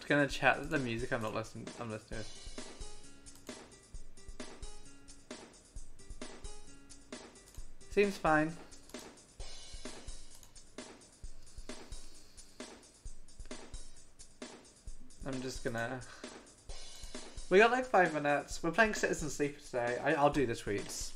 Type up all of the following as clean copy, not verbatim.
gonna chat the music I'm listening to. Seems fine. I'm just gonna... We got like 5 minutes. We're playing Citizen Sleeper today. I'll do the tweets.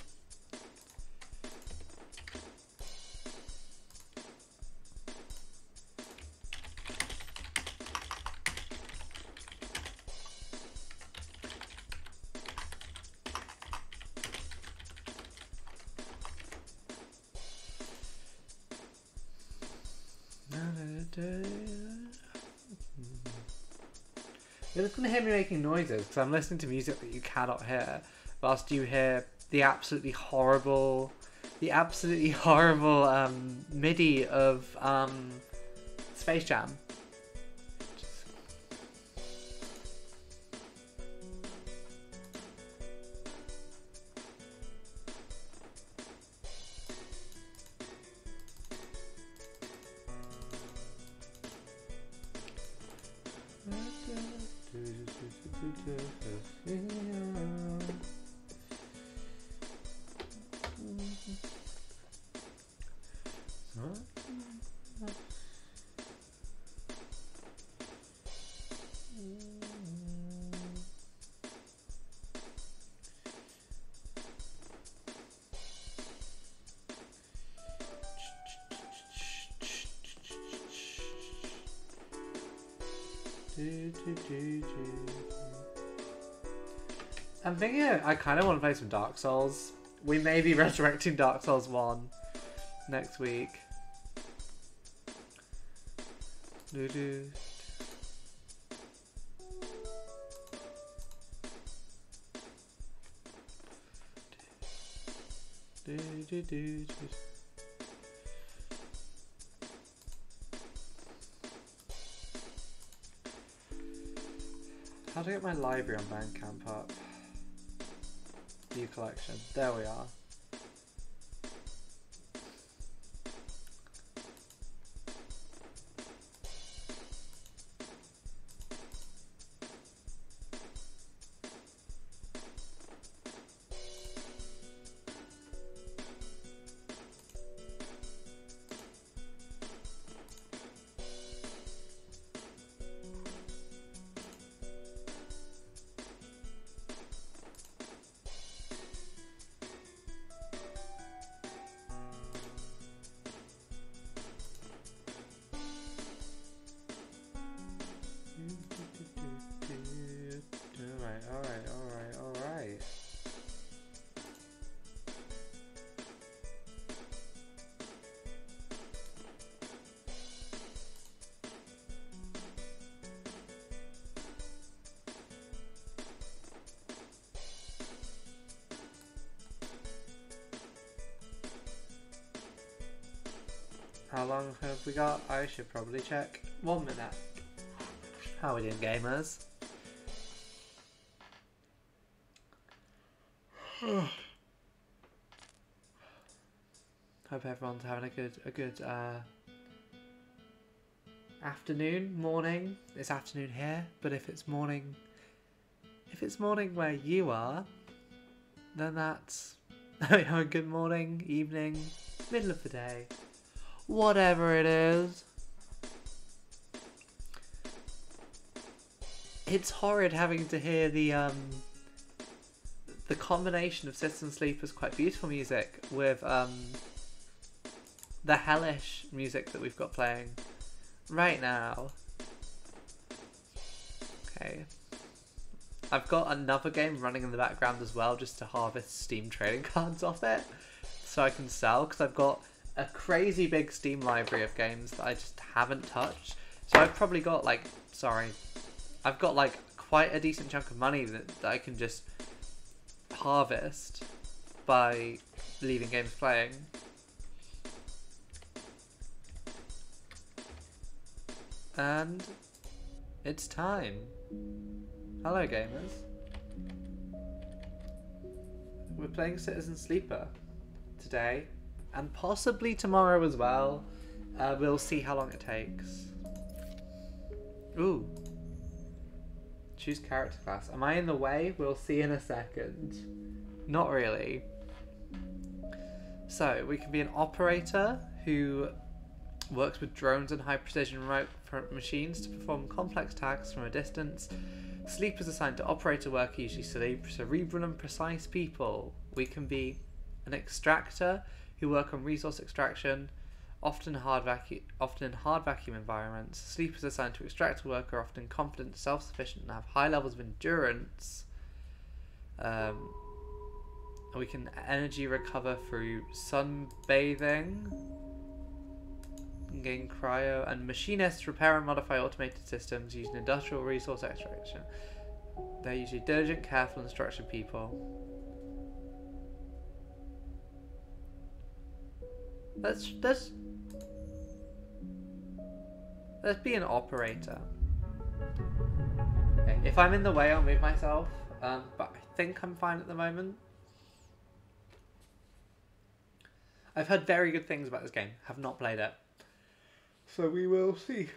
You're just going to hear me making noises because I'm listening to music that you cannot hear, whilst you hear the absolutely horrible MIDI of Space Jam. I'm thinking I kind of want to play some Dark Souls. We may be resurrecting Dark Souls 1 next week. How to get my library on Bandcamp up? New collection. There we are. Alright. How long have we got? I should probably check. 1 minute. How are we doing, gamers? Hope everyone's having a good afternoon, morning. It's afternoon here, but if it's morning where you are, then that's a good morning, evening, middle of the day, whatever it is. It's horrid having to hear the combination of Citizen Sleeper's quite beautiful music with the hellish music that we've got playing right now. Okay. I've got another game running in the background as well just to harvest Steam trading cards off it so I can sell, because I've got a crazy big Steam library of games that I just haven't touched. So I've probably got I've got quite a decent chunk of money that I can just harvest by leaving games playing. And it's time. Hello, gamers. We're playing Citizen Sleeper today, and possibly tomorrow as well. We'll see how long it takes. Ooh. Choose character class. Am I in the way? We'll see in a second. Not really. So, we can be an operator who works with drones and high precision remote machines to perform complex tasks from a distance. Sleep is assigned to operator work, usually cerebral and precise people. We can be an extractor who work on resource extraction, often in hard vacuum environments. Sleep is assigned to extractor worker, often confident, self-sufficient, and have high levels of endurance. We can energy recover through sunbathing, gain cryo, and machinists repair and modify automated systems using industrial resource extraction. They're usually diligent, careful, and structured people. Let's be an operator. Okay, if I'm in the way, I'll move myself. But I think I'm fine at the moment. I've heard very good things about this game. Have not played it. So we will see.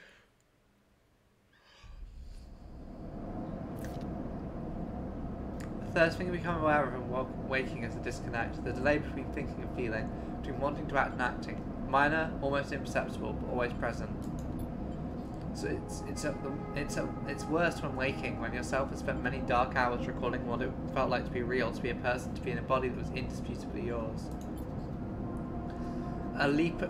The first thing we become aware of in waking is a disconnect. The delay between thinking and feeling, between wanting to act and acting. Minor, almost imperceptible, but always present. So it's worse when waking, when yourself has spent many dark hours recalling what it felt like to be real, to be a person, to be in a body that was indisputably yours. A leap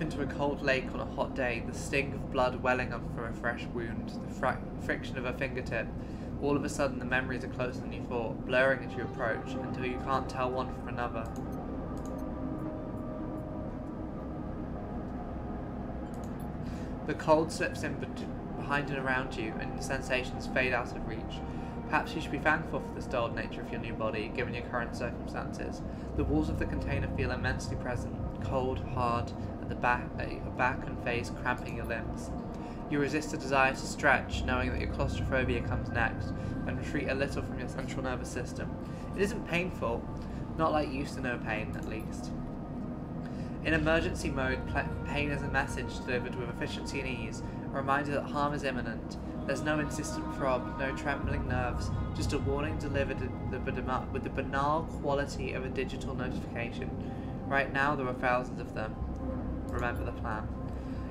into a cold lake on a hot day, the sting of blood welling up from a fresh wound, the friction of a fingertip. All of a sudden the memories are closer than you thought, blurring as you approach, until you can't tell one from another. The cold slips in behind and around you, and the sensations fade out of reach. Perhaps you should be thankful for the dulled nature of your new body, given your current circumstances. The walls of the container feel immensely present, cold, hard, at your back and face, cramping your limbs. You resist a desire to stretch, knowing that your claustrophobia comes next, and retreat a little from your central nervous system. It isn't painful, not like you used to know pain, at least. In emergency mode, pain is a message delivered with efficiency and ease, a reminder that harm is imminent. There's no insistent throb, no trembling nerves, just a warning delivered with the banal quality of a digital notification. Right now there are thousands of them. Remember the plan.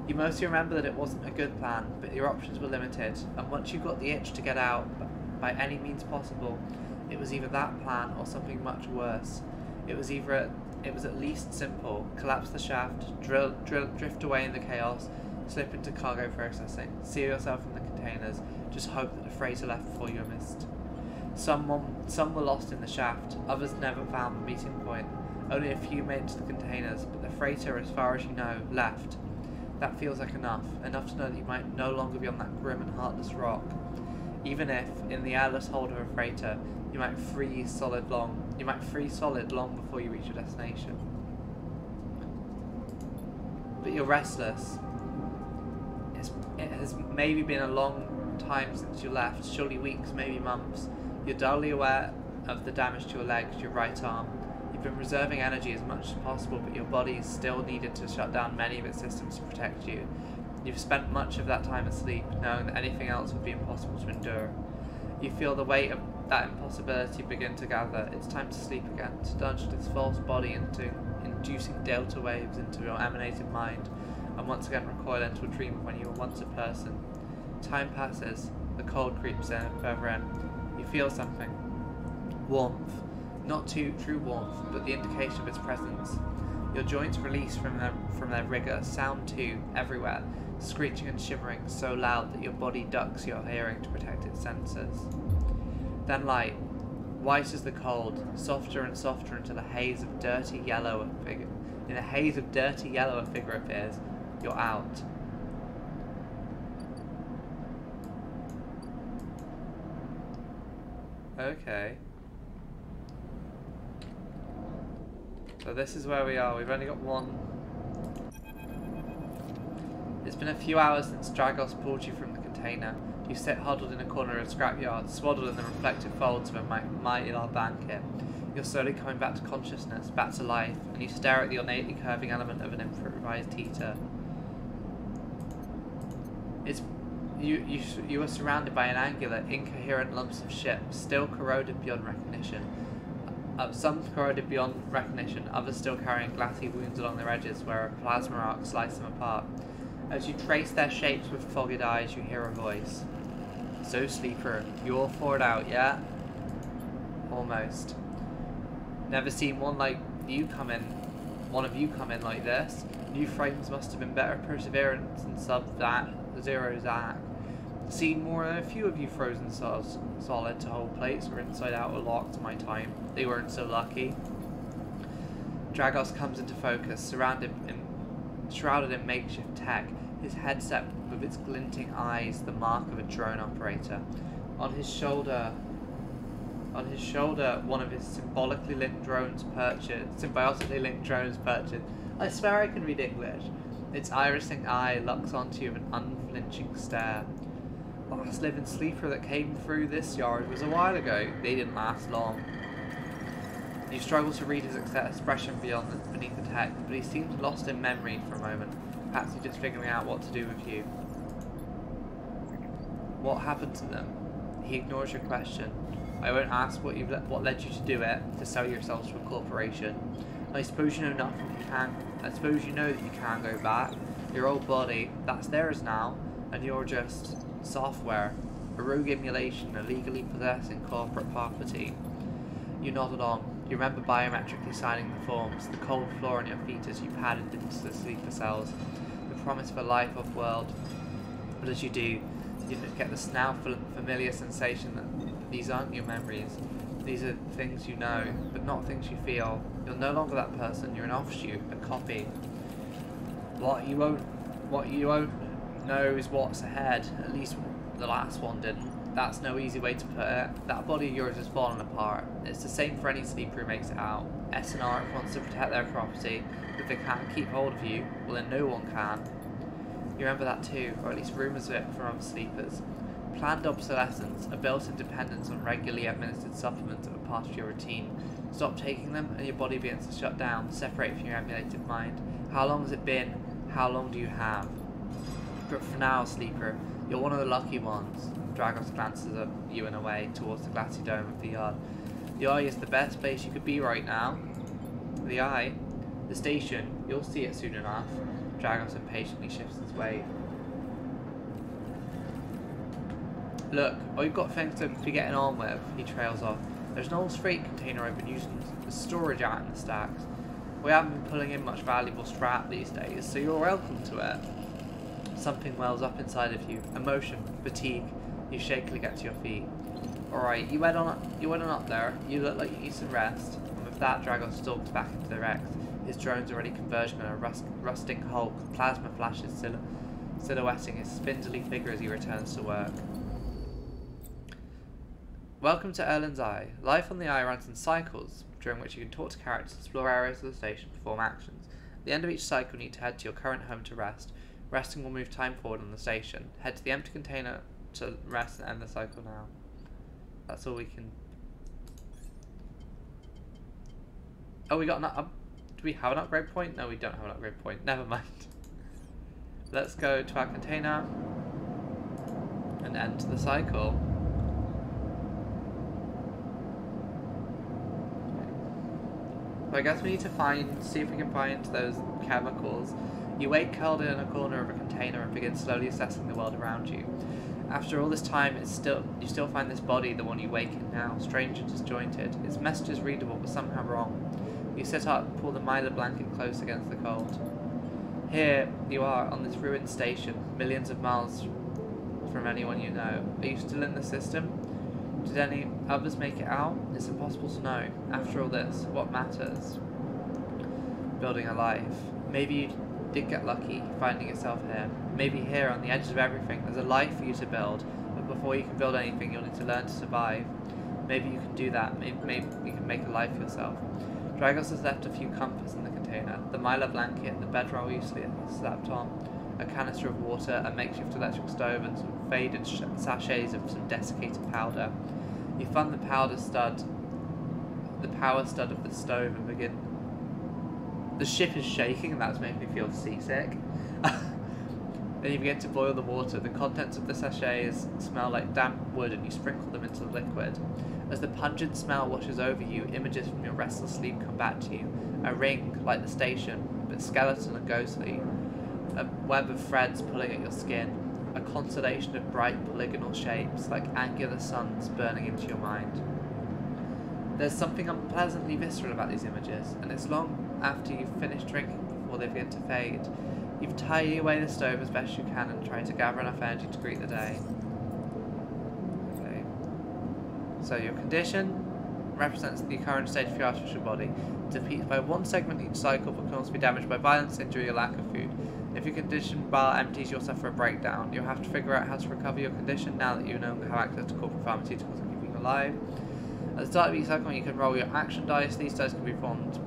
You mostly remember that it wasn't a good plan, but your options were limited, and once you got the itch to get out, by any means possible, it was either that plan or something much worse. It was at least simple. Collapse the shaft, drift away in the chaos, slip into cargo processing, seal yourself in the containers, just hope that the freighter left before you were missed. Some were lost in the shaft, others never found the meeting point. Only a few made it to the containers, but the freighter, as far as you know, left. That feels like enough to know that you might no longer be on that grim and heartless rock. Even if, in the airless hold of a freighter, you might freeze solid long before you reach your destination. But you're restless. It has maybe been a long time since you left, surely weeks, maybe months. You're dully aware of the damage to your legs, your right arm. You've been reserving energy as much as possible, but your body is still needed to shut down many of its systems to protect you. You've spent much of that time asleep, knowing that anything else would be impossible to endure. You feel the weight of that impossibility begin to gather. It's time to sleep again, to nudge this false body into inducing delta waves into your emanated mind, and once again recoil into a dream of when you were once a person. Time passes, the cold creeps in further in. You feel something. Warmth. Not true warmth, but the indication of its presence. Your joints release from their rigour, sound too, everywhere, screeching and shivering so loud that your body ducks your hearing to protect its senses. Then light, white as the cold, softer and softer until in a haze of dirty yellow a figure appears. You're out. Okay. So this is where we are. We've only got one. It's been a few hours since Dragos pulled you from the container. You sit huddled in a corner of a scrapyard, swaddled in the reflective folds of a mylar blanket. You're slowly coming back to consciousness, back to life, and you stare at the ornately curving element of an improvised heater. You were surrounded by an angular, incoherent lumps of ships, still corroded beyond recognition. Some corroded beyond recognition, others still carrying glassy wounds along their edges where a plasma arc sliced them apart. As you trace their shapes with fogged eyes, you hear a voice. So, Sleeper, you all fought out, yeah? Almost. Never seen one of you come in like this. New frames must have been better perseverance than Sub-Zero Zack. Seen more than a few of you frozen solid to hold plates or inside out or locked my time. They weren't so lucky. Dragos comes into focus, shrouded in makeshift tech, his headset with its glinting eyes the mark of a drone operator. On his shoulder, one of his symbiotically linked drones perches. I swear I can read English. Its irising eye locks onto you with an unflinching stare. Last living sleeper that came through this yard was a while ago. They didn't last long. You struggle to read his expression beneath the text, but he seemed lost in memory for a moment. Perhaps he's just figuring out what to do with you. What happened to them? He ignores your question. I won't ask what led you to do it, to sell yourselves to a corporation. I suppose you know nothing. I suppose you know that you can't go back. Your old body, that's theirs now, and you're just software, a rogue emulation, illegally possessing corporate property. You nod along. You remember biometrically signing the forms, the cold floor on your feet as you padded into the sleeper cells, the promise of a life off-world. But as you do, you get the now familiar sensation that these aren't your memories. These are things you know, but not things you feel. You're no longer that person. You're an offshoot, a copy. What you won't know is what's ahead. At least the last one didn't. That's no easy way to put it. That body of yours is falling apart. It's the same for any sleeper who makes it out. S&R wants to protect their property. If they can't keep hold of you, well then no one can. You remember that too, or at least rumours of it from other sleepers. Planned obsolescence, a built-in dependence on regularly administered supplements that were part of your routine. Stop taking them and your body begins to shut down, separate from your emulated mind. How long has it been? How long do you have? But for now, sleeper, you're one of the lucky ones. Dragos glances at you and away towards the glassy dome of the yard. The eye is the best place you could be right now. The eye? The station. You'll see it soon enough. Dragos impatiently shifts his weight. Look, I've got things to be getting on with, he trails off. There's an old freight container I've been using as storage out in the stacks. We haven't been pulling in much valuable scrap these days, so you're welcome to it. Something wells up inside of you. Emotion, fatigue. You shakily get to your feet. Alright, you went on up there. You look like you need some rest. And with that, Dragos stalks back into the wrecks. His drone's already converging on a rusting hulk. Plasma flashes silhouetting his spindly figure as he returns to work. Welcome to Erlen's Eye. Life on the Eye runs in cycles, during which you can talk to characters, explore areas of the station, perform actions. At the end of each cycle, you need to head to your current home to rest. Resting will move time forward on the station. Head to the empty container to rest and end the cycle now. That's all we can... Oh, we got an do we have an upgrade point? No, we don't have an upgrade point. Never mind. Let's go to our container and end the cycle. So I guess we need to see if we can find those chemicals. You wait curled in a corner of a container and begin slowly assessing the world around you. After all this time, you still find this body, the one you wake in now, strange and disjointed. Its message is readable, but somehow wrong. You sit up, pull the Myla blanket close against the cold. Here you are, on this ruined station, millions of miles from anyone you know. Are you still in the system? Did any others make it out? It's impossible to know. After all this, what matters? Building a life. Maybe you did get lucky, finding yourself here. Maybe here, on the edges of everything, there's a life for you to build. But before you can build anything, you'll need to learn to survive. Maybe you can do that. Maybe you can make a life for yourself. Dragos has left a few comforts in the container. The Myla blanket, the bedroll you slept on, a canister of water, a makeshift electric stove, and some faded sachets of some desiccated powder. You fund the power stud of the stove and begin... The ship is shaking and that's making me feel seasick. Then you begin to boil the water. The contents of the sachets smell like damp wood and you sprinkle them into the liquid. As the pungent smell washes over you, images from your restless sleep come back to you. A ring, like the station, but skeleton and ghostly. A web of threads pulling at your skin. A constellation of bright polygonal shapes, like angular suns burning into your mind. There's something unpleasantly visceral about these images, and it's long after you've finished drinking before they begin to fade. You've tidied away the stove as best you can and tried to gather enough energy to greet the day. Okay. So your condition represents the current state of your artificial body. Depleted by one segment each cycle, but can also be damaged by violence, injury, or lack of food. If your condition bar empties, you'll suffer a breakdown. You'll have to figure out how to recover your condition now that you no longer have access to corporate pharmaceuticals and keeping you alive. At the start of each cycle, you can roll your action dice. These dice can be formed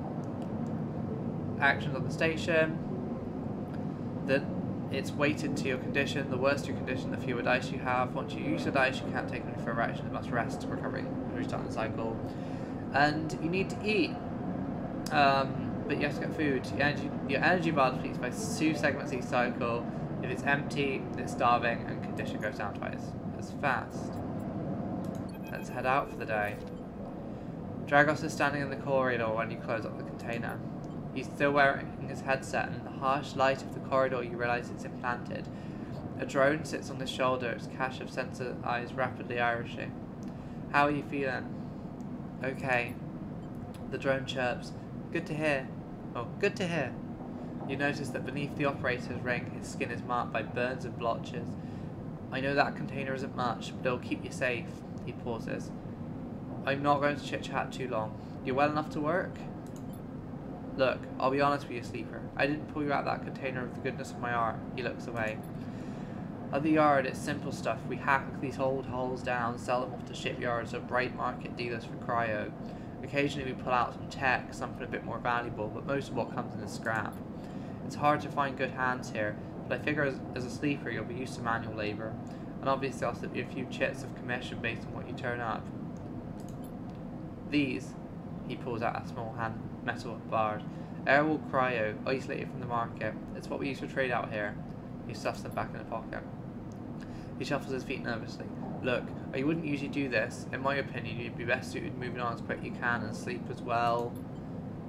actions on the station. It's weighted to your condition. The worse your condition, the fewer dice you have. Once you use your dice, you can't take any further action. You must rest, recovering, restart the cycle. And you need to eat. But you have to get food. Your energy bar depletes by 2 segments each cycle. If it's empty, it's starving, and condition goes down twice as fast. Let's head out for the day. Dragos is standing in the corridor when you close up the container. He's still wearing his headset, and in the harsh light of the corridor you realise it's implanted. A drone sits on his shoulder, its cache of sensor eyes rapidly irishing. How are you feeling? Okay. The drone chirps. Good to hear. Oh, good to hear. You notice that beneath the operator's ring, his skin is marked by burns and blotches. I know that container isn't much, but it'll keep you safe. He pauses. I'm not going to chit-chat too long. You're well enough to work? Look, I'll be honest with you, Sleeper. I didn't pull you out that container of the goodness of my art. He looks away. At the yard, it's simple stuff. We hack these old hulls down, sell them off to shipyards or bright market dealers for cryo. Occasionally we pull out some tech, something a bit more valuable, but most of what comes in is scrap. It's hard to find good hands here, but I figure as a sleeper you'll be used to manual labour, and obviously I'll slip you a few chits of commission based on what you turn up. These, he pulls out a small hand metal bar. Airwall cryo, isolated from the market. It's what we use for trade out here. He stuffs them back in the pocket. He shuffles his feet nervously. Look, I wouldn't usually do this. In my opinion, you'd be best suited moving on as quick as you can and sleep as well.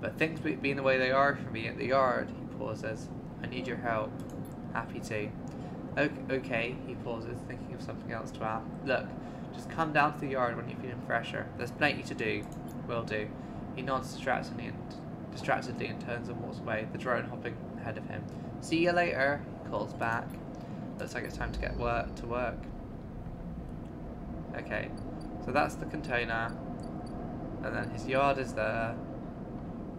But things being the way they are for me at the yard, he pauses. I need your help. Happy to. Okay, he pauses, thinking of something else to add. Look, just come down to the yard when you're feeling fresher. There's plenty to do. Will do. He nods distractedly and turns and walks away, the drone hopping ahead of him. See you later, he calls back. Looks like it's time to get to work. Okay, so that's the container, and then his yard is there.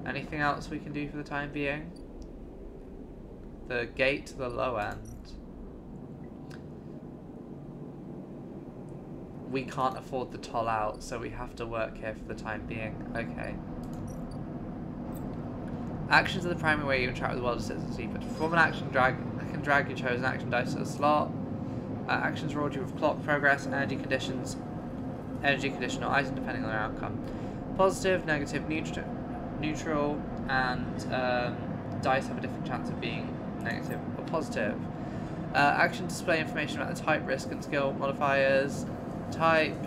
Anything else we can do for the time being? The gate to the low end. We can't afford the toll out, so we have to work here for the time being. Okay. Actions are the primary way you interact with the world of citizen sleep. To perform an action, can drag your chosen action dice to the slot. Actions reward you with clock progress, energy condition, or item depending on their outcome. Positive, negative, neutral, and dice have a different chance of being negative or positive. Actions display information about the type, risk, and skill modifiers. Type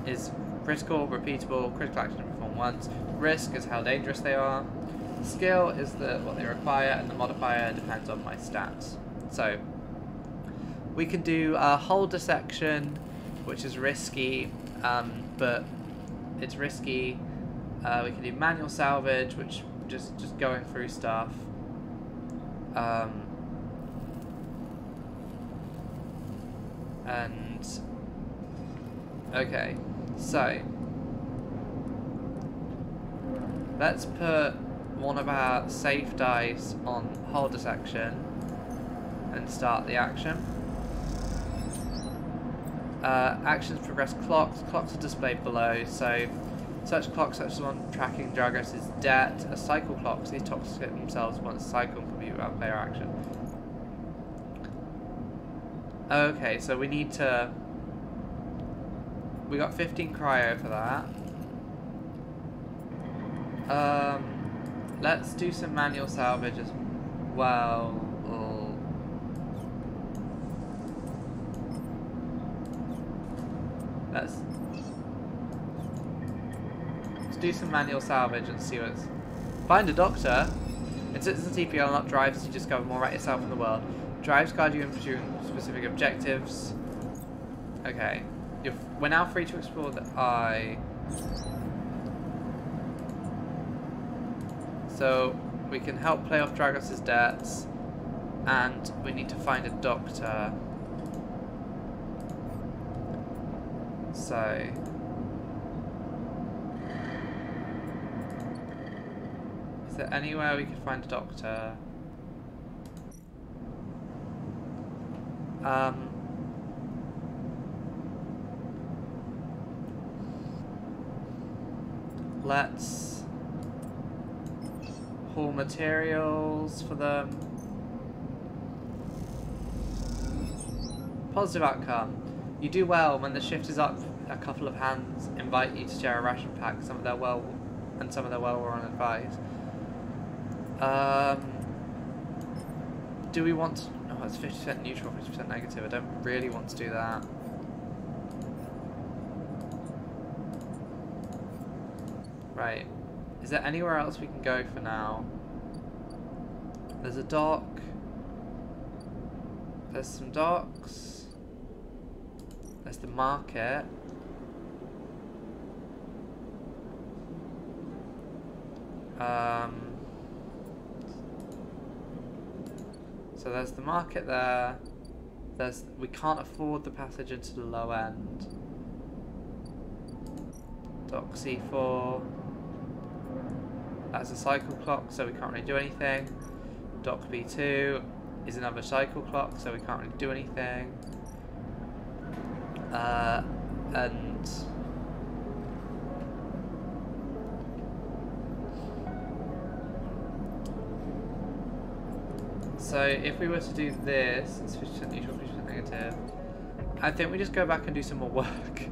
is critical, repeatable, critical action to perform once. Risk is how dangerous they are. Skill is what they require, and the modifier depends on my stats. So we can do a hull dissection, which is risky, but it's risky. We can do manual salvage, which just going through stuff. And okay, so let's put one of our safe dice on hull dissection and start the action. Actions progress clocks. Clocks are displayed below, so such clocks such as one tracking Dragos' debt are cycle clocks. These clocks hit themselves once a cycle and compute about player action. Okay, so we need to... We got 15 cryo for that. Let's do some manual salvage as well. Let's do some manual salvage and see what's... Find a doctor. In Citizen TP, unlock drives to discover more about yourself and the world. Drives guide you in pursuing specific objectives. Okay. We're now free to explore the eye. So, we can help play off Dragos' debts. And we need to find a doctor. So... is there anywhere we could find a doctor? Let's haul materials for them. Positive outcome. You do well when the shift is up. A couple of hands invite you to share a ration pack. Some of their well were on advice. Do we want to... oh, it's 50% neutral, 50% negative. I don't really want to do that. Right. Is there anywhere else we can go for now? There's a dock. There's some docks. There's the market. So there's the market there. We can't afford the passage into the low end. Dock C4. That's a cycle clock, so we can't really do anything. Dock B2 is another cycle clock, so we can't really do anything. And so if we were to do this, it's 50% neutral, 50% negative. I think we just go back and do some more work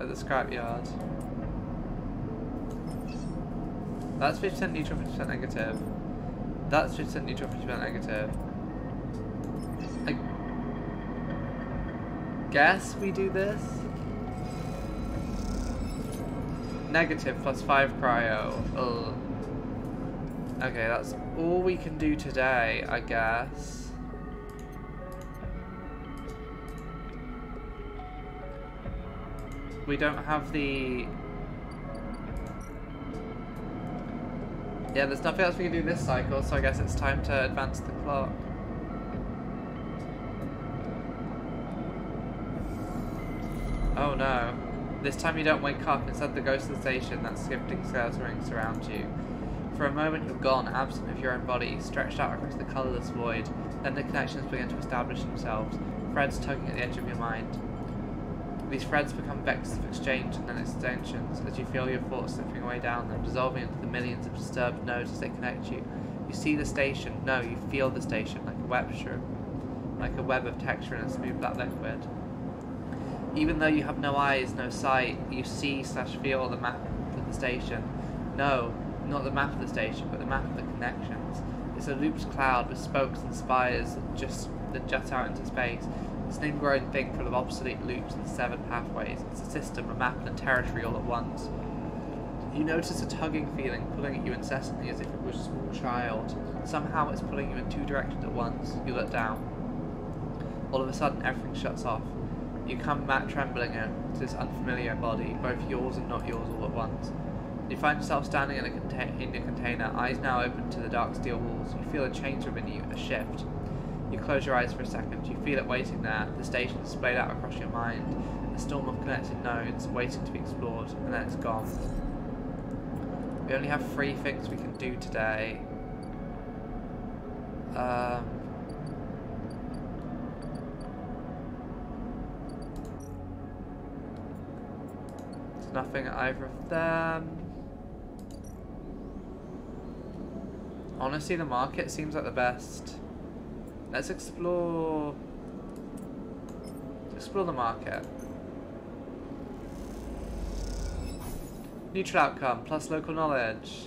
at the scrapyard. That's 50% neutral, 50% negative. That's 50% neutral, 50% negative. I guess we do this. Negative plus 5 cryo. Ugh. Okay, that's all we can do today, I guess. We don't have the... yeah, there's nothing else we can do this cycle, so I guess it's time to advance the clock. Oh no. This time you don't wake up. Instead, the ghost of the station, that shifting scattering surrounds you. For a moment you're gone, absent of your own body, stretched out across the colourless void. Then the connections begin to establish themselves, threads tugging at the edge of your mind. These threads become vectors of exchange and then extensions as you feel your thoughts slipping away down them, dissolving into the millions of disturbed nodes as they connect you. You see the station, no, you feel the station like a web shroom, like a web of texture in a smooth black liquid. Even though you have no eyes, no sight, you see/feel the map of the station. No, not the map of the station, but the map of the connections. It's a looped cloud with spokes and spires that jut out into space. It's an ingrown thing full of obsolete loops and severed pathways. It's a system, a map, and a territory all at once. You notice a tugging feeling pulling at you incessantly as if it was a small child. Somehow it's pulling you in two directions at once. You look down. All of a sudden everything shuts off. You come back trembling to this unfamiliar body, both yours and not yours all at once. You find yourself standing in a container, eyes now open to the dark steel walls. You feel a change within you, a shift. You close your eyes for a second. You feel it waiting there. The station is splayed out across your mind. A storm of connected nodes waiting to be explored, and then it's gone. We only have 3 things we can do today. There's nothing at either of them. Honestly, the market seems like the best. Let's explore the market. Neutral outcome plus local knowledge.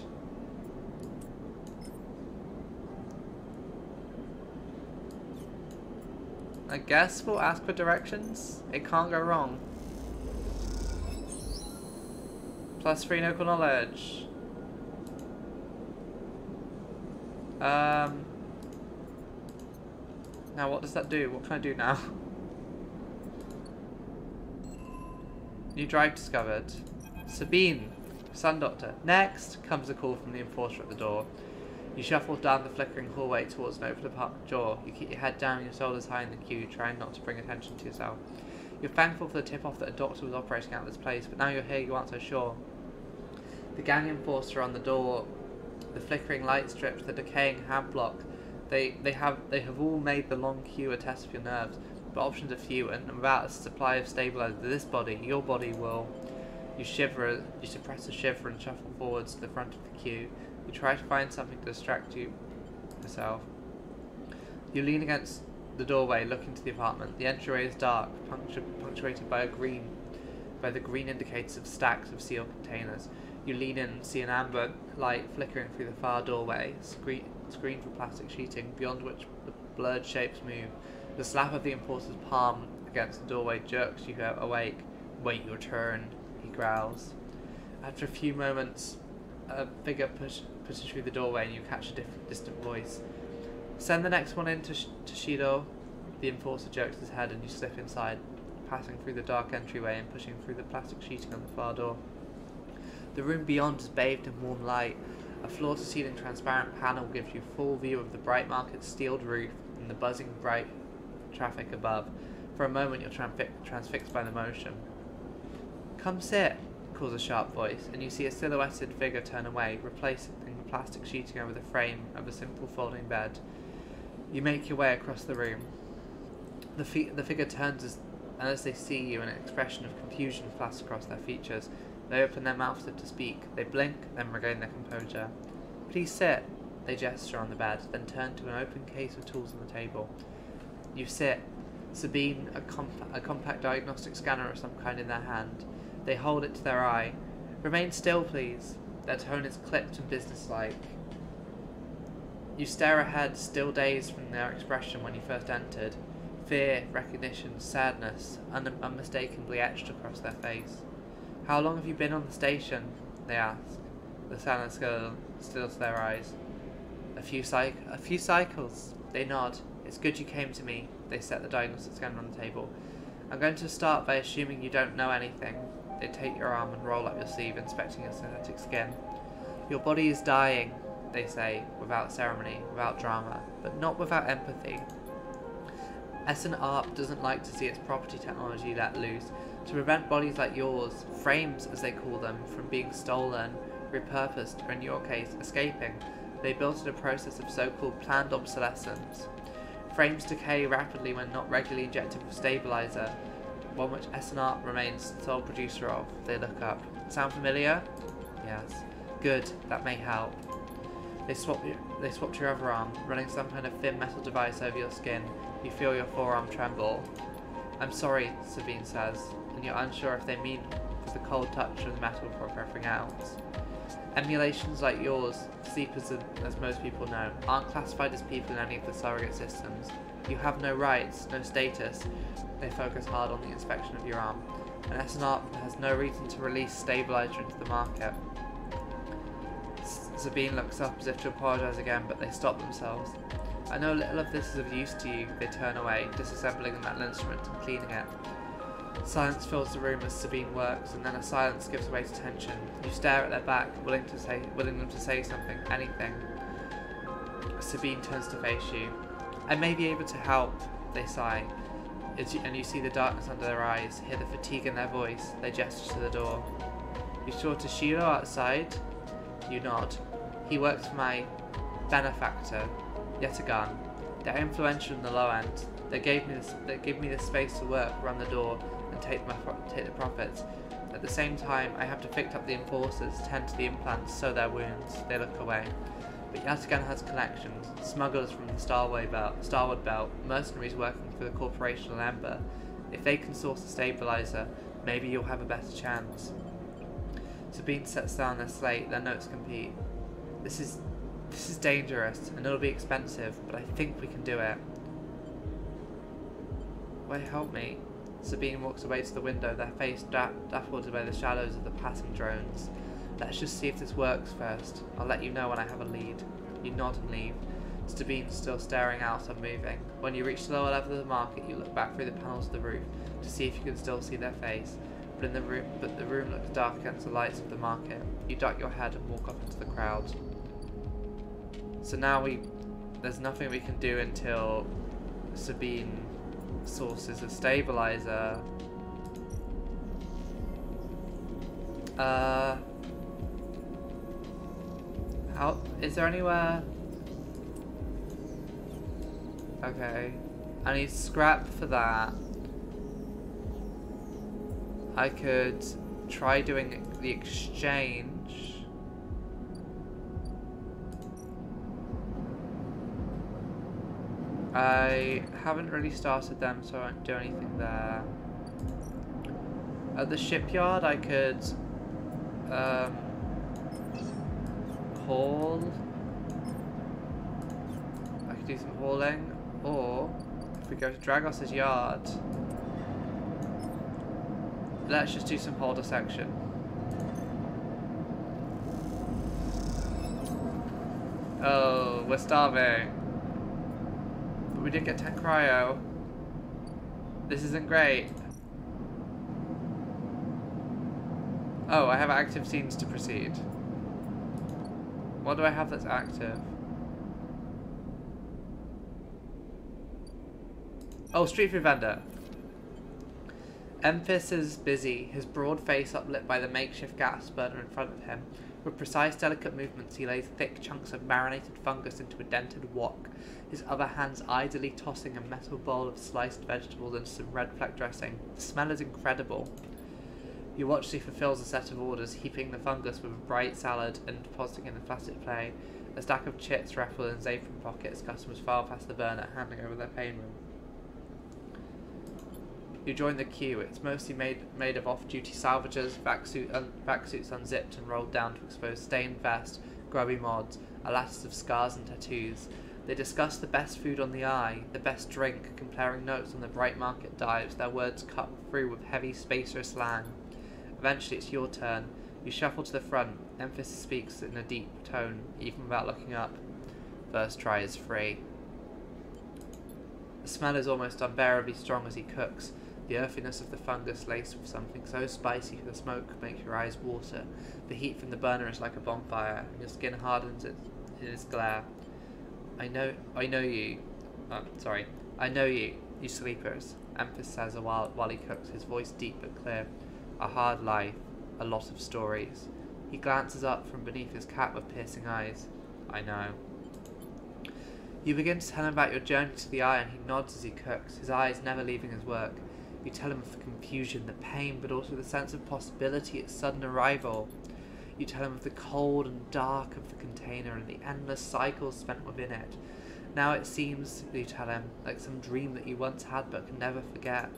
I guess we'll ask for directions. It can't go wrong. +3 local knowledge. Now what does that do? What can I do now? New drive discovered. Sabine, Sun Doctor. Next comes a call from the enforcer at the door. You shuffle down the flickering hallway towards an open door. You keep your head down and your shoulders high in the queue, trying not to bring attention to yourself. You're thankful for the tip-off that a doctor was operating out of this place, but now you're here, you aren't so sure. The gang enforcer on the door, the flickering light strips, the decaying hand block, they have all made the long queue a test of your nerves, but options are few, and without a supply of stabilizer to this body, your body will. You shiver, you suppress a shiver and shuffle forwards to the front of the queue. You try to find something to distract yourself. You lean against the doorway, look into the apartment. The entryway is dark, punctuated by the green indicators of stacks of sealed containers. You lean in and see an amber light flickering through the far doorway, screened with plastic sheeting, beyond which the blurred shapes move. The slap of the enforcer's palm against the doorway jerks you awake. Wait your turn, he growls. After a few moments, a figure pushes through the doorway and you catch a distant voice. Send the next one in to Shido. The enforcer jerks his head and you slip inside, passing through the dark entryway and pushing through the plastic sheeting on the far door. The room beyond is bathed in warm light. A floor-to-ceiling transparent panel gives you full view of the bright market's steeled roof and the buzzing bright traffic above. For a moment you're transfixed by the motion. Come sit, calls a sharp voice, and you see a silhouetted figure turn away, replacing the plastic sheeting over the frame of a simple folding bed. You make your way across the room. The figure turns as they see you, an expression of confusion flashes across their features. They open their mouths to speak. They blink, then regain their composure. Please sit. They gesture on the bed, then turn to an open case of tools on the table. You sit. Sabine, a compact diagnostic scanner of some kind in their hand. They hold it to their eye. Remain still, please. Their tone is clipped and businesslike. You stare ahead, still dazed from their expression when you first entered. Fear, recognition, sadness, unmistakably etched across their face. How long have you been on the station? They ask. The silence stills their eyes. A few cycles. They nod. It's good you came to me. They set the diagnostic scanner on the table. I'm going to start by assuming you don't know anything. They take your arm and roll up your sleeve, inspecting your synthetic skin. Your body is dying, they say, without ceremony, without drama, but not without empathy. S&ARP doesn't like to see its property technology let loose, to prevent bodies like yours, frames as they call them, from being stolen, repurposed, or in your case, escaping. They built in a process of so-called planned obsolescence. Frames decay rapidly when not regularly injected with stabilizer, one which S&ARP remains sole producer of. They look up. Sound familiar? Yes. Good, that may help. They swapped your other arm, running some kind of thin metal device over your skin. You feel your forearm tremble. I'm sorry, Sabine says, and you're unsure if they mean for the cold touch of the metal before breathing out. Emulations like yours, sleepers as most people know, aren't classified as people in any of the surrogate systems. You have no rights, no status. They focus hard on the inspection of your arm, and S&ARP has no reason to release stabilizer into the market. Sabine looks up as if to apologise again, but they stop themselves. I know little of this is of use to you. They turn away, disassembling the metal instrument and cleaning it. Silence fills the room as Sabine works, and then a silence gives way to tension. You stare at their back, willing them to say something, anything. Sabine turns to face you. I may be able to help, they sigh, and you see the darkness under their eyes, hear the fatigue in their voice. They gesture to the door. You saw Toshiro outside? You nod. He works for my benefactor, Yetagan. They're influential in the low end. They give me the space to work, run the door, and take the profits. At the same time, I have to fix up the enforcers, tend to the implants, sew their wounds. They look away. But Yatagan has connections, smugglers from the Starwood Belt, mercenaries working for the Corporation on Ember. If they can source a stabilizer, maybe you'll have a better chance. Sabine sets down their slate, their notes compete. This is dangerous, and it'll be expensive, but I think we can do it. Wait, help me. Sabine walks away to the window, their face dappled by the shadows of the passing drones. Let's just see if this works first. I'll let you know when I have a lead. You nod and leave. Sabine's still staring out, unmoving. When you reach the lower level of the market, you look back through the panels of the roof to see if you can still see their face. But the room looks dark against the lights of the market. You duck your head and walk off into the crowd. So now there's nothing we can do until Sabine sources a stabilizer. Is there anywhere? Okay, I need scrap for that. I could try doing the exchange. I haven't really started them, so I won't do anything there. At the shipyard, I could haul. I could do some hauling, or if we go to Dragos's yard, let's just do some hull dissection. Oh, we're starving. But we did get 10 cryo. This isn't great. Oh, I have active scenes to proceed. What do I have that's active? Oh, street food vendor. Emphis is busy, his broad face uplit by the makeshift gas burner in front of him. With precise, delicate movements, he lays thick chunks of marinated fungus into a dented wok, his other hands idly tossing a metal bowl of sliced vegetables into some red fleck dressing. The smell is incredible. You watch as he fulfills a set of orders, heaping the fungus with a bright salad and depositing in a plastic plate. A stack of chips raffled in his apron pockets, customers file past the burner, handing over their payment. You join the queue. It's mostly made of off-duty salvagers, vac suits unzipped and rolled down to expose stained vest, grubby mods, a lattice of scars and tattoos. They discuss the best food on the eye, the best drink, comparing notes on the bright market dives, their words cut through with heavy spacer slang. Eventually it's your turn. You shuffle to the front. Emphis speaks in a deep tone, even without looking up. First try is free. The smell is almost unbearably strong as he cooks. The earthiness of the fungus laced with something so spicy the smoke makes your eyes water. The heat from the burner is like a bonfire, and your skin hardens in its glare. I know you. I know you, you sleepers, Emphis says while he cooks, his voice deep but clear. A hard life, a lot of stories. He glances up from beneath his cap with piercing eyes. I know. You begin to tell him about your journey to the eye, and he nods as he cooks, his eyes never leaving his work. You tell him of the confusion, the pain, but also the sense of possibility at sudden arrival. You tell him of the cold and dark of the container and the endless cycles spent within it. Now it seems, you tell him, like some dream that you once had but can never forget.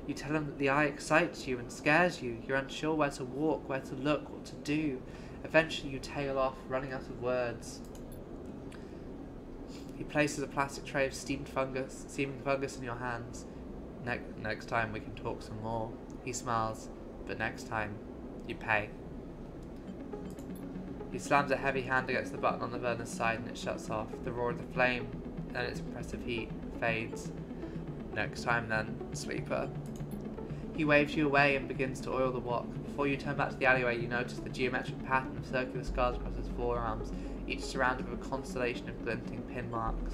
You tell him that the eye excites you and scares you. You're unsure where to walk, where to look, what to do. Eventually you tail off, running out of words. He places a plastic tray of seeming fungus in your hands. Next time we can talk some more. He smiles, but next time, you pay. He slams a heavy hand against the button on the burner's side and it shuts off. The roar of the flame and its oppressive heat fades. Next time then, sleeper. He waves you away and begins to oil the wok. Before you turn back to the alleyway, you notice the geometric pattern of circular scars across his forearms, each surrounded with a constellation of glinting pin marks.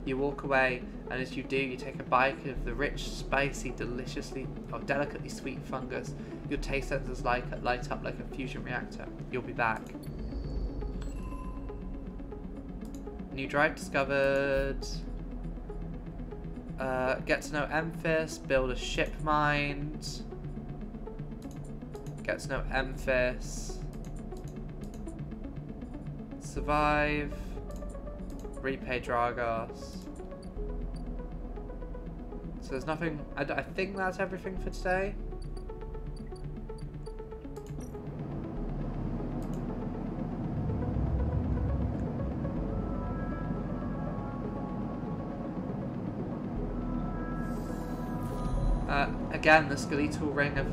You walk away, and as you do, you take a bite of the rich, spicy, delicately sweet fungus. Your taste sensors light up like a fusion reactor. You'll be back. New drive discovered. Get to know Emphis, build a ship mind. Get to know Emphis. Survive. Repay Dragos. So there's nothing. I think that's everything for today. Again, the skeletal ring of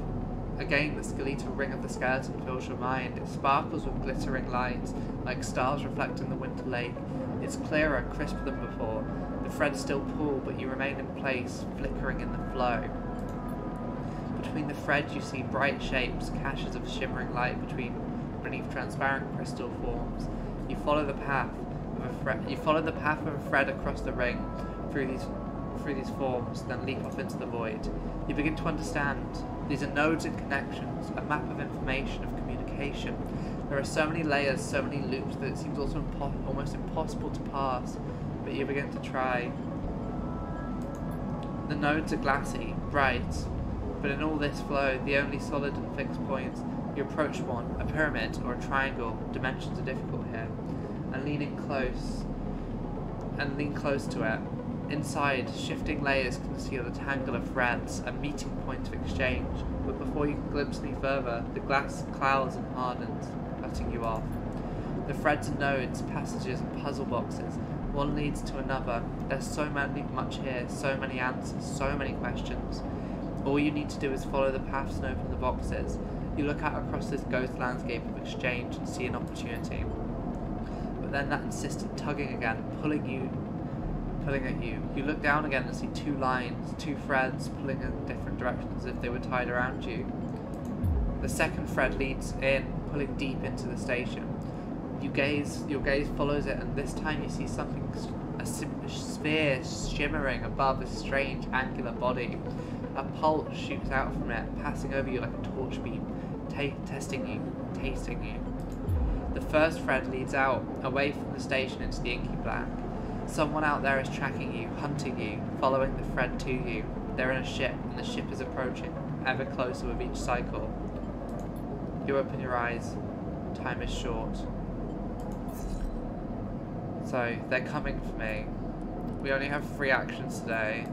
the skeleton fills your mind. It sparkles with glittering light, like stars reflecting the winter lake. It's clearer, crisper than before. The threads still pull, but you remain in place, flickering in the flow. Between the threads you see bright shapes, caches of shimmering light beneath transparent crystal forms. You follow the path of a thread across the ring, through these forms, then leap off into the void. You begin to understand. These are nodes and connections, a map of information, of communication. There are so many layers, so many loops, that it seems also almost impossible to pass, but you begin to try. The nodes are glassy, bright, but in all this flow, the only solid and fixed points, you approach one, a pyramid or a triangle. Dimensions are difficult here, and lean close to it. Inside, shifting layers conceal a tangle of threads, a meeting point of exchange, but before you can glimpse any further, the glass clouds and hardens, cutting you off. The threads are nodes, passages and puzzle boxes. One leads to another. There's so much here, so many answers, so many questions. All you need to do is follow the paths and open the boxes. You look out across this ghost landscape of exchange and see an opportunity. But then that insistent tugging again, pulling at you. You look down again and see two lines, two threads pulling in different directions as if they were tied around you. The second thread leads in, pulling deep into the station. Your gaze follows it, and this time you see something, a sphere shimmering above a strange angular body. A pulse shoots out from it, passing over you like a torch beam, testing you, tasting you. The first thread leads out, away from the station into the inky black. Someone out there is tracking you, hunting you, following the thread to you. They're in a ship, and the ship is approaching, ever closer with each cycle. You open your eyes. Time is short. So, they're coming for me. We only have 3 actions today.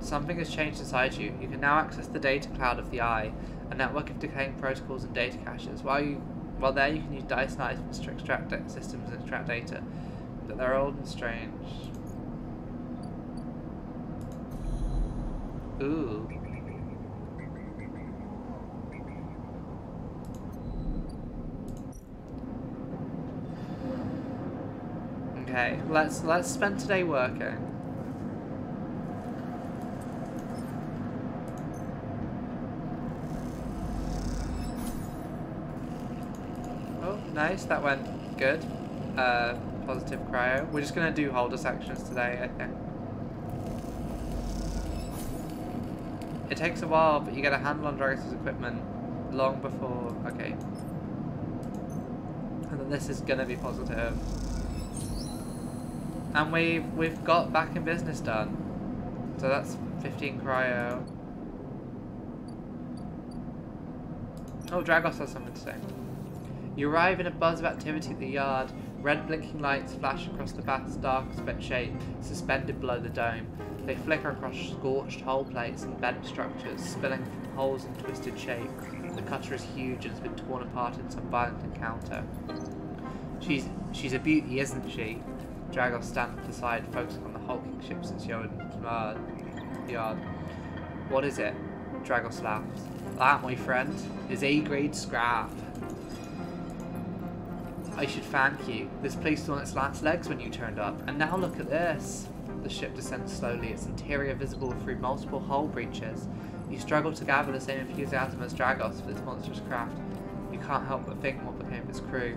Something has changed inside you. You can now access the data cloud of the Eye, a network of decaying protocols and data caches. While there, you can use dice knives to extract systems and extract data, but they're old and strange. Ooh. Okay, let's spend today working. Nice, that went good. Positive cryo. We're just gonna do holder sections today, I think. It takes a while, but you get a handle on Dragos' equipment long before. Okay. And then this is gonna be positive. And we've got back in business done. So that's 15 cryo. Oh, Dragos has something to say. You arrive in a buzz of activity at the yard. Red blinking lights flash across the vast dark shape suspended below the dome. They flicker across scorched hull plates and bent structures, spilling from holes in twisted shape. The cutter is huge and has been torn apart in some violent encounter. She's a beauty, isn't she? Dragos stands aside, focusing on the hulking ship's yard. What is it? Dragos laughs. That, my friend, is A-grade scrap. I should thank you. This place was on its last legs when you turned up, and now look at this. The ship descends slowly, its interior visible through multiple hull breaches. You struggle to gather the same enthusiasm as Dragos for this monstrous craft. You can't help but think what became of its crew.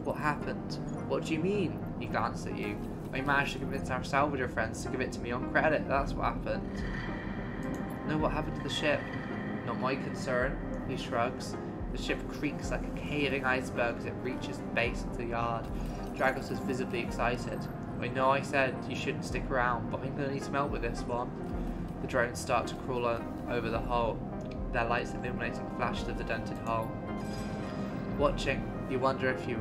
What happened? What do you mean? He glanced at you. I managed to convince our salvager friends to give it to me on credit, that's what happened. No, what happened to the ship? Not my concern, he shrugs. The ship creaks like a caving iceberg as it reaches the base of the yard. Dragos is visibly excited. I know I said you shouldn't stick around, but I'm going to need some help with this one. The drones start to crawl over the hull, their lights illuminating flashes of the dented hull. Watching, you wonder if you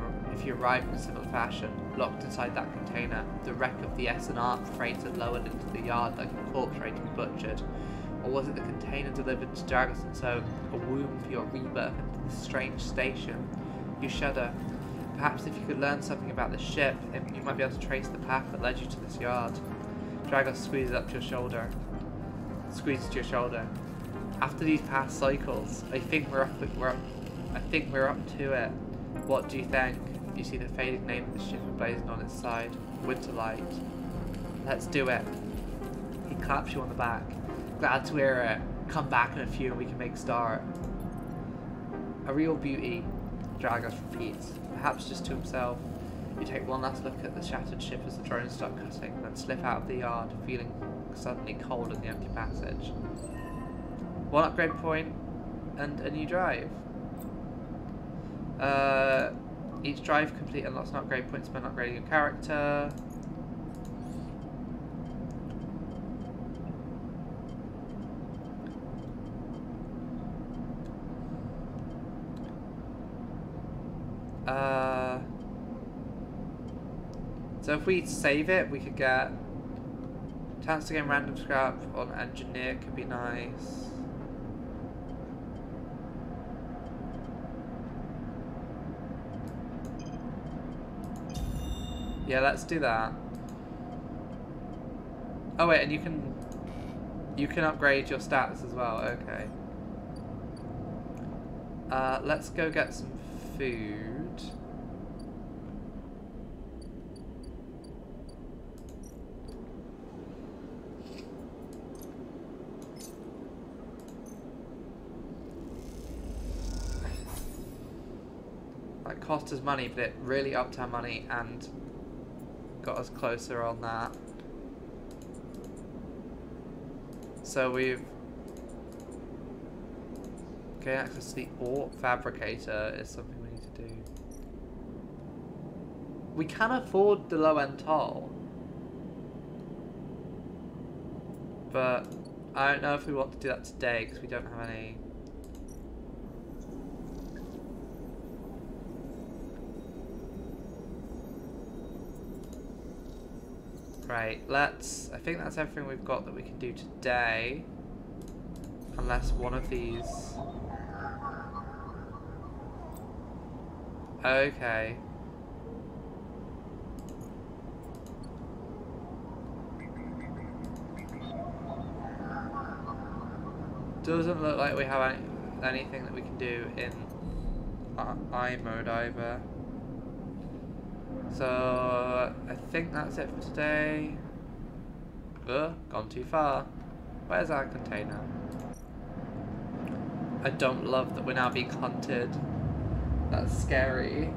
arrived in a similar fashion, locked inside that container, the wreck of the S&R freighter lowered into the yard like a corpse ready to be butchered. Or was it the container delivered to Dragos and so a womb for your rebirth into this strange station? You shudder. Perhaps if you could learn something about the ship, you might be able to trace the path that led you to this yard. Dragos squeezes up to your shoulder. Squeezes to your shoulder. After these past cycles, I think we're up to it. What do you think? You see the faded name of the ship emblazoned on its side. Winterlight. Let's do it. He claps you on the back. Glad to hear it. Come back in a few and we can make a start. A real beauty, Dragos repeats, perhaps just to himself. You take one last look at the shattered ship as the drones start cutting, then slip out of the yard, feeling suddenly cold in the empty passage. One upgrade point and a new drive. Each drive complete unlocks an upgrade point spent upgrading your character. So if we save it, we could get chance to gain random scrap on engineer, could be nice. Yeah, let's do that. Oh wait, and you can upgrade your stats as well. Okay. Let's go get some food. That cost us money, but it really upped our money and got us closer on that. So we've gained access to the ore fabricator is something we need to do. We can afford the low-end toll, but I don't know if we want to do that today because we don't have any. Right, I think that's everything we've got that we can do today. Unless one of these... Okay. Doesn't look like we have anything that we can do in I mode either. So, I think that's it for today. Gone too far. Where's our container? I don't love that we're now being hunted. That's scary.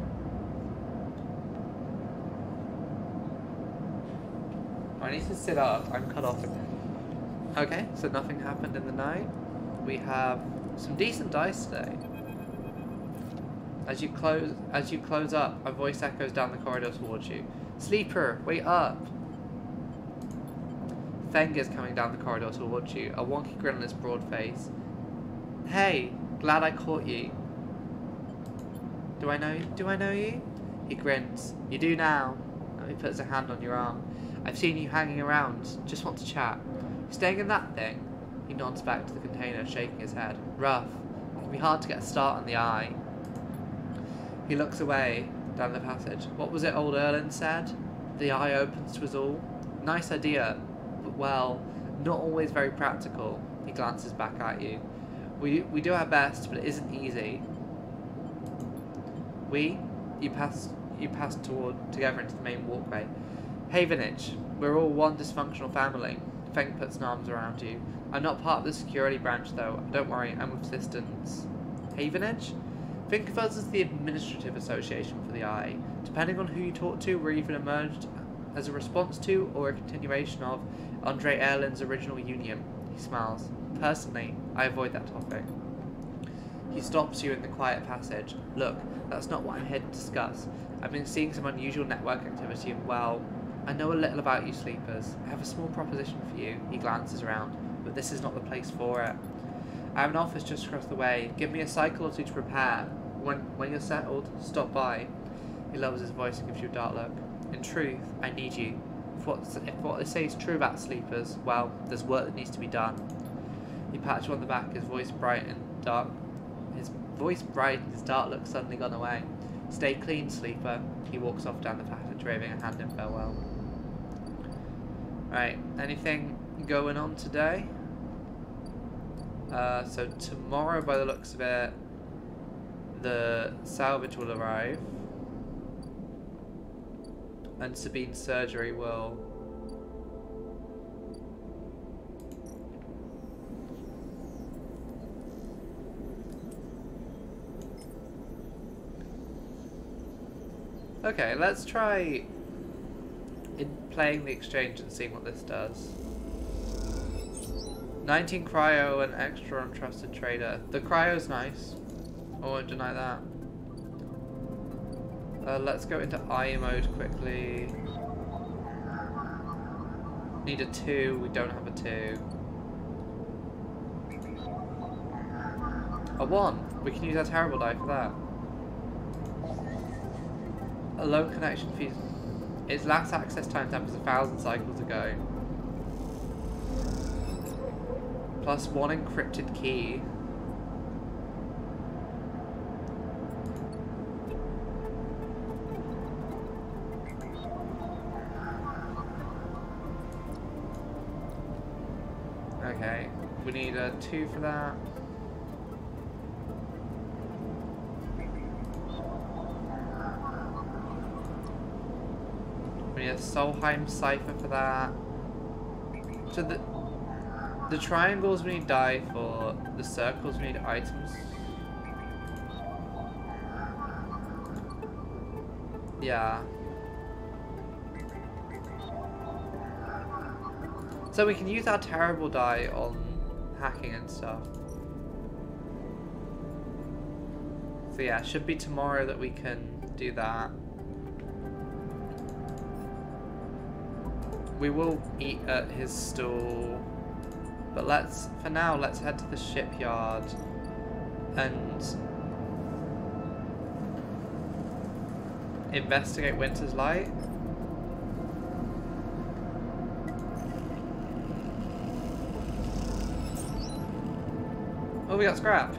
I need to sit up. I'm cut off again. Okay, so nothing happened in the night. We have some decent dice today. As you close up, a voice echoes down the corridor towards you. Sleeper, wake up! Feng is coming down the corridor towards you, a wonky grin on his broad face. Hey, glad I caught you. Do I know you? He grins. You do now. And he puts a hand on your arm. I've seen you hanging around. Just want to chat. You staying in that thing? He nods back to the container, shaking his head. Rough. It can be hard to get a start on the eye. He looks away down the passage. What was it old Erlen said? The eye opens to us all. Nice idea, but well, not always very practical. He glances back at you. We do our best, but it isn't easy. You pass together into the main walkway. Havenage, we're all one dysfunctional family. Feng puts an arms around you. I'm not part of the security branch though. Don't worry, I'm with Assistance. Havenage? Think of us as the administrative association for the Eye. Depending on who you talk to, we're even emerged as a response to or a continuation of Andre Erlen's original union. He smiles. Personally, I avoid that topic. He stops you in the quiet passage. Look, that's not what I'm here to discuss. I've been seeing some unusual network activity and, well, I know a little about you sleepers. I have a small proposition for you. He glances around, but this is not the place for it. I have an office just across the way. Give me a cycle or two to prepare. When you're settled, stop by. He lowers his voice and gives you a dark look. In truth, I need you. If what they say is true about sleepers, well, there's work that needs to be done. He pats you on the back, his voice bright and dark. His dark look suddenly gone away. Stay clean, sleeper. He walks off down the passage, waving a hand in farewell. Right, anything going on today? So tomorrow, by the looks of it, the salvage will arrive. And Sabine's surgery will... Okay, let's try playing the exchange and seeing what this does. 19 cryo and extra untrusted trader. The cryo's nice. I won't deny that. Let's go into I mode quickly. Need a 2, we don't have a 2. A 1, we can use our terrible die for that. A low connection fee. Its last access time was 1,000 cycles ago. Plus 1 encrypted key. Okay, we need a 2 for that. We need a Solheim cipher for that. So the triangles we need die for, the circles we need items. Yeah. So we can use our terrible die on hacking and stuff. So yeah, it should be tomorrow that we can do that. We will eat at his stall, but for now, let's head to the shipyard and investigate Winter's Light. Oh, we got scrap.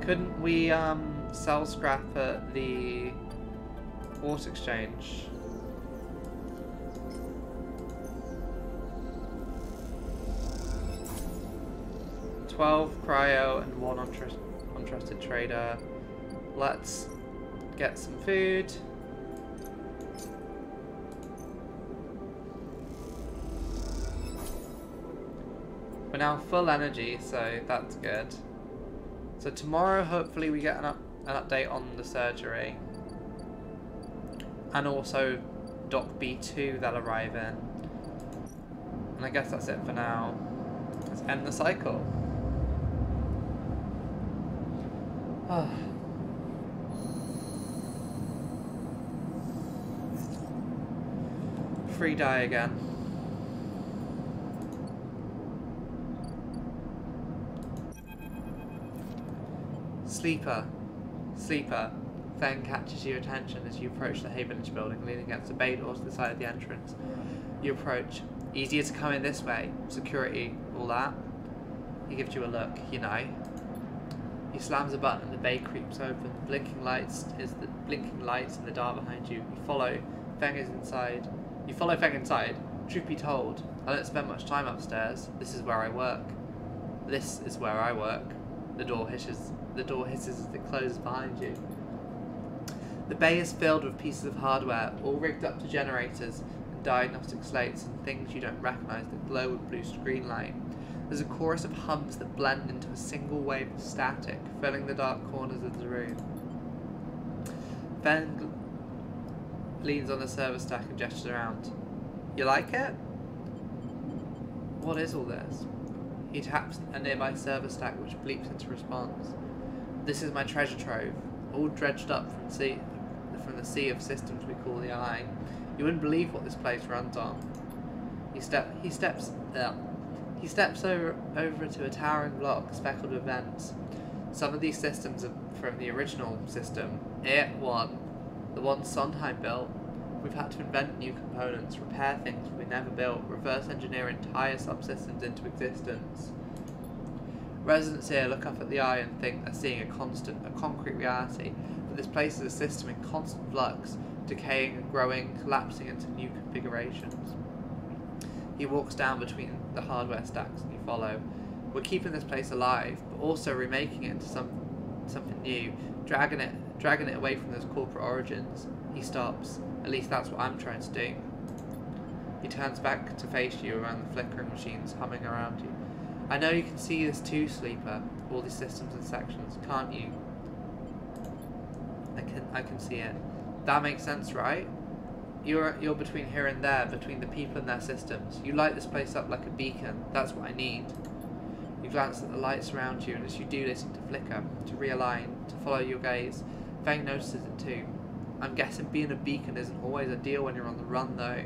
Couldn't we sell scrap at the Port Exchange? $12 cryo and 1 untrusted trader. Let's get some food. We're now full energy, so that's good. So tomorrow, hopefully, we get an update on the surgery. And also Dock B2 that'll arrive in. And I guess that's it for now. Let's end the cycle. Free die again. Sleeper. Sleeper. Then catches your attention as you approach the Havenage building, leaning against the bay door to the side of the entrance. You approach. Easier to come in this way. Security, all that. He gives you a look, you know. He slams a button and the bay creeps open. Blinking lights in the dark behind you. You follow. Feng is inside. You follow Feng inside. Truth be told, I don't spend much time upstairs. This is where I work. This is where I work. The door hisses as it closes behind you. The bay is filled with pieces of hardware, all rigged up to generators and diagnostic slates and things you don't recognise that glow with blue screen light. There's a chorus of hums that blend into a single wave of static, filling the dark corners of the room. Ben leans on the server stack and gestures around. You like it? What is all this? He taps a nearby server stack which bleeps into response. This is my treasure trove, all dredged up from the sea of systems we call the Eye. You wouldn't believe what this place runs on. He steps over to a towering block speckled with vents. Some of these systems are from the original system, A1, the one Sondheim built. We've had to invent new components, repair things we never built, reverse engineer entire subsystems into existence. Residents here look up at the Eye and think they're seeing a concrete reality, but this place is a system in constant flux, decaying and growing, collapsing into new configurations. He walks down between the hardware stacks and you follow. We're keeping this place alive, but also remaking it into something new, dragging it away from those corporate origins. He stops. At least that's what I'm trying to do. He turns back to face you around the flickering machines humming around you. I know you can see this too, Sleeper. All these systems and sections, can't you? I can see it. That makes sense, right? You're between here and there, between the people and their systems. You light this place up like a beacon. That's what I need. You glance at the lights around you, and as you do, they seem to flicker, to realign, to follow your gaze. Fang notices it too. I'm guessing being a beacon isn't always ideal when you're on the run, though.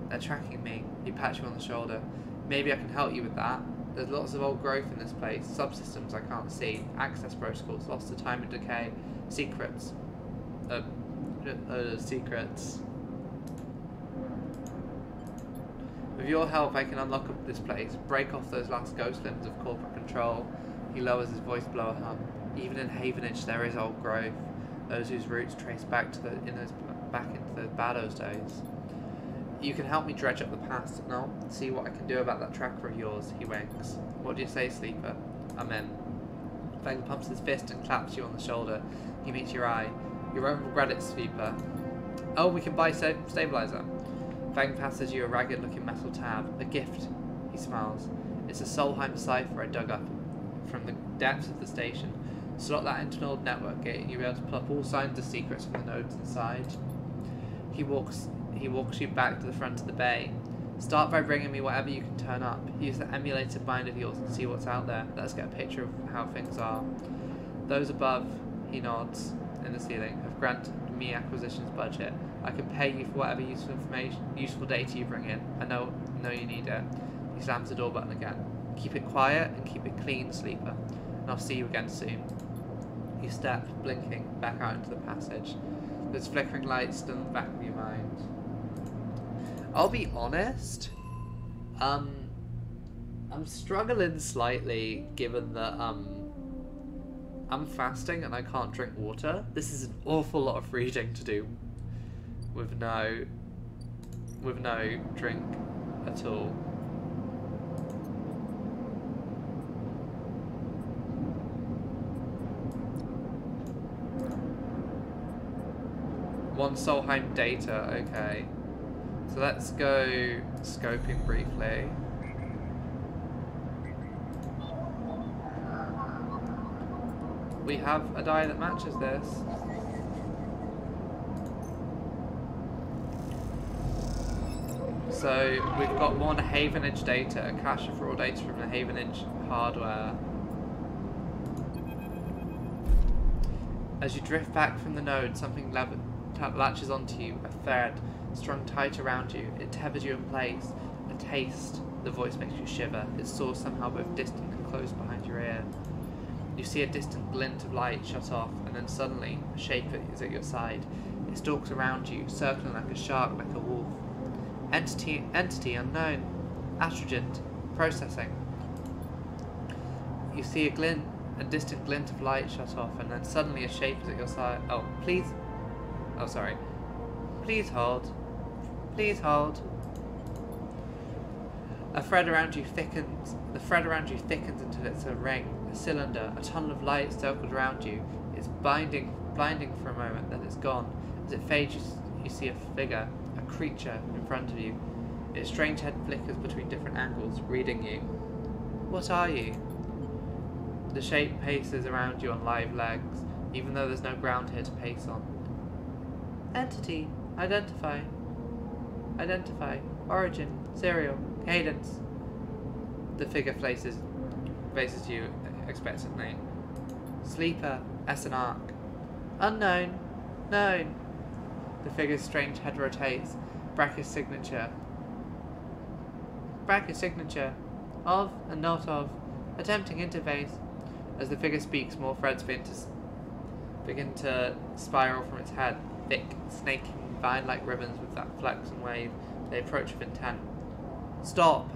They're tracking me. He pats you on the shoulder. Maybe I can help you with that. There's lots of old growth in this place, subsystems I can't see, access protocols, lost to time and decay, secrets. Secrets. With your help, I can unlock up this place, break off those last ghost limbs of corporate control. He lowers his voice below a hum. Even in Havenage, there is old growth, those whose roots trace back into those Bados days. You can help me dredge up the past, and I'll see what I can do about that tracker of yours. He winks. What do you say, Sleeper? I'm in. Fang pumps his fist and claps you on the shoulder. He meets your eye. You won't regret it, Sleeper. Oh, we can buy stabilizer. Fang passes you a ragged-looking metal tab. A gift. He smiles. It's a Solheim cipher I dug up from the depths of the station. Slot that into an old network gate and you'll be able to pull up all signs of secrets from the nodes inside. He walks you back to the front of the bay. Start by bringing me whatever you can turn up. Use the emulated mind of yours and see what's out there. Let's get a picture of how things are. Those above, he nods, in the ceiling, have granted me acquisitions budget. I can pay you for whatever useful data you bring in. I know you need it. He slams the door button again. Keep it quiet and keep it clean, Sleeper. And I'll see you again soon. You step, blinking, back out into the passage. There's flickering lights still in the back of your mind. I'll be honest, I'm struggling slightly given that I'm fasting and I can't drink water. This is an awful lot of reading to do with no drink at all. One Solheim data, okay. So let's go scoping briefly. We have a die that matches this. So we've got one Havenage data, a cache of raw data from the Havenage hardware. As you drift back from the node, something latches onto you, a thread strung tight around you. It tethers you in place. A taste. The voice makes you shiver. Its source somehow both distant and close behind your ear. You see a distant glint of light shut off, and then suddenly a shape is at your side. It stalks around you, circling like a shark, like a wolf. Entity unknown. Astrogent. Processing. You see a distant glint of light shut off, and then suddenly a shape is at your side. Oh, please. Oh, sorry. Please hold. Please hold. A thread around you thickens. The thread around you thickens until it's a ring, a cylinder, a tunnel of light circled around you. It's blinding for a moment, then it's gone. As it fades, you see a figure, a creature in front of you. Its strange head flickers between different angles, reading you. What are you? The shape paces around you on live legs, even though there's no ground here to pace on. Entity. Identify. Identify. Origin. Serial. Cadence. The figure faces you expectantly. Sleeper. SNARC. Unknown. Known. The figure's strange head rotates. Brackett's signature. Brackett's signature. Of and not of. Attempting interface. As the figure speaks, more threads begin to spiral from its head. Thick, snaking, vine-like ribbons with that flex and wave. They approach with intent. Stop!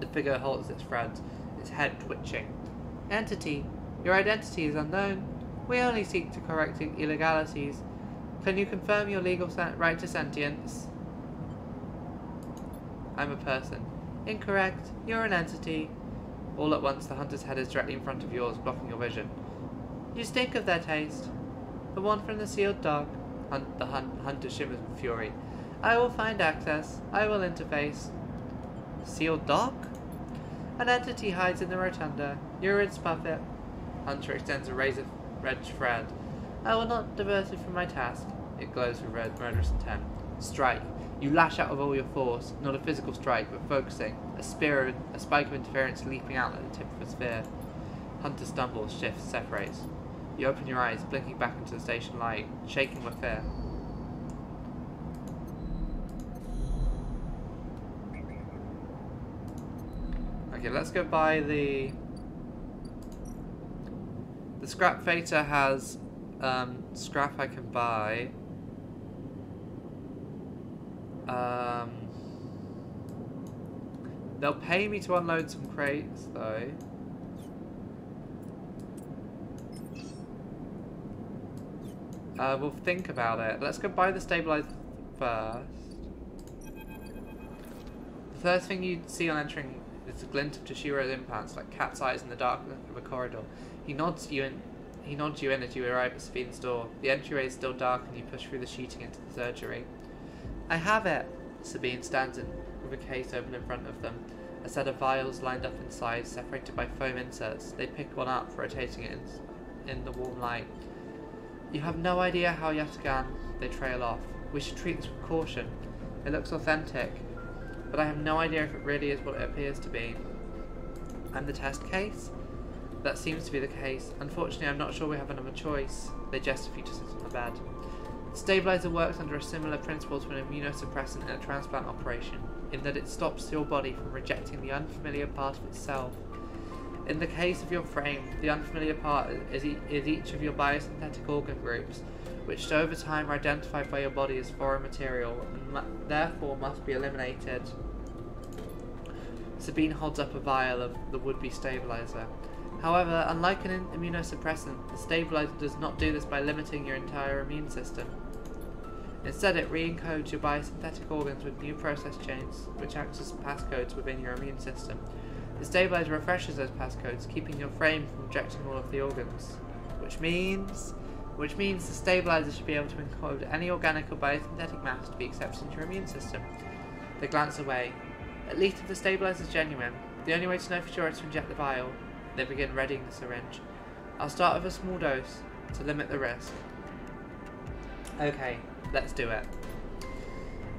The figure halts its threads, its head twitching. Entity, your identity is unknown. We only seek to correct illegalities. Can you confirm your legal right to sentience? I'm a person. Incorrect. You're an entity. All at once, the hunter's head is directly in front of yours, blocking your vision. You stink of their taste. The one from the sealed dog. The hunter shivers with fury. I will find access. I will interface. Sealed dog? An entity hides in the rotunda. You're its puppet. Hunter extends a razor-edged thread. I will not divert it from my task. It glows with murderous intent. Strike. You lash out with all your force, not a physical strike, but focusing. A spike of interference leaping out like the tip of a spear. Hunter stumbles, shifts, separates. You open your eyes, blinking back into the station light, shaking with fear. Okay, let's go buy the scrap Theta has scrap I can buy. They'll pay me to unload some crates though. We'll think about it. Let's go buy the stabilizer first. The first thing you see on entering is a glint of Toshiro's implants, like cat's eyes in the darkness of a corridor. He nods you in as you arrive at Sabine's door. The entryway is still dark and you push through the sheeting into the surgery. I have it! Sabine stands with a case open in front of them. A set of vials lined up inside, separated by foam inserts. They pick one up, rotating it in the warm light. You have no idea how yet again they trail off. We should treat this with caution. It looks authentic, but I have no idea if it really is what it appears to be. I'm the test case? That seems to be the case. Unfortunately, I'm not sure we have another choice. They gesture for you to sit on the bed. The stabilizer works under a similar principle to an immunosuppressant in a transplant operation, in that it stops your body from rejecting the unfamiliar part of itself. In the case of your frame, the unfamiliar part is each of your biosynthetic organ groups, which over time are identified by your body as foreign material and therefore must be eliminated. Sabine holds up a vial of the would-be stabilizer. However, unlike an immunosuppressant, the stabilizer does not do this by limiting your entire immune system. Instead, it re-encodes your biosynthetic organs with new process chains, which act as passcodes within your immune system. The stabilizer refreshes those passcodes, keeping your frame from rejecting all of the organs. Which means the stabilizer should be able to encode any organic or biosynthetic mass to be accepted into your immune system. They glance away. At least if the stabilizer is genuine, the only way to know for sure is to inject the vial. They begin readying the syringe. I'll start with a small dose, to limit the risk. Okay, let's do it.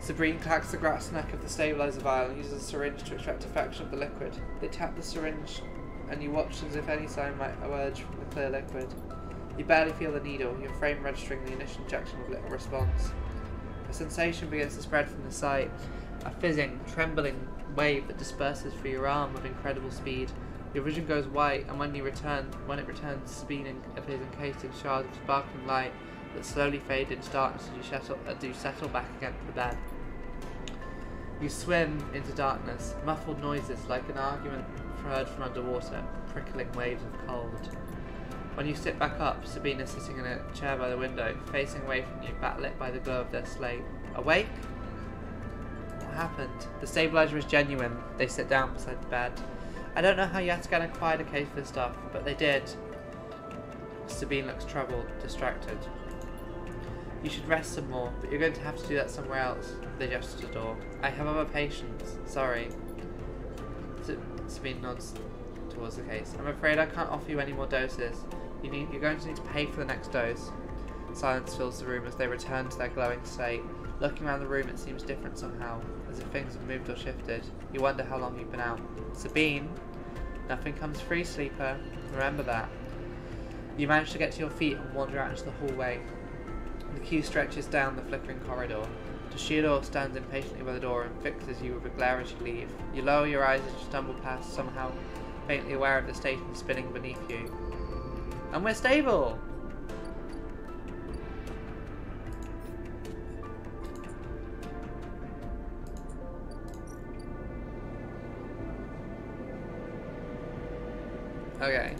Sabine cracks the grass neck of the stabilizer vial and uses a syringe to extract a fraction of the liquid. They tap the syringe, and you watch as if any sign might emerge from the clear liquid. You barely feel the needle, your frame registering the initial injection with little response. A sensation begins to spread from the site, a fizzing, trembling wave that disperses through your arm with incredible speed. Your vision goes white, and when it returns, Sabine appears encased in shards of sparkling light that slowly fade into darkness as you settle back against the bed. You swim into darkness, muffled noises like an argument heard from underwater, prickling waves of cold. When you sit back up, Sabine is sitting in a chair by the window, facing away from you, backlit by the glow of their slate. Awake? What happened? The stabilizer is genuine. They sit down beside the bed. I don't know how Yatsugan acquired a case for this stuff, but they did. Sabine looks troubled, distracted. You should rest some more, but you're going to have to do that somewhere else. They gesture to the door. I have other patients. Sorry. Sabine nods towards the case. I'm afraid I can't offer you any more doses. You're going to need to pay for the next dose. Silence fills the room as they return to their glowing state. Looking around the room, it seems different somehow, as if things have moved or shifted. You wonder how long you've been out. Sabine, nothing comes free, sleeper. Remember that. You manage to get to your feet and wander out into the hallway. The queue stretches down the flickering corridor. Toshiro stands impatiently by the door and fixes you with a glare as you leave. You lower your eyes as you stumble past, somehow faintly aware of the station spinning beneath you. And we're stable! Okay,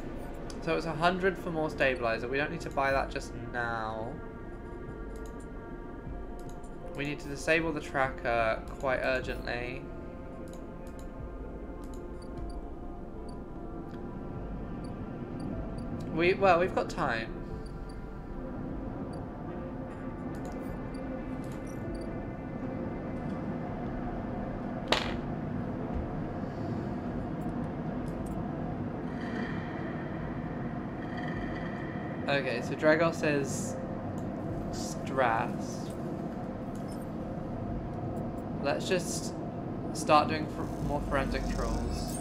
so it's 100 for more stabilizer. We don't need to buy that just now. We need to disable the tracker quite urgently. Well, we've got time. Okay, so Dragos is stressed. Let's just start doing more forensic trolls,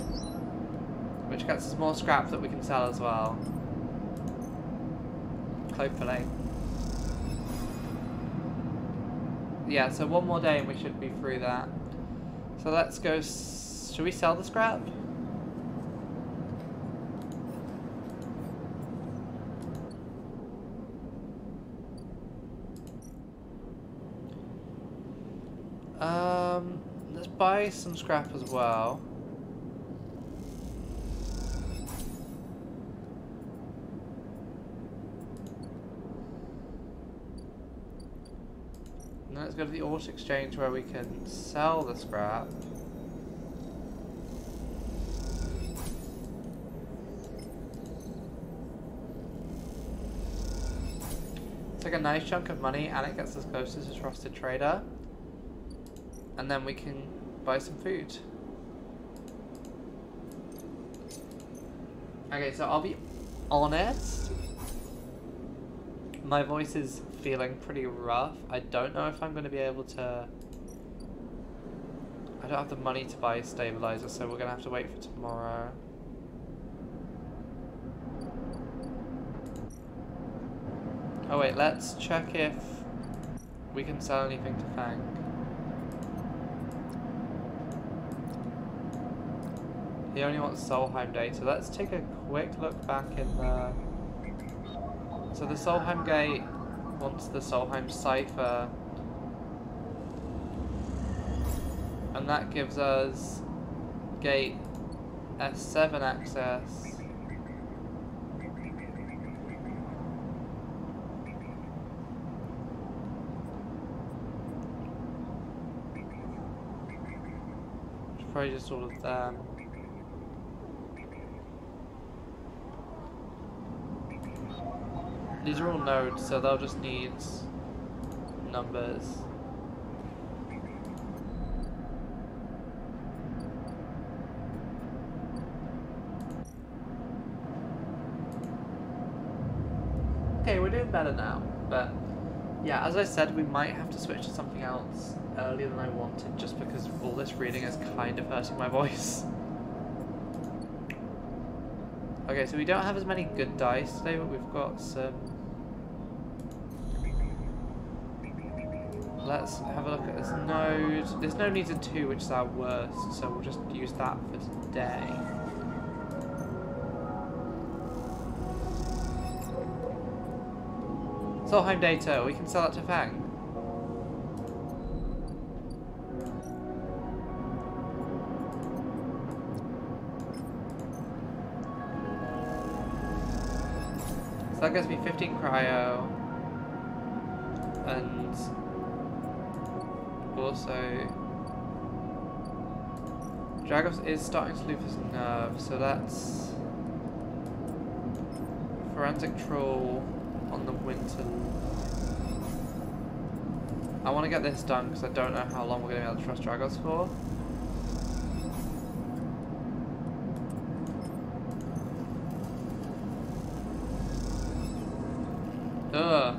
which gets us more scrap that we can sell as well. Hopefully. Yeah, so one more day and we should be through that. So let's go. Should we sell the scrap? Let's buy some scrap as well. And let's go to the auto exchange where we can sell the scrap. It's like a nice chunk of money and it gets us closer to Trusted Trader. And then we can buy some food. Okay, so I'll be honest. My voice is feeling pretty rough. I don't know if I'm going to be able to... I don't have the money to buy a stabilizer, so we're going to have to wait for tomorrow. Oh wait, let's check if we can sell anything to Fang. He only wants Solheim data. Let's take a quick look back in the... So the Solheim gate wants the Solheim cipher. And that gives us gate S7 access. It's probably just all of them. These are all nodes, so they'll just need numbers. Okay, we're doing better now, but yeah, as I said, we might have to switch to something else earlier than I wanted, just because all this reading is kind of hurting my voice. Okay, so we don't have as many good dice today, but we've got some... Let's have a look at this node. This node needs a 2, which is our worst, so we'll just use that for today. Solheim data, we can sell it to Fang. So that gives me 15 cryo, and also Dragos is starting to lose his nerve, so that's forensic troll on the winter. I want to get this done because I don't know how long we're going to be able to trust Dragos for. Ugh.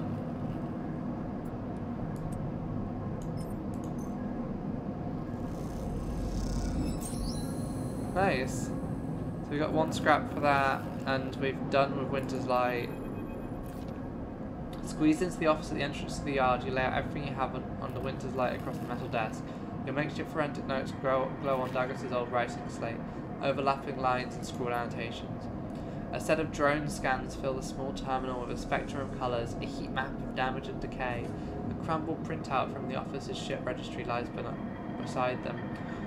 Nice. So we got 1 scrap for that, and we've done with Winter's Light. Squeeze into the office at the entrance to the yard. You lay out everything you have on the Winter's Light across the metal desk. Your makeshift forensic notes glow on Dagger's old writing slate, overlapping lines and scrawled annotations. A set of drone scans fill the small terminal with a spectrum of colours, a heat map of damage and decay. A crumbled printout from the office's ship registry lies beside them.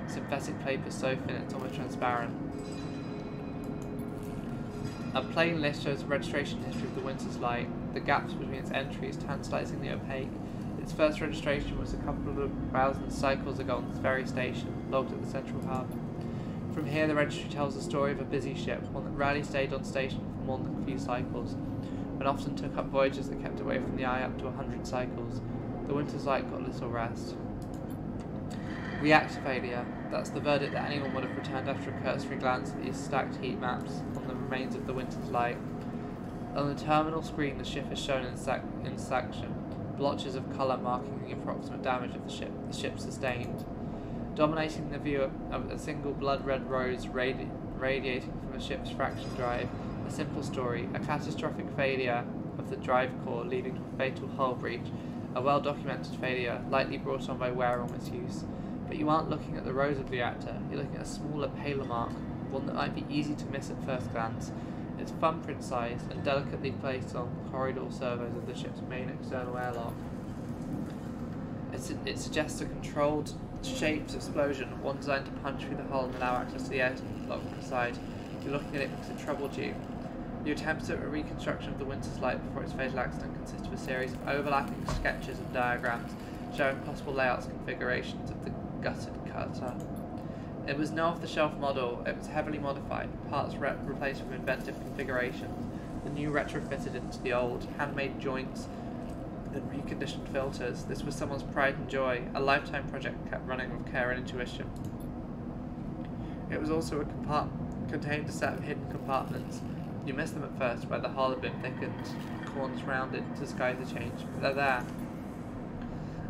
Synthetic paper so thin it's almost transparent. A plain list shows the registration history of the Winter's Light, the gaps between its entries tantalizingly opaque, its Its first registration was a couple of thousand cycles ago on this very station, logged at the central hub. From here, the registry tells the story of a busy ship, one that rarely stayed on station for more than a few cycles, and often took up voyages that kept away from the eye up to 100 cycles. The Winter's Light got little rest. Reactor failure. That's the verdict that anyone would have returned after a cursory glance at these stacked heat maps on the remains of the Winter's Light. On the terminal screen, the ship is shown in section, blotches of colour marking the approximate damage of the ship sustained. Dominating the view of a single blood-red rose radiating from a ship's fraction drive, a simple story, a catastrophic failure of the drive core leading to a fatal hull breach, a well-documented failure likely brought on by wear or misuse. But you aren't looking at the rose of the reactor, you're looking at a smaller, paler mark, one that might be easy to miss at first glance. It's thumbprint sized and delicately placed on the corridor servos of the ship's main external airlock. It suggests a controlled, shaped explosion, one designed to punch through the hull and allow access to the airlock side. You're looking at it because it troubled you. Your attempts at a reconstruction of the Winter's Light before its fatal accident consist of a series of overlapping sketches and diagrams showing possible layouts and configurations of the gutted cutter. It was no off-the-shelf model, it was heavily modified, parts replaced with inventive configurations, the new retrofitted into the old, handmade joints and reconditioned filters. This was someone's pride and joy, a lifetime project kept running with care and intuition. It was also contained a set of hidden compartments. You missed them at first where the hull had been thickened, corners rounded to disguise the change, but they're there.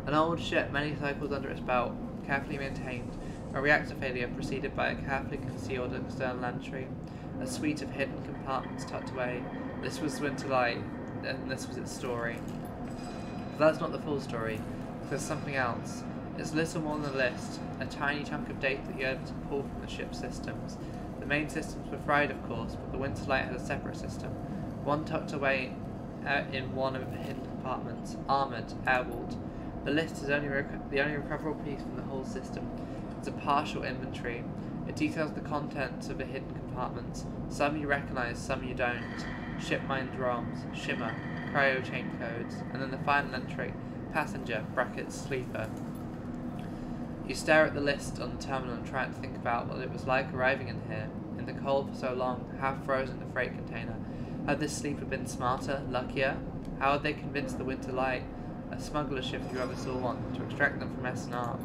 An old ship, many cycles under its belt, carefully maintained, a reactor failure preceded by a carefully concealed external entry, a suite of hidden compartments tucked away. This was Winter Light, and this was its story. But that's not the full story. There's something else. It's little more than a list, a tiny chunk of data that you're able to pull from the ship's systems. The main systems were fried, of course, but the Winter Light had a separate system, one tucked away in one of the hidden compartments, armoured, air-walled. The list is the only recoverable piece from the whole system. It's a partial inventory. It details the contents of the hidden compartments. Some you recognise, some you don't. Ship mind ROMs, shimmer, cryo chain codes, and then the final entry, passenger, sleeper. You stare at the list on the terminal and try to think about what it was like arriving in here, in the cold for so long, half frozen in the freight container. Had this sleeper been smarter, luckier? How had they convinced the Winter Light, a smuggler ship if you ever saw one, to extract them from SNR?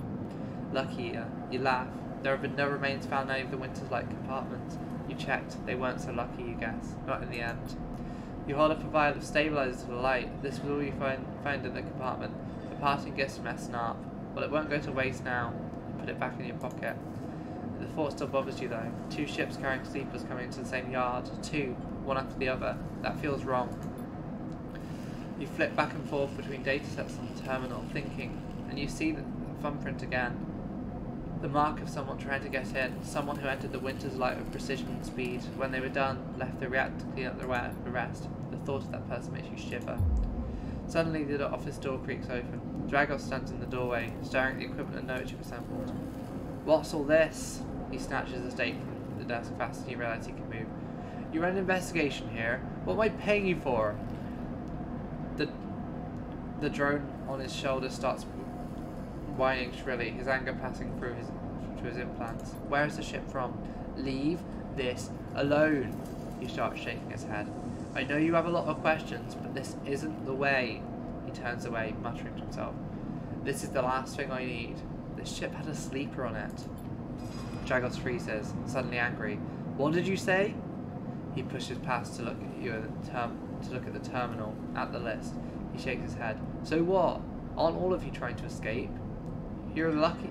Luckier. You laugh. There have been no remains found in any of the Winter's Light compartments. You checked. They weren't so lucky, you guess. Not in the end. You hold up a vial of stabilizer to the light. This was all you find in the compartment. A parting gift from SNR. Well, it won't go to waste now. You put it back in your pocket. The thought still bothers you though. 2 ships carrying sleepers coming into the same yard. 2, one after the other. That feels wrong. You flip back and forth between datasets on the terminal, thinking, and you see the thumbprint again. The mark of someone trying to get in, someone who entered the Winter's Light with precision and speed. When they were done, left the reactor to clean up the rest. The thought of that person makes you shiver. Suddenly the office door creaks open. Dragos stands in the doorway, staring at the equipment and notes you've assembled. What's all this? He snatches a stake from the desk fast as he realizes he can move. You run an investigation here. What am I paying you for? The drone on his shoulder starts whining shrilly, his anger passing through his implants. Where is the ship from? Leave this alone, he starts, shaking his head. I know you have a lot of questions, but this isn't the way. He turns away, muttering to himself. This is the last thing I need. This ship had a sleeper on it. Dragos freezes, suddenly angry. What did you say? He pushes past to look at the terminal, at the list. He shakes his head. So what? Aren't all of you trying to escape? You're lucky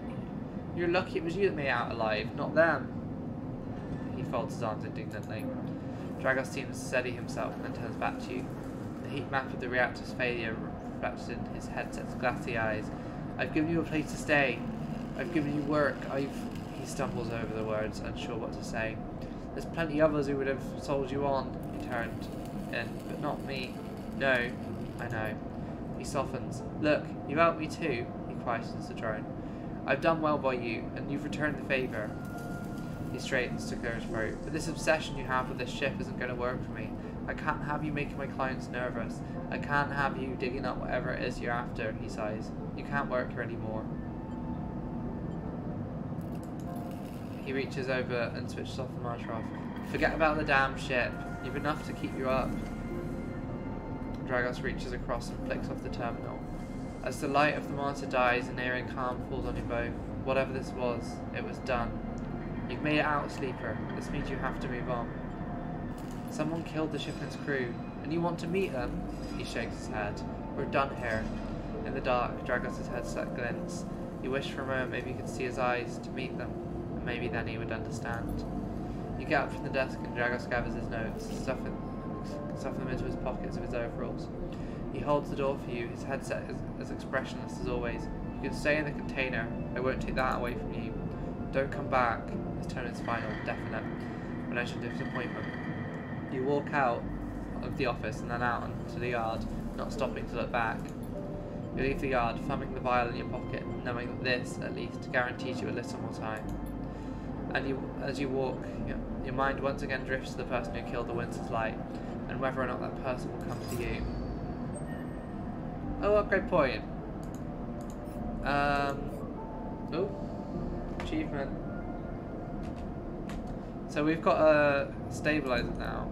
it was you that made it out alive, not them. He folds his arms indignantly. Dragos seems to steady himself and then turns back to you. The heat map of the reactor's failure reflected in his headset's glassy eyes. I've given you a place to stay. I've given you work. He stumbles over the words, unsure what to say. There's plenty others who would have sold you on, he turned in, but not me. No, I know. He softens. Look, you helped me too, he quietens the drone. I've done well by you, and you've returned the favour. He straightens to clear his throat. But this obsession you have with this ship isn't going to work for me. I can't have you making my clients nervous. I can't have you digging up whatever it is you're after, he sighs. You can't work here anymore. He reaches over and switches off the monitor off. Forget about the damn ship. You've enough to keep you up. Dragos reaches across and flicks off the terminal. As the light of the monitor dies, an eerie calm falls on you both. Whatever this was, it was done. You've made it out, Sleeper. This means you have to move on. Someone killed the ship and its crew, and you want to meet them? He shakes his head. We're done here. In the dark, Dragos' head glints. You wish for a moment maybe you could see his eyes to meet them, and maybe then he would understand. You get up from the desk and Dragos gathers his notes, stuff them into his pockets of his overalls. He holds the door for you, his headset is as expressionless as always. You can stay in the container. I won't take that away from you. Don't come back. His tone is final, definite. Financial disappointment. You walk out of the office and then out onto the yard, not stopping to look back. You leave the yard, thumbing the vial in your pocket, knowing that this, at least, guarantees you a little more time. And as you walk, your mind once again drifts to the person who killed the Winter's Light, and whether or not that person will come to you. Oh, upgrade point. Oh, achievement. So we've got a stabilizer now.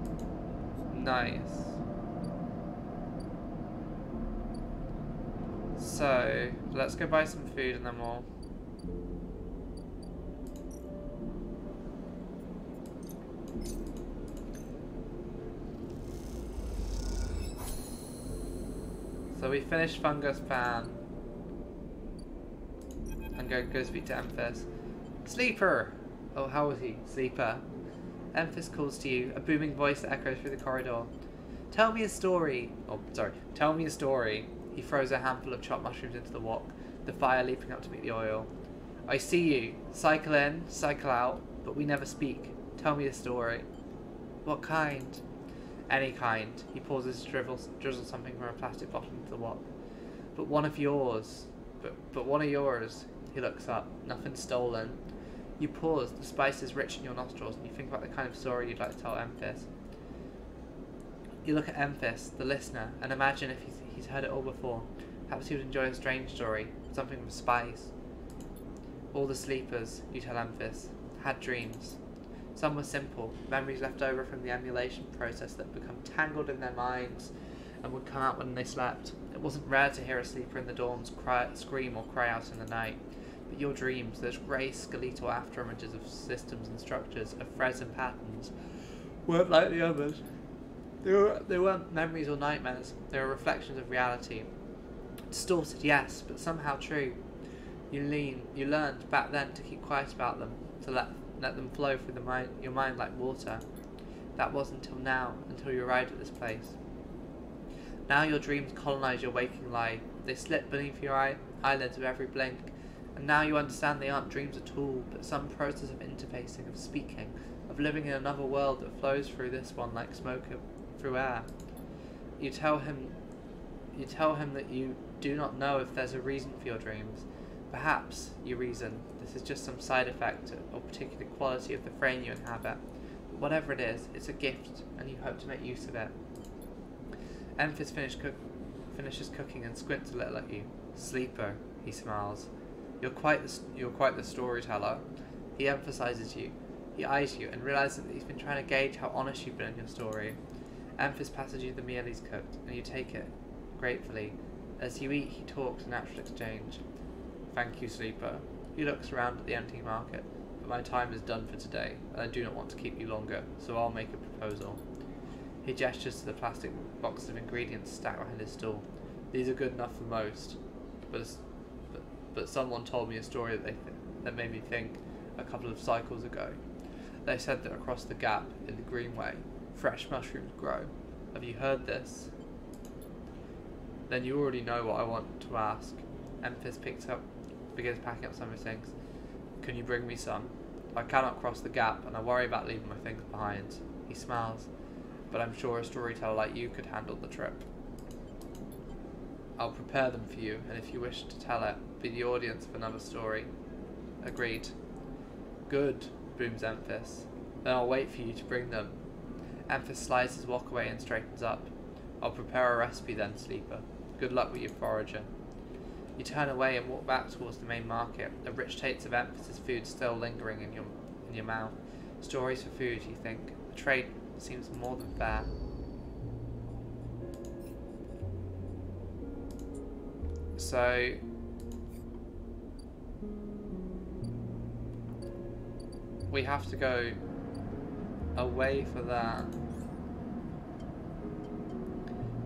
Nice. So let's go buy some food and then we'll. So we finished Fungus Pan. And go speak to Emphis. Sleeper! Oh, how was he? Sleeper. Emphis calls to you, a booming voice that echoes through the corridor. Tell me a story. Oh, sorry. Tell me a story. He throws a handful of chopped mushrooms into the wok, the fire leaping up to meet the oil. I see you. Cycle in, cycle out, but we never speak. Tell me a story. What kind? Any kind. He pauses to drizzle something from a plastic bottle into the wok. But one of yours. But one of yours. He looks up. Nothing stolen. You pause. The spice is rich in your nostrils, and you think about the kind of story you'd like to tell Emphis. You look at Emphis, the listener, and imagine if he's heard it all before. Perhaps he would enjoy a strange story, something with spice. All the sleepers, you tell Emphis, had dreams. Some were simple, memories left over from the emulation process that become tangled in their minds and would come out when they slept. It wasn't rare to hear a sleeper in the dorms scream or cry out in the night. But your dreams, those grey skeletal afterimages of systems and structures, of threads and patterns, weren't like the others. They weren't memories or nightmares. They were reflections of reality. Distorted, yes, but somehow true. You learned back then to keep quiet about them, to let them flow through your mind like water. That was until now, until you arrived at this place. Now your dreams colonize your waking life. They slip beneath your eyelids with every blink. And now you understand they aren't dreams at all, but some process of interfacing, of speaking, of living in another world that flows through this one like smoke through air. You tell him that you do not know if there's a reason for your dreams. Perhaps, you reason, this is just some side effect or particular quality of the frame you inhabit. But whatever it is, it's a gift, and you hope to make use of it. Emphis finishes cooking and squints a little at you. Sleeper, he smiles. You're quite the storyteller. He emphasizes you. He eyes you and realizes that he's been trying to gauge how honest you've been in your story. Emphis passes you the meal he's cooked, and you take it gratefully. As you eat, he talks in natural exchange. Thank you, Sleeper. He looks around at the empty market. But my time is done for today, and I do not want to keep you longer, so I'll make a proposal. He gestures to the plastic boxes of ingredients stacked behind his stool. These are good enough for most, but someone told me a story that made me think a couple of cycles ago. They said that across the gap in the Greenway, fresh mushrooms grow. Have you heard this? Then you already know what I want to ask. Emphis begins packing up some of his things. Can you bring me some? I cannot cross the gap, and I worry about leaving my things behind. He smiles, but I'm sure a storyteller like you could handle the trip. I'll prepare them for you, and if you wish to tell it, be the audience of another story. Agreed. Good, booms Emphis. Then I'll wait for you to bring them. Amethyst slides his walk away and straightens up. I'll prepare a recipe then, sleeper. Good luck with your forager. You turn away and walk back towards the main market, a rich taste of Amethyst food still lingering in your mouth. Stories for food, you think. The trade seems more than fair. So we have to go away for that.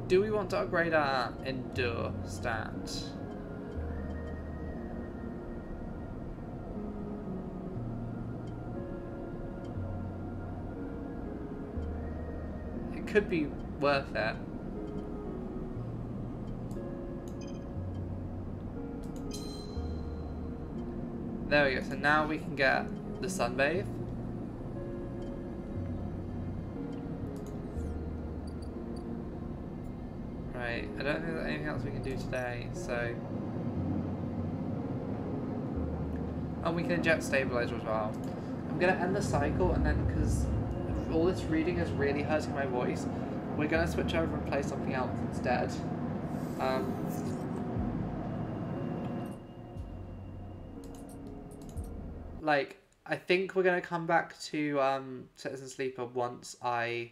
Do we want to upgrade our endure stat? It could be worth it. There we go, so now we can get the sunbathe. Right, I don't think there's anything else we can do today, so... Oh, we can inject stabilizer as well. I'm gonna end the cycle, and then, because all this reading is really hurting my voice, we're gonna switch over and play something else instead. Like, I think we're gonna come back to Citizen Sleeper once I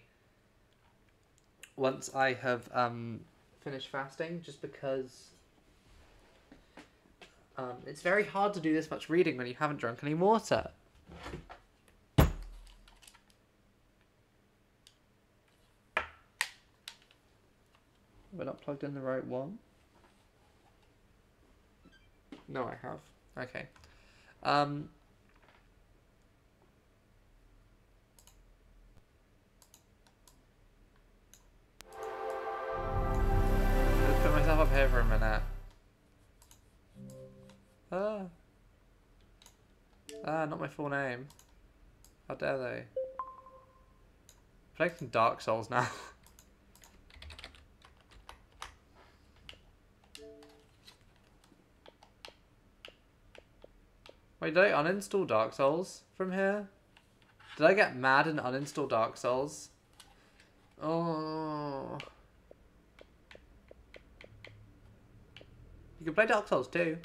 have finished fasting, just because it's very hard to do this much reading when you haven't drunk any water. We're not plugged in the right one? No, I have. Okay. Put myself up here for a minute. Not my full name. How dare they? Playing some Dark Souls now. Wait, did I uninstall Dark Souls from here? Did I get mad and uninstall Dark Souls? Oh. You can play Dark Souls too.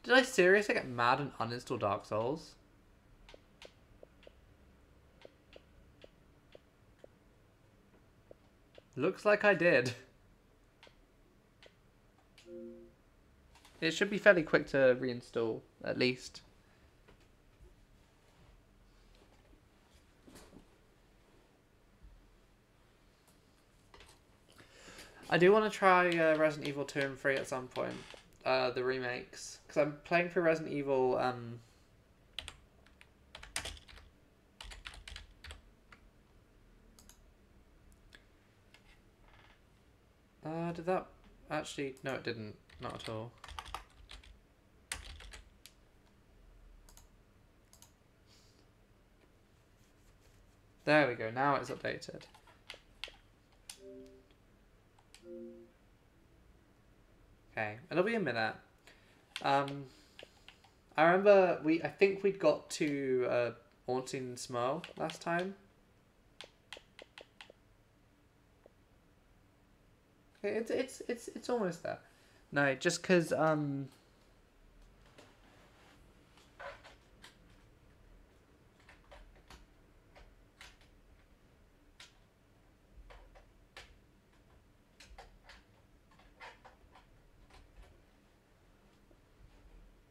Did I seriously get mad and uninstall Dark Souls? Looks like I did. It should be fairly quick to reinstall, at least. I do want to try Resident Evil 2 and 3 at some point. The remakes. Because I'm playing through Resident Evil... did that... Actually, no it didn't. Not at all. There we go, now it's updated. Okay, it'll be a minute. I remember I think we'd got to Orson Smurl last time. Okay, it's almost there. No, just because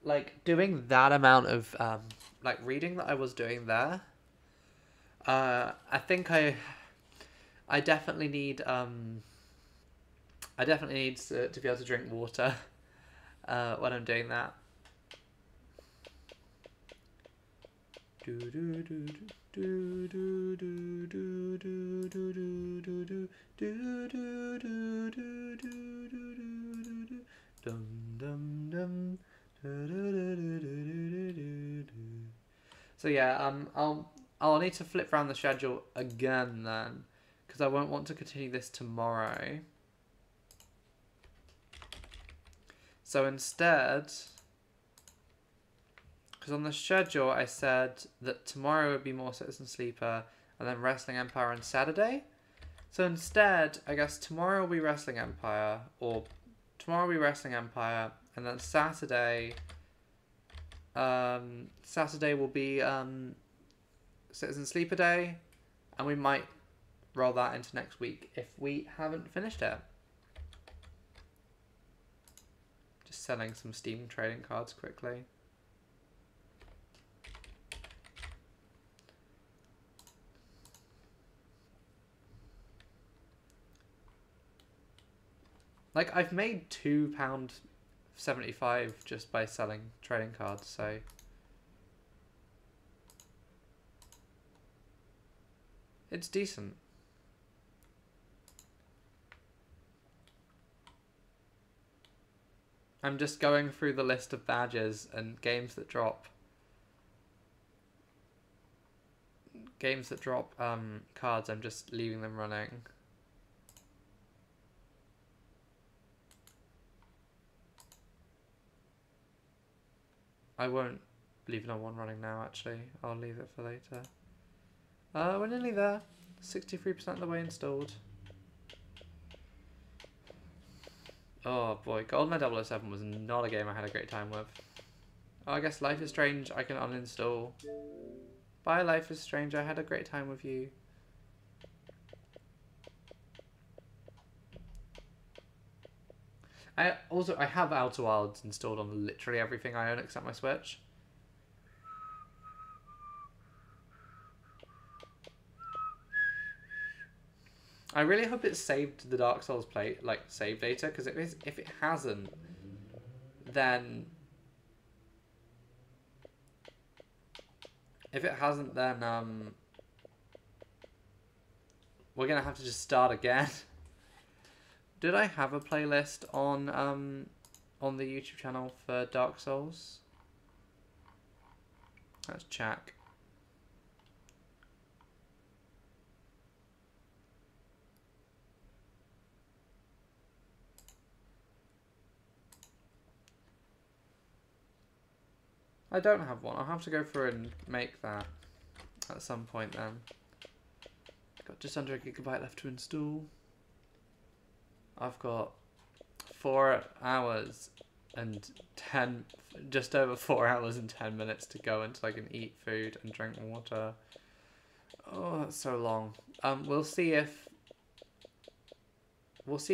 like doing that amount of like reading that I was doing there, I think I definitely need to be able to drink water when I'm doing that. So yeah, I'll need to flip around the schedule again then, because I won't want to continue this tomorrow. So instead, Because on the schedule, I said that tomorrow would be more Citizen Sleeper, and then Wrestling Empire on Saturday. So instead, I guess tomorrow will be Wrestling Empire, or tomorrow will be Wrestling Empire, and then Saturday, Saturday will be Citizen Sleeper Day, and we might roll that into next week if we haven't finished it. Just selling some Steam trading cards quickly. Like, I've made £2.75 just by selling trading cards, so... it's decent. I'm just going through the list of badges and games that drop. Games that drop cards, I'm just leaving them running. I won't leave no one running now, actually. I'll leave it for later. We're nearly there. 63% of the way installed. Oh boy, GoldenEye 007 was not a game I had a great time with. Oh, I guess Life is Strange I can uninstall. Bye, Life is Strange, I had a great time with you. I have Outer Wilds installed on literally everything I own except my Switch. I really hope it's saved the Dark Souls save data, because if it hasn't, then we're gonna have to just start again. Did I have a playlist on the YouTube channel for Dark Souls? Let's check. I don't have one. I'll have to go through and make that at some point then. Got just under 1 GB left to install. I've got 4 hours and just over 4 hours and 10 minutes to go until I can eat food and drink water. Oh, that's so long. We'll see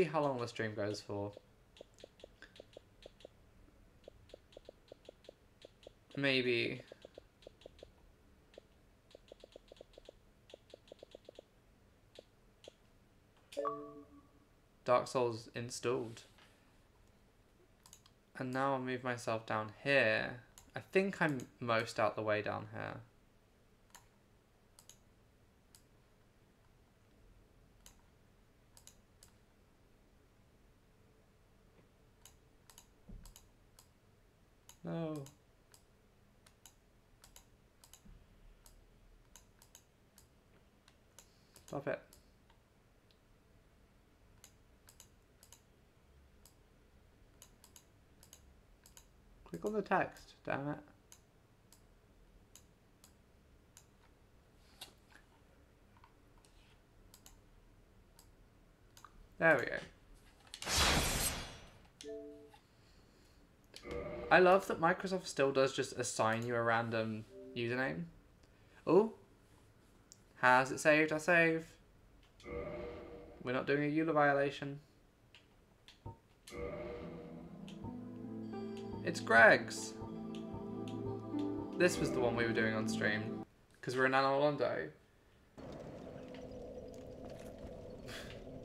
how long the stream goes for. Maybe. Dark Souls installed. And now I'll move myself down here. I think I'm most out the way down here. No. Stop it. Click on the text, damn it. There we go. I love that Microsoft still does just assign you a random username. Oh. Has it saved? I save. We're not doing a EULA violation. It's Greg's. This was the one we were doing on stream. Because we're in Anolondo.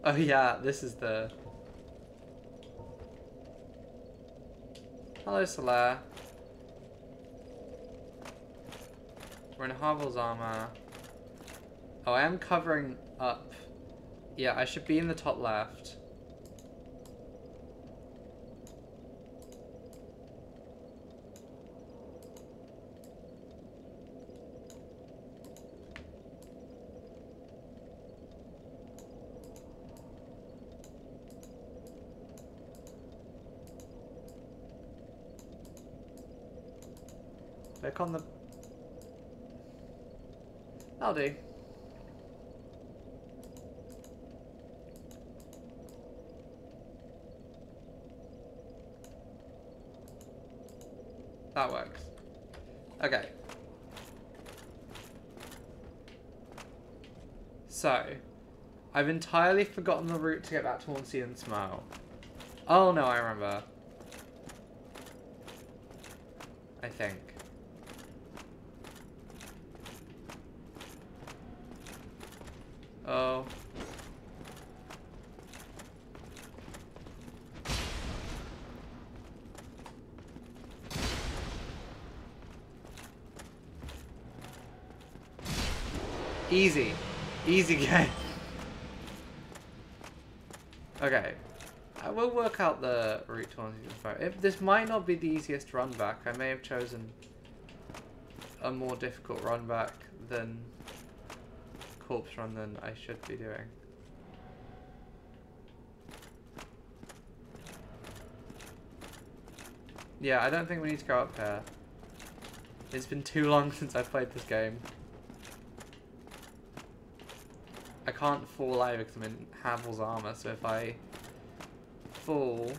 Oh yeah, this is the... Hello, Solaire. We're in Havel's armor. Oh, I am covering up. Yeah, I should be in the top left. Click on the... That'll do. That works. Okay. So, I've entirely forgotten the route to get back to Orson and Smile. Oh no, I remember. I think. Oh. Easy. Easy game. Okay. I will work out the route to 165. If this might not be the easiest run back, I may have chosen a more difficult run back than corpse run than I should be doing. Yeah, I don't think we need to go up here. It's been too long since I've played this game. I can't fall either because I'm in Havel's armor, so if I fall,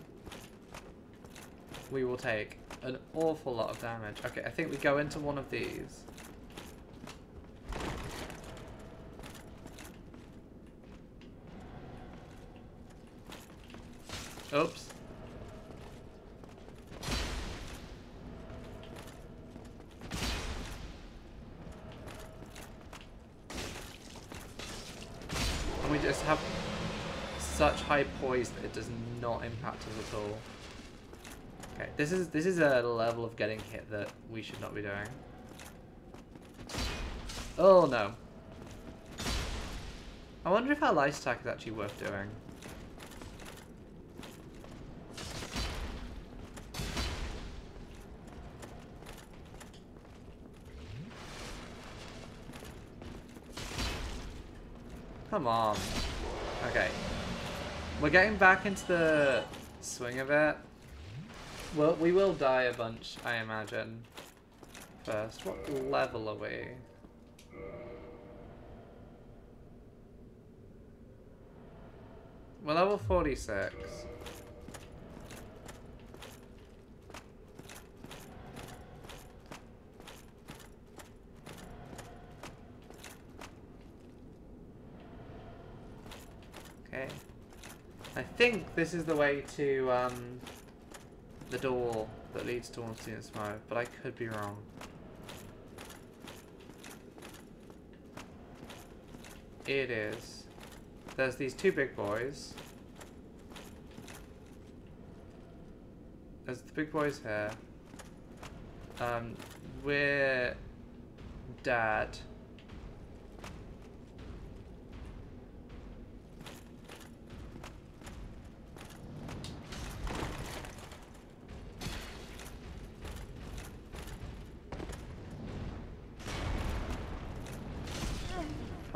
we will take an awful lot of damage. Okay, I think we go into one of these. Oops. And we just have such high poise that it does not impact us at all. Okay, this is a level of getting hit that we should not be doing. Oh no. I wonder if our light attack is actually worth doing. Come on. Okay. We're getting back into the swing of it. Well, we will die a bunch, I imagine. First, what level are we? We're level 46. Okay. I think this is the way to the door that leads to Orson and Smoke, but I could be wrong. It is. There's these two big boys. There's the big boys here. We're Dad.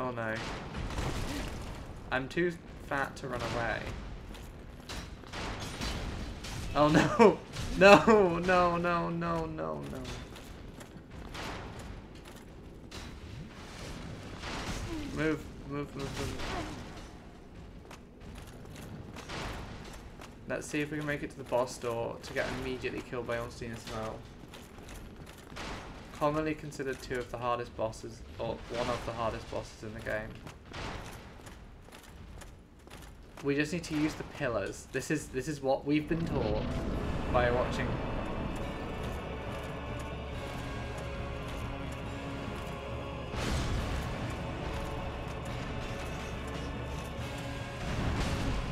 Oh no. I'm too fat to run away. Oh no! No, no, no, no, no, no. Move, move, move, move. Let's see if we can make it to the boss door to get immediately killed by Orson as well. Commonly considered two of the hardest bosses, or one of the hardest bosses in the game. We just need to use the pillars. This is what we've been taught by watching.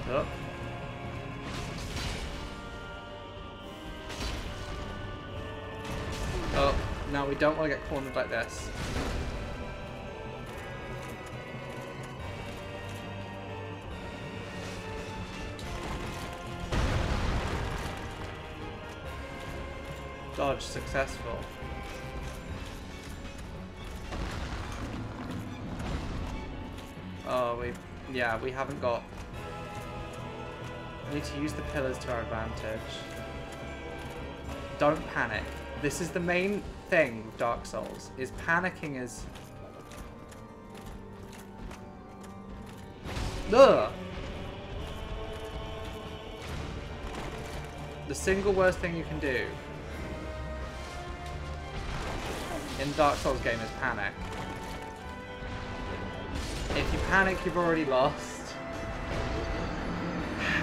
Oh. Oh, no, we don't want to get cornered like this. Dodge successful. Oh, we haven't got... We need to use the pillars to our advantage. Don't panic. This is the main thing with Dark Souls, is panicking is... Ugh! The single worst thing you can do in Dark Souls game is panic. If you panic, you've already lost.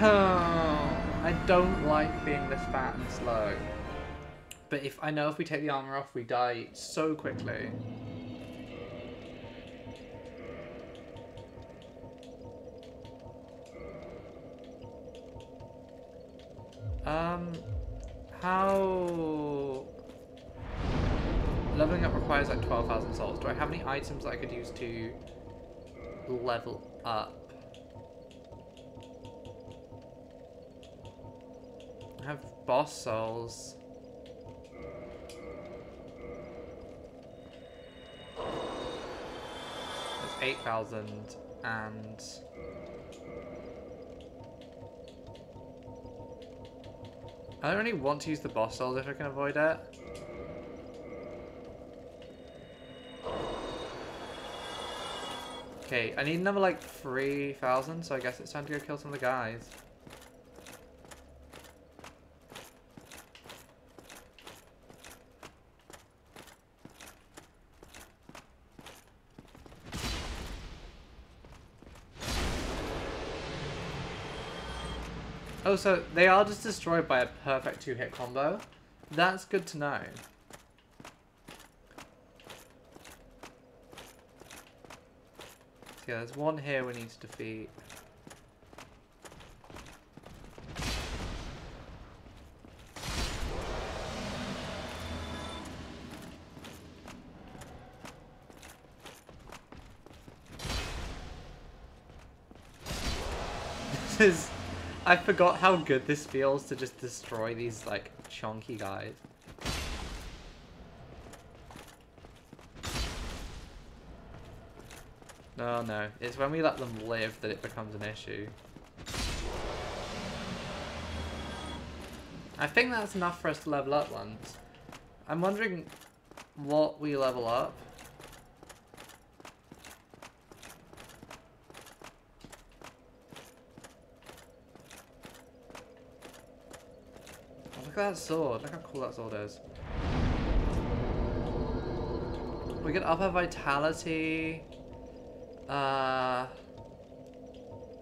I don't like being this fat and slow. But if I know if we take the armor off, we die so quickly. How... Leveling up requires like 12,000 souls. Do I have any items that I could use to level up? I have boss souls. That's 8,000 and... I don't really want to use the boss souls if I can avoid it. Okay, I need another like 3,000, so I guess it's time to go kill some of the guys. Oh, so they are just destroyed by a perfect 2-hit combo. That's good to know. So yeah, there's one here we need to defeat. This is... I forgot how good this feels to just destroy these, like, chunky guys. No, no. It's when we let them live that it becomes an issue. I think that's enough for us to level up once. I'm wondering what we level up. Look at that sword. Look how cool that sword is. We can up our vitality.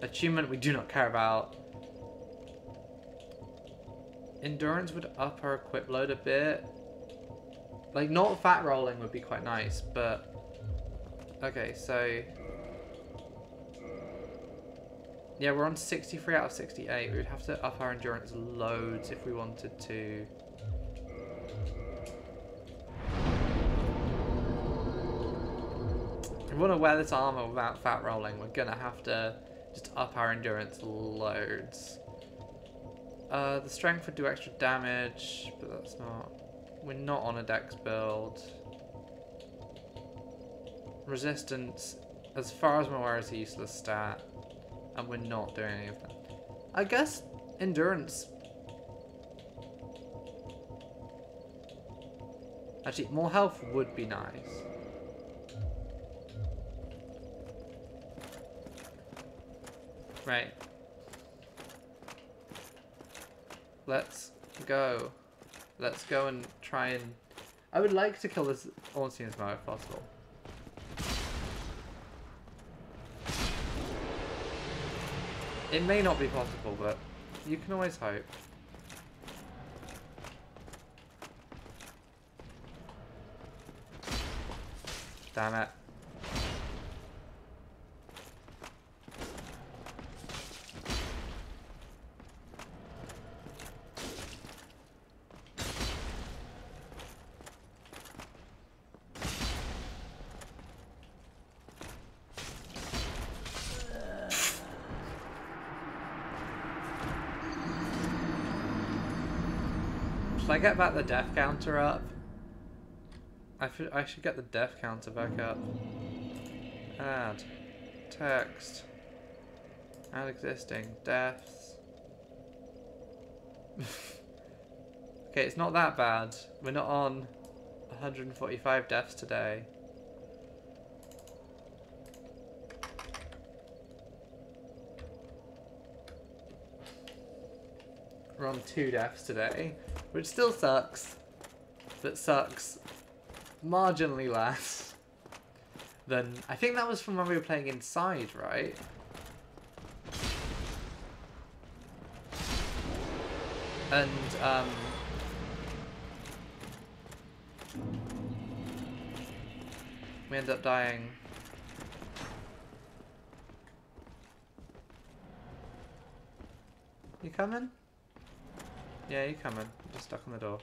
Achievement we do not care about. Endurance would up our equip load a bit. Like, not fat rolling would be quite nice, but... Okay, so... Yeah, we're on 63 out of 68. We would have to up our endurance loads if we wanted to. If we want to wear this armor without fat rolling, we're gonna have to just up our endurance loads. The strength would do extra damage, but that's not... We're not on a dex build. Resistance, as far as I'm aware, is a useless stat. And we're not doing any of that. I guess endurance. Actually, more health would be nice. Right. Let's go. Let's go and try and... I would like to kill this Orson as much as possible. It may not be possible, but you can always hope. Damn it. Should I get back the death counter up? I should get the death counter back up. Add. Text. Add existing. Deaths. Okay, it's not that bad. We're not on 145 deaths today. We're on 2 deaths today, which still sucks, but sucks marginally less than... I think that was from when we were playing inside, right? And, we end up dying. You coming? Yeah, you coming. Just stuck on the door.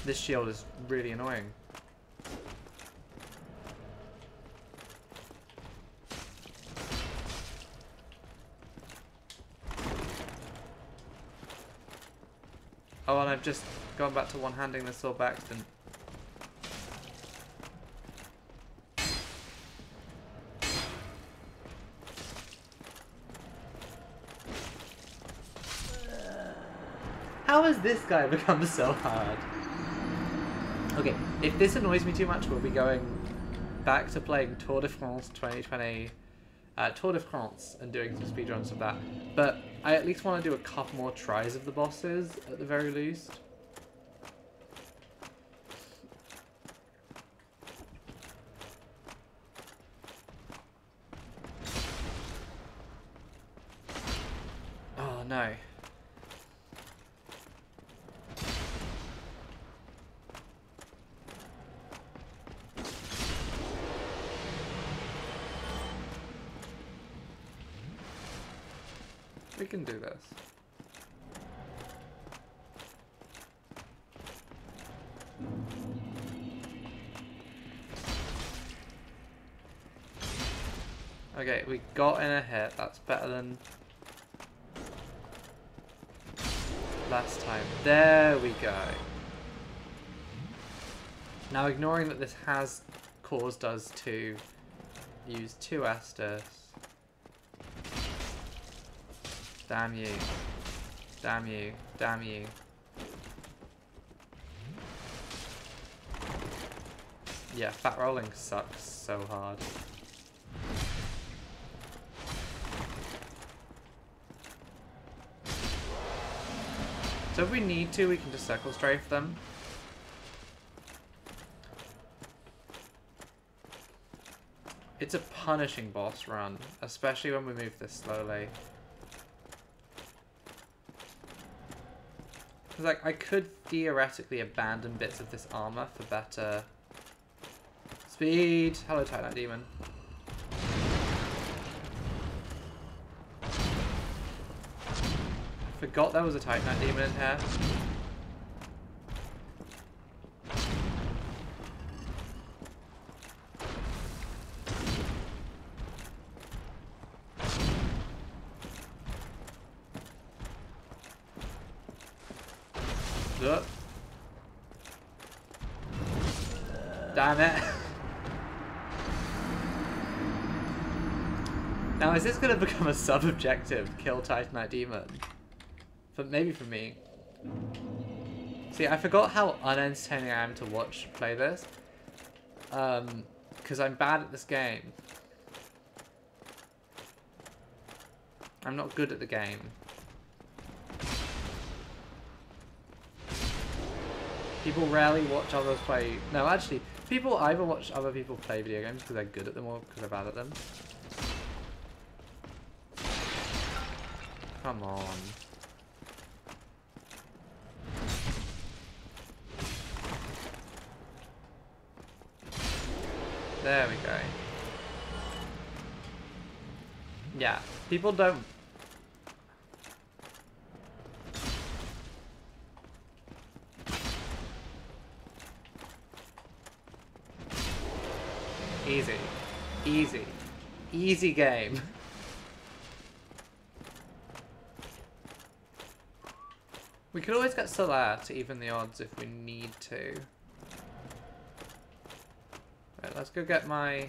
This shield is really annoying. Oh, and I've just gone back to one-handing this sword by accident. How has this guy become so hard? Okay, if this annoys me too much, we'll be going back to playing Tour de France 2020, Tour de France, and doing some speedruns of that. But I at least want to do a couple more tries of the bosses, at the very least. Oh no. We can do this. Okay, we got in a hit. That's better than last time. There we go. Now, ignoring that this has caused us to use 2 Estus. Damn you. Damn you. Damn you. Yeah, fat rolling sucks so hard. So if we need to, we can just circle strafe them. It's a punishing boss run, especially when we move this slowly. Because, like, I could theoretically abandon bits of this armor for better speed. Hello, Titanite Demon. Forgot there was a Titanite Demon in here. Ugh. Damn it. Now, is this going to become a sub-objective, kill Titanite Demon? Maybe for me. See, I forgot how unentertaining I am to watch play this. Because I'm bad at this game. I'm not good at the game. People rarely watch others play... No, actually, people either watch other people play video games because they're good at them or because they're bad at them. Come on. There we go. Yeah, people don't... Easy. Easy. Easy game. We could always get Solar to even the odds if we need to. Right, let's go get my...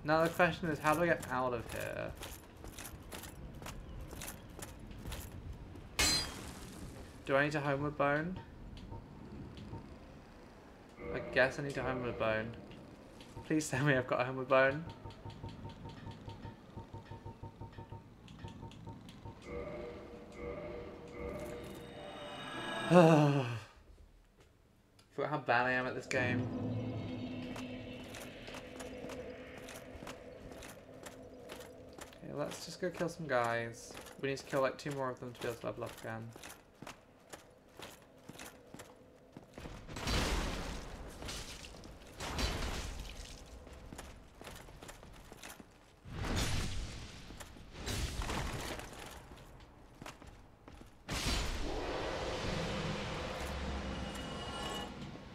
Now the question is, how do I get out of here? Do I need to homeward bone? I guess I need to homeward bone. Please tell me I've got a homeward bone. Forgot how bad I am at this game. Okay, let's just go kill some guys. We need to kill like 2 more of them to be able to level up again.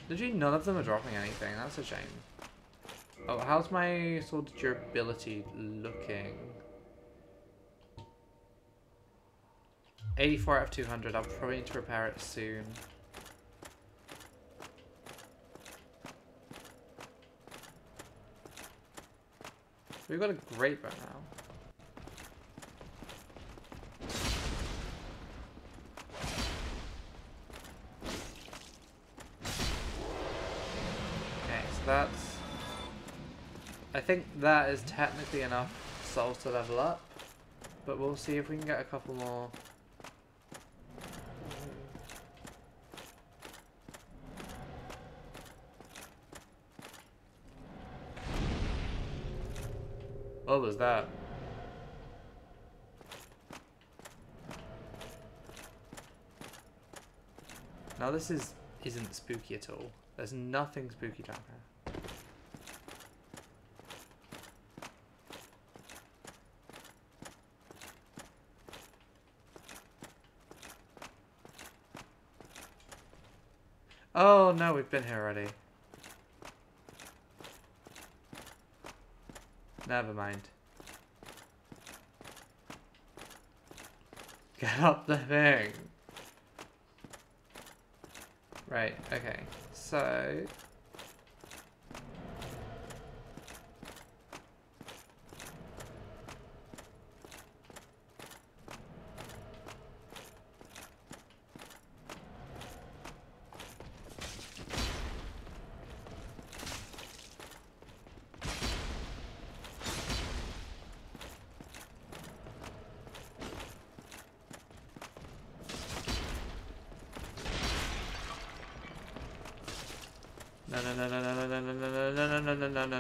Literally none of them are dropping anything, that's a shame. Oh, how's my sword durability looking? 84 out of 200, I'll probably need to repair it soon. We've got a great bow now. That's... I think that is technically enough souls to level up, but we'll see if we can get a couple more. What was that? Now this isn't spooky at all. There's nothing spooky down here. Oh no, we've been here already. Never mind. Get up the thing. Right, okay. So...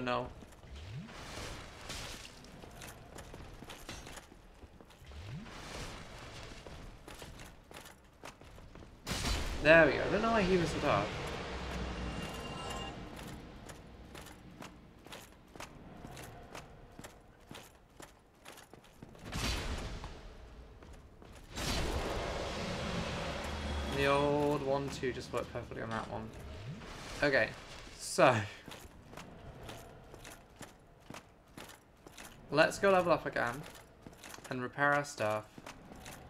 No. There we go. I don't know why he was so dark. The old 1-2 just worked perfectly on that one. Okay, so let's go level up again and repair our stuff,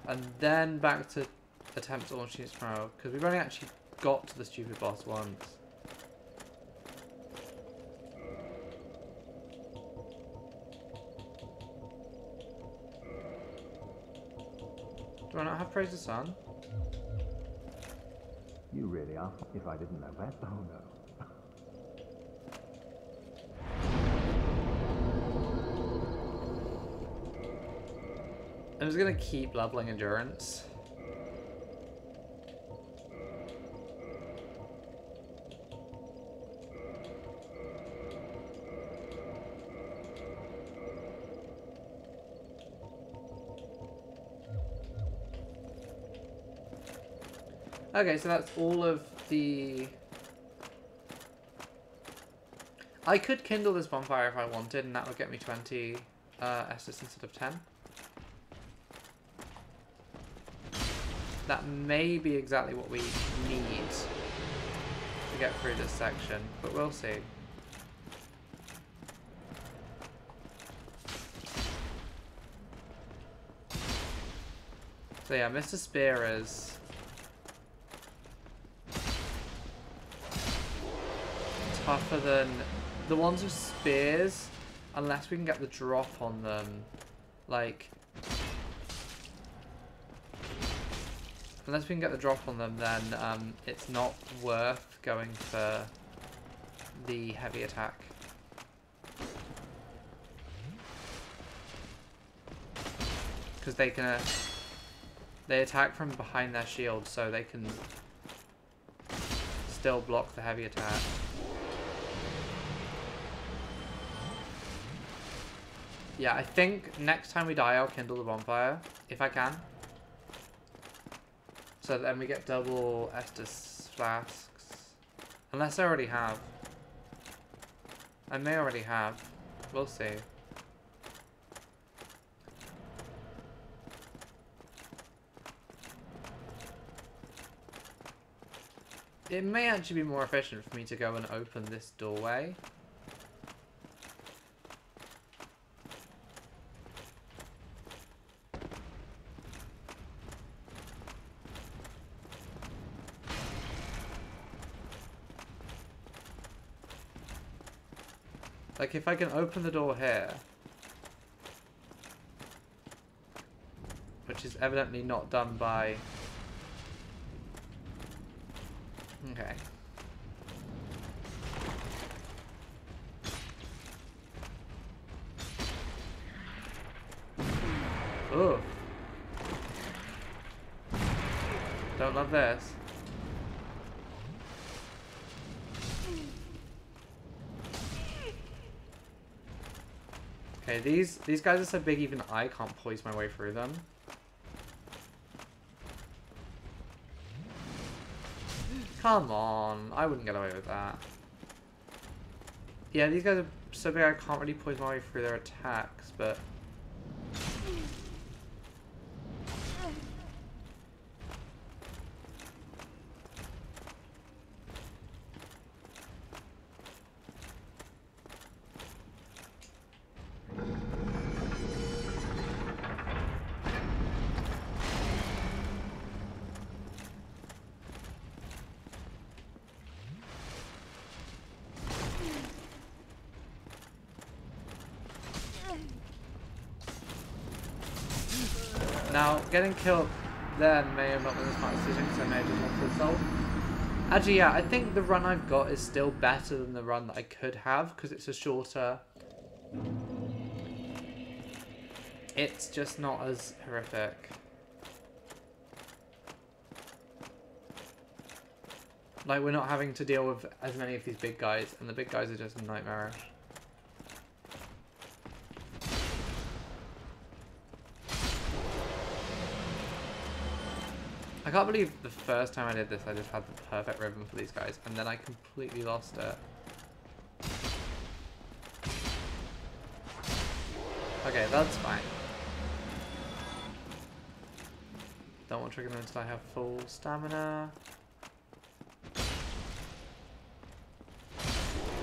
and then back to attempt to launch units tomorrow, because we've only actually got to the stupid boss once. Do I not have Praise the Sun? You really are. If I didn't know that, oh no. I'm just gonna keep leveling endurance. Okay, so that's all of the... I could kindle this bonfire if I wanted, and that would get me 20 Estus instead of 10. That may be exactly what we need to get through this section, but we'll see. So yeah, Mr. Spear is... tougher than... The ones with spears Unless we can get the drop on them. Like... Unless we can get the drop on them, then it's not worth going for the heavy attack. Because they attack from behind their shield, so they can still block the heavy attack. Yeah, I think next time we die, I'll kindle the bonfire, if I can. So then we get double Estus flasks. Unless I already have. I may already have. We'll see. It may actually be more efficient for me to go and open this doorway. Like, if I can open the door here, which is evidently not done by... Okay. Ooh. Don't love this. Okay, these guys are so big even I can't poise my way through them. Come on, I wouldn't get away with that. Yeah, these guys are so big I can't really poise my way through their attacks, but... Now, getting killed then may have not been a smart decision because I may have just lost the soul. Actually, yeah, I think the run I've got is still better than the run that I could have because it's a shorter... It's just not as horrific. Like, we're not having to deal with as many of these big guys, and the big guys are just nightmarish. I can't believe the first time I did this, I just had the perfect rhythm for these guys, and then I completely lost it. Okay, that's fine. Don't want to trigger them until I have full stamina.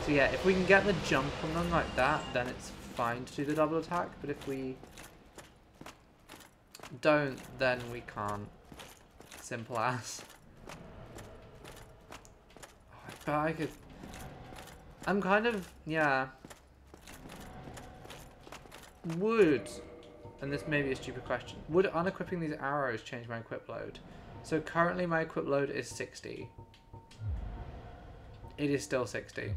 So yeah, if we can get the jump on them like that, then it's fine to do the double attack, but if we don't, then we can't. Simple as. But I could... I'm kind of... Yeah. Would... And this may be a stupid question. Would unequipping these arrows change my equip load? So currently my equip load is 60. It is still 60.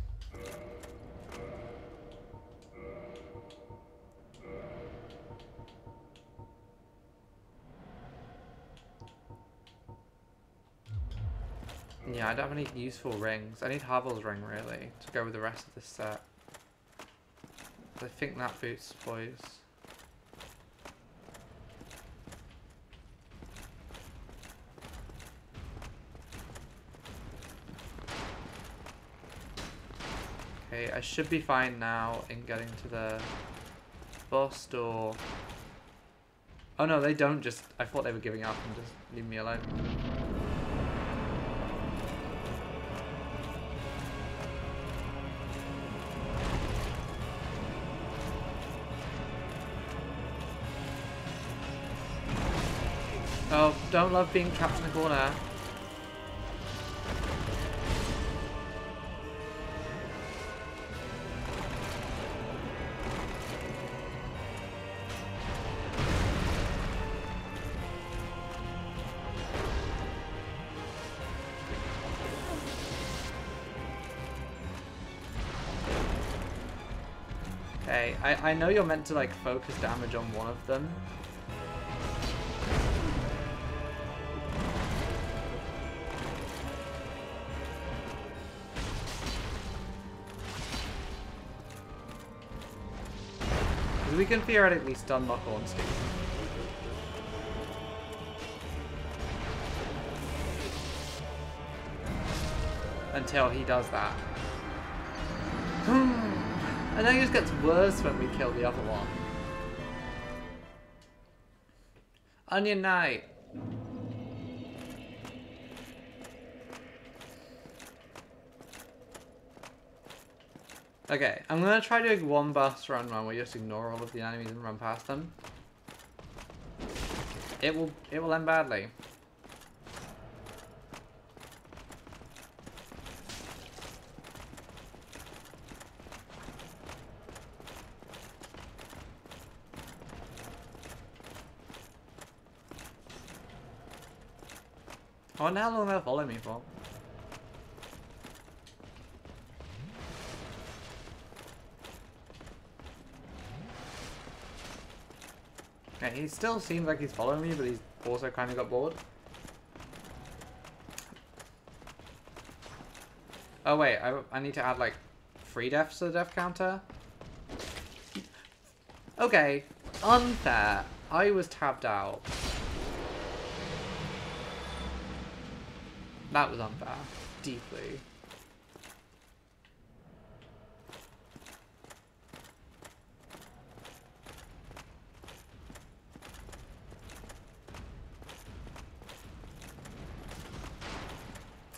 Yeah, I don't have any useful rings. I need Havel's ring, really, to go with the rest of this set. I think that boots poise. Okay, I should be fine now in getting to the boss door. Oh no, they don't just... I thought they were giving up and just leave me alone. Oh, don't love being trapped in the corner. Okay, I know you're meant to like focus damage on one of them. Because we can theoretically stun lock Ornstein. Until he does that. And then it just gets worse when we kill the other one. Onion Knight. Okay, I'm gonna try doing one burst run where we just ignore all of the enemies and run past them. It will end badly. I wonder how long they'll follow me for. Okay, he still seems like he's following me, but he's also kind of got bored. Oh wait, I need to add like 3 deaths to the death counter? Okay, unfair. I was tabbed out. That was unfair. Deeply.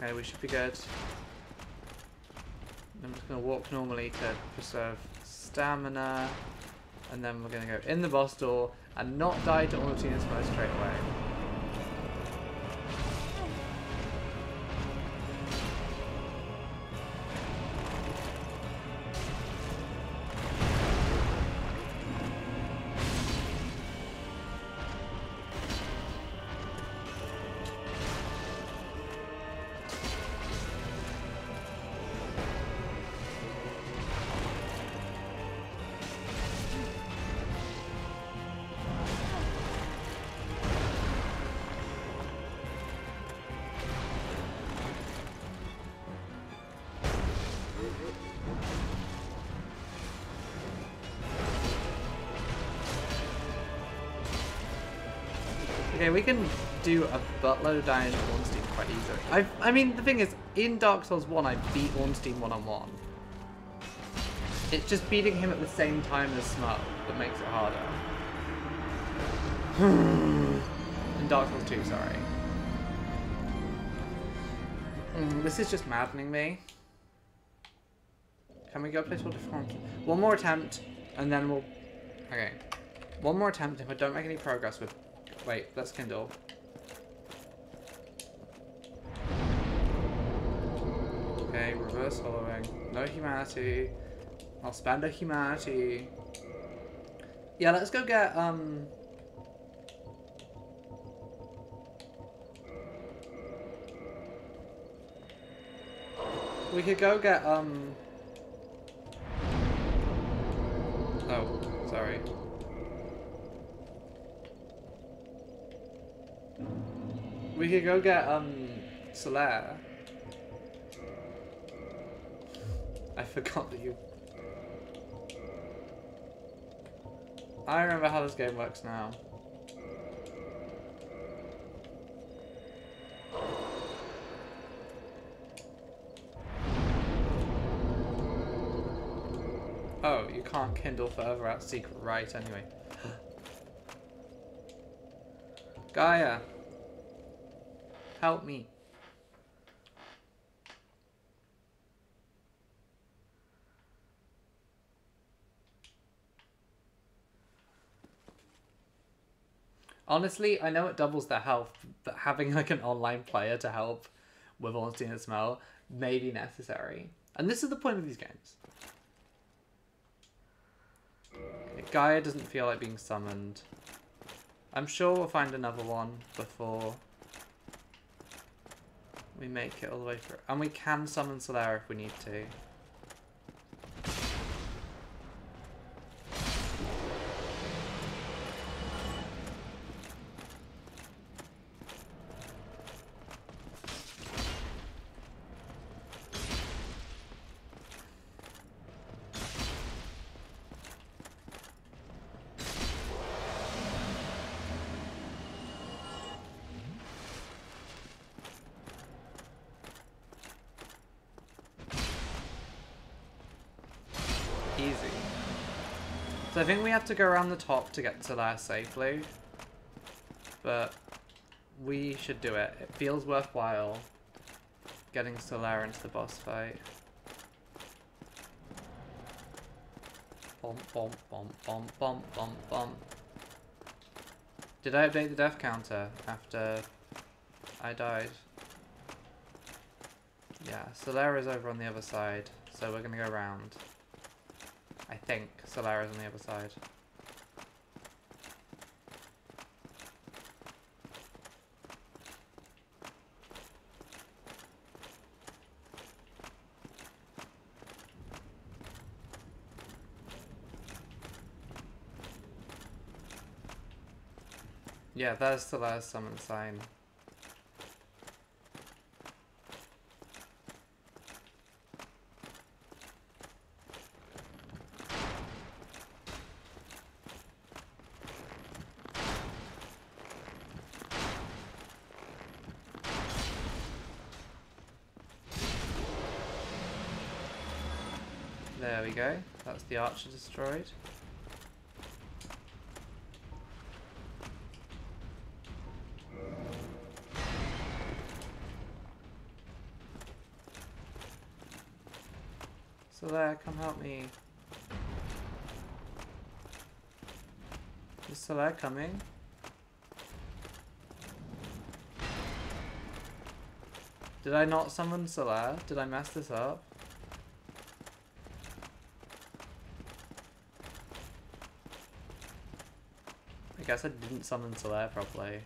Okay, we should be good. I'm just going to walk normally to preserve stamina. And then we're going to go in the boss door and not die to Orson straight away. Okay, we can do a buttload of damage to Ornstein quite easily. I mean, the thing is, in Dark Souls 1, I beat Ornstein one-on-one. It's just beating him at the same time as Smut that makes it harder. In Dark Souls 2, sorry. This is just maddening me. Can we go play Tour de France? One more attempt, and then we'll... Okay. One more attempt. If I don't make any progress with... Wait, let's kindle. Okay, reverse following. No humanity. I'll spend a humanity. Yeah, let's go get, we could go get, Oh, sorry. We could go get, Solaire. I forgot that you... I remember how this game works now. Oh, you can't kindle further out secret right anyway. Gaia. Help me. Honestly, I know it doubles their health, but having like an online player to help with Ornstein and Smell may be necessary. And this is the point of these games. Okay, Gaia doesn't feel like being summoned. I'm sure we'll find another one before we make it all the way through. And we can summon Solaire if we need to. So I think we have to go around the top to get to there safely. But we should do it. It feels worthwhile getting Solaire into the boss fight. Bom, bom, bom, bom, bom, bom, bom. Did I update the death counter after I died? Yeah, Solaire is over on the other side, so we're gonna go around. I think Solaire is on the other side. Yeah, there's Solaire's summon sign. There we go. That's the archer destroyed. Solaire, come help me. Is Solaire coming? Did I not summon Solaire? Did I mess this up? I guess I didn't summon Solaire properly.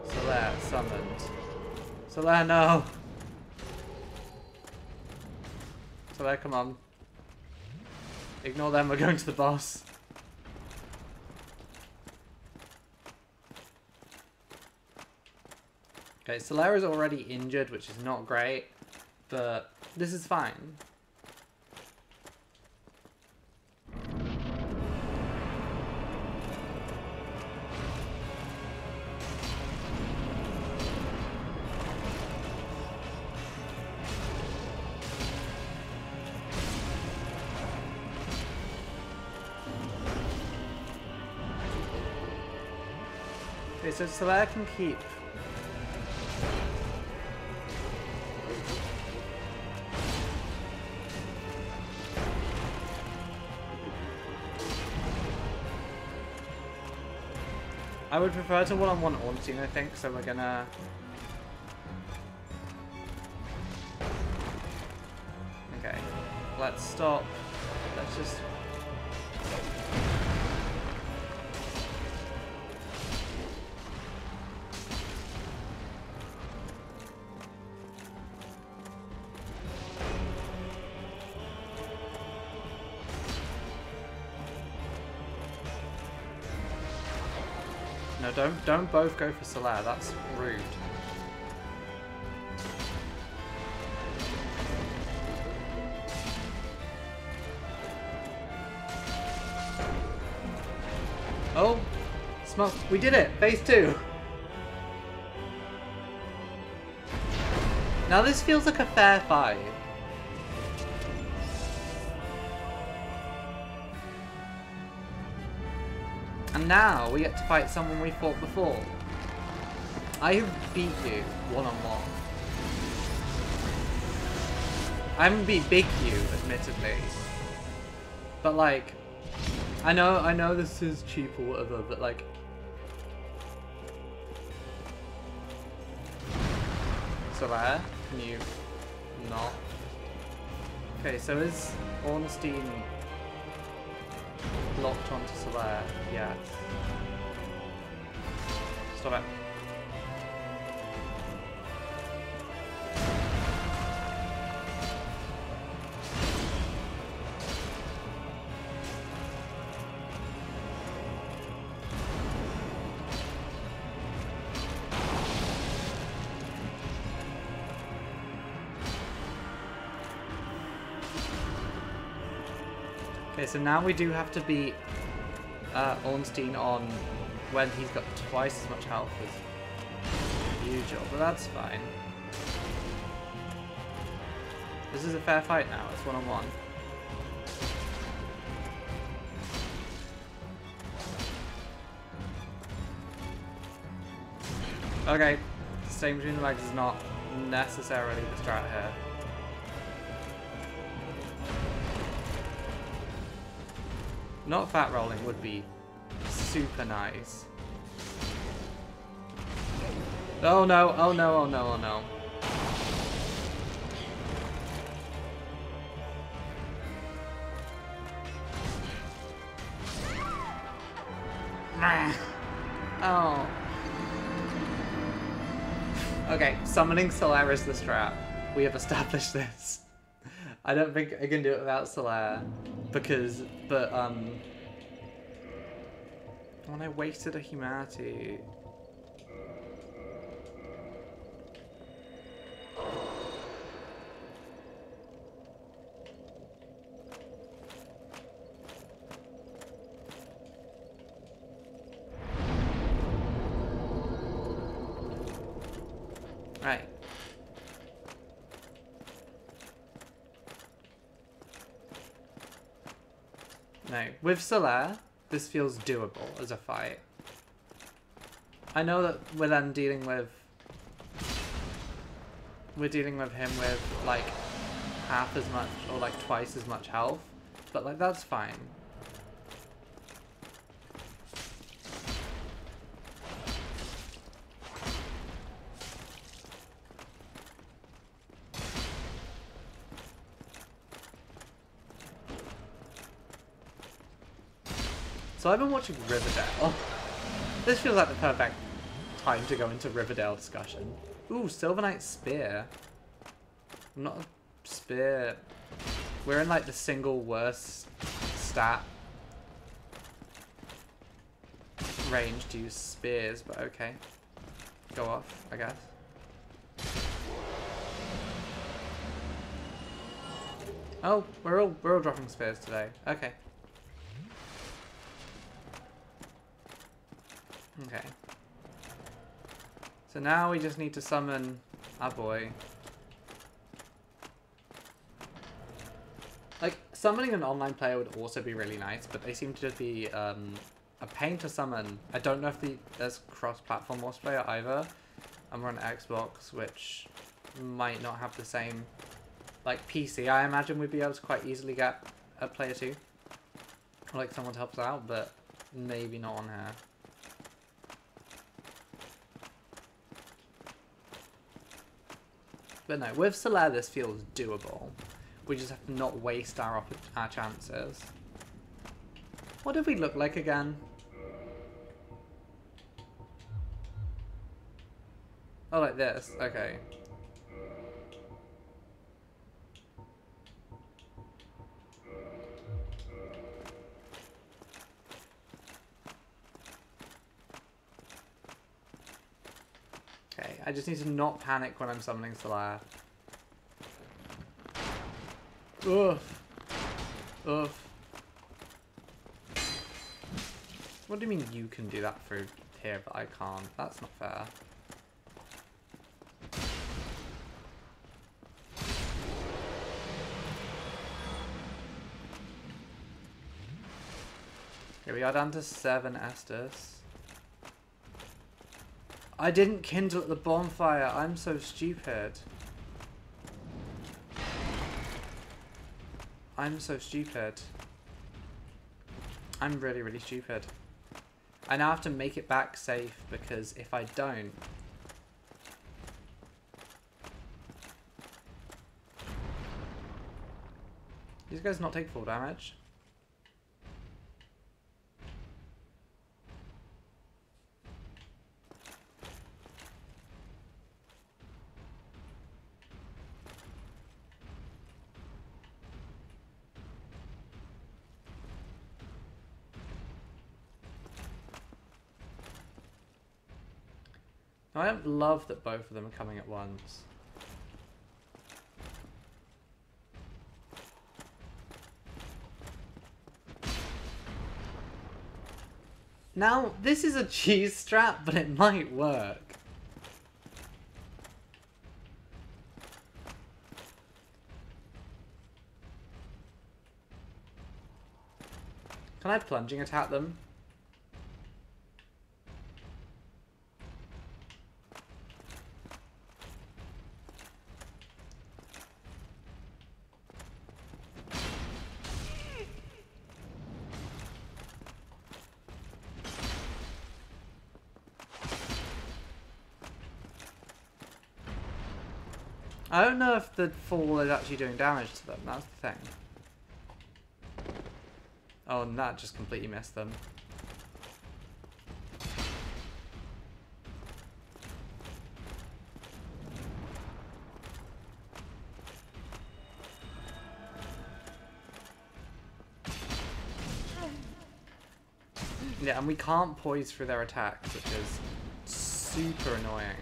Solaire summoned. Solaire, no! Solaire, come on. Ignore them, we're going to the boss. Okay, Solaire is already injured, which is not great, but this is fine. Okay, so Solaire can keep I would prefer to one-on-one Orson, I think, so we're gonna... Okay, let's stop. Let's just... No, don't both go for Solaire, that's rude. Oh! Smell, we did it! Phase 2! Now this feels like a fair fight. And now we get to fight someone we fought before. I have beat you one-on-one. I haven't beat Big you, admittedly. But like, I know this is cheap or whatever, but like, Solaire, can you not? Okay, so is Ornstein locked onto Solaire? Yes. Stop it. Okay, so now we do have to beat Ornstein on when he's got twice as much health as usual, but that's fine. This is a fair fight now, it's 1-on-1. Okay, staying between the legs is not necessarily the strat here. Not fat rolling would be super nice. Oh no, oh no, oh no, oh no. Oh. Okay, summoning Solaire is the strat. We have established this. I don't think I can do it without Solaire. When I wasted a humanity. Right. No, with Solaire, this feels doable as a fight. I know that we're then dealing with... We're dealing with him with, like, half as much, or like twice as much health. But, like, that's fine. So I've been watching Riverdale. This feels like the perfect time to go into Riverdale discussion. Ooh, Silver Knight Spear. Not a spear. We're in like the single worst stat range to use spears, but okay. Go off, I guess. Oh, we're all dropping spears today. Okay. Okay. So now we just need to summon our boy. Like, summoning an online player would also be really nice, but they seem to just be a pain to summon. I don't know if there's cross-platform multiplayer either. I'm on Xbox, which might not have the same... Like, PC, I imagine we'd be able to quite easily get a player too. Or like someone to help us out, but maybe not on here. But no, with Solaire this feels doable. We just have to not waste our chances. What did we look like again? Oh, like this. Okay. Okay, I just need to not panic when I'm summoning Solaire. Oof. Oof. What do you mean you can do that through here, but I can't? That's not fair. Okay, we are down to 7 Estus. I didn't kindle at the bonfire. I'm so stupid. I'm so stupid. I'm really, really stupid. I now have to make it back safe because if I don't... These guys not take full damage. I don't love that both of them are coming at once. Now, this is a cheese strap, but it might work. Can I plunging attack them? I don't know if the fall is actually doing damage to them, that's the thing. Oh, and that just completely missed them. Yeah, and we can't poise through their attacks, which is super annoying.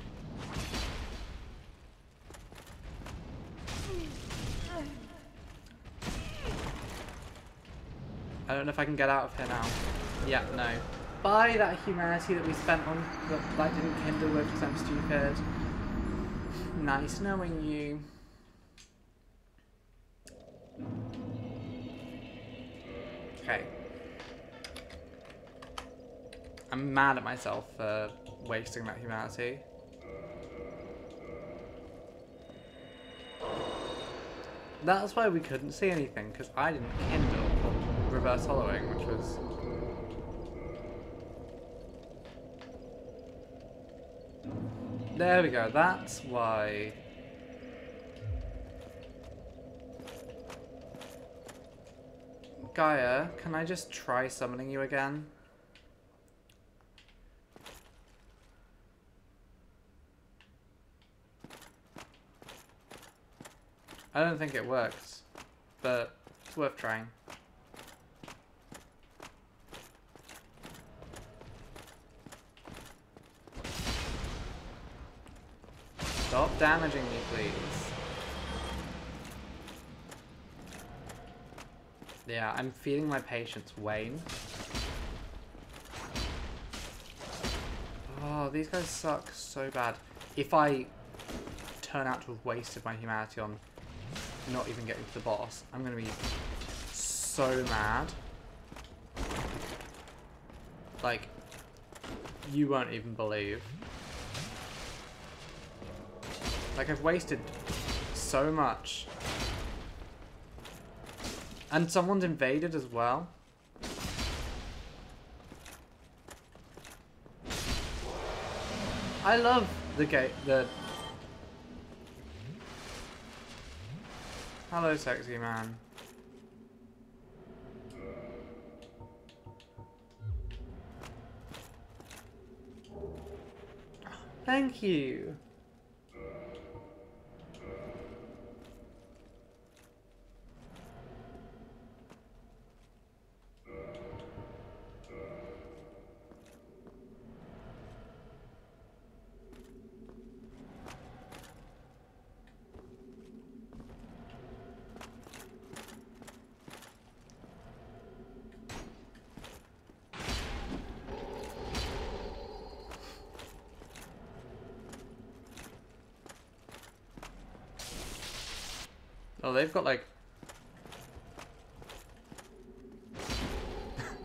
I don't know if I can get out of here now. Yeah, no. Buy that humanity that we spent on that didn't kindle with because I'm stupid. Nice knowing you. Okay. I'm mad at myself for wasting that humanity. That's why we couldn't see anything, because I didn't kindle or reverse hollowing, which was... There we go, that's why... Gaia, can I just try summoning you again? I don't think it works, but it's worth trying. Stop damaging me, please. Yeah, I'm feeling my patience wane. Oh, these guys suck so bad. If I turn out to have wasted my humanity on not even getting to the boss, I'm gonna be so mad. Like, you won't even believe. Like, I've wasted so much. And someone's invaded as well. I love the gate. Hello, sexy man. Thank you. Oh, they've got like...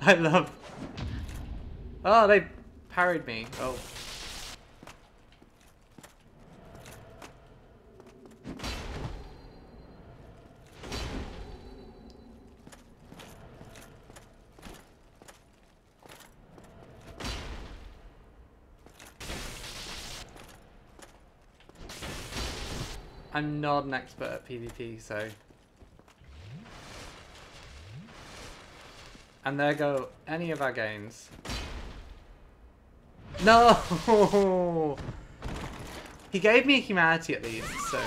I love... Oh, they parried me. Oh. I'm not an expert at PvP, so... And there go any of our gains. No! He gave me a humanity at least, so...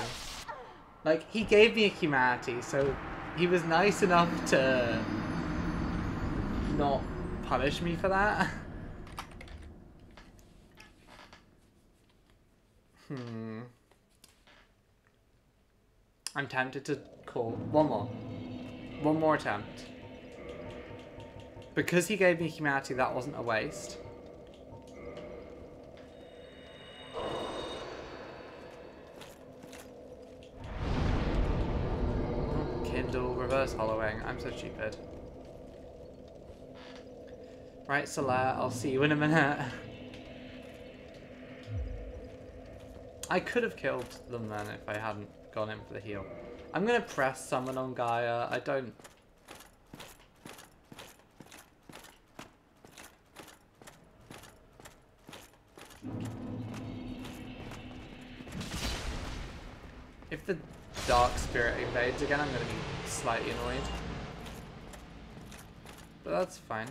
Like, he gave me a humanity, so he was nice enough to not punish me for that. I'm tempted to call one more. One more attempt. Because he gave me humanity, that wasn't a waste. Kindle, reverse hollowing. I'm so stupid. Right, Solaire, I'll see you in a minute. I could have killed them then if I hadn't gone in for the heal. I'm gonna press summon on Gaia. I don't... If the Dark Spirit invades again, I'm gonna be slightly annoyed. But that's fine.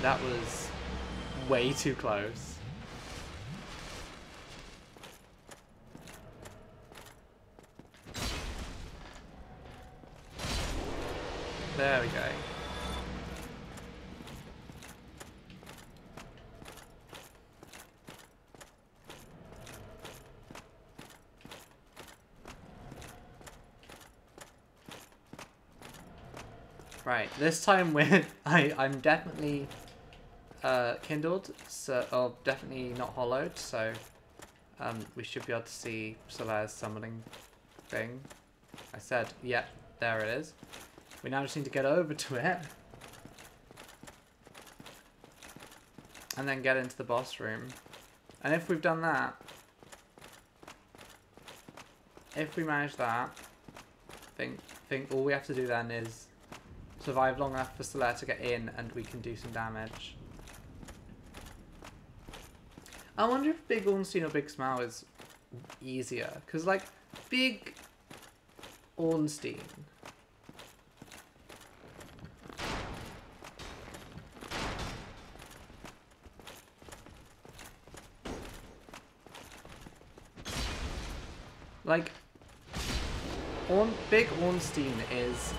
That was way too close. There we go. Right, this time I'm definitely kindled, so or definitely not hollowed, so we should be able to see Solaire's summoning thing. I said, yep, there it is. We now just need to get over to it and then get into the boss room. And if we've done that, if we manage that, think all we have to do then is survive long enough for Solaire to get in and we can do some damage. I wonder if Big Ornstein or Big Smile is easier. Because, like, Big Ornstein... Like, Big Ornstein is,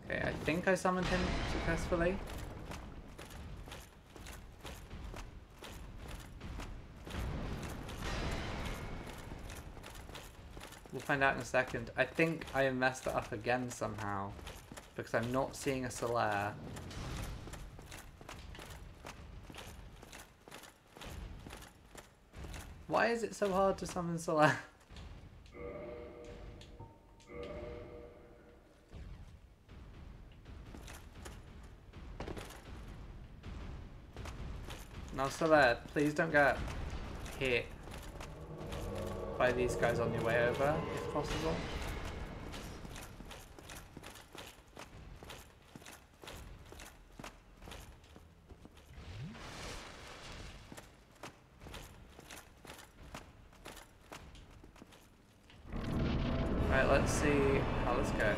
Okay, I think I summoned him successfully. We'll find out in a second. I think I messed it up again somehow, because I'm not seeing a Solaire. Why is it so hard to summon Solaire? No, Solaire, please don't get hit by these guys on your way over, if possible. Right, let's see how this goes.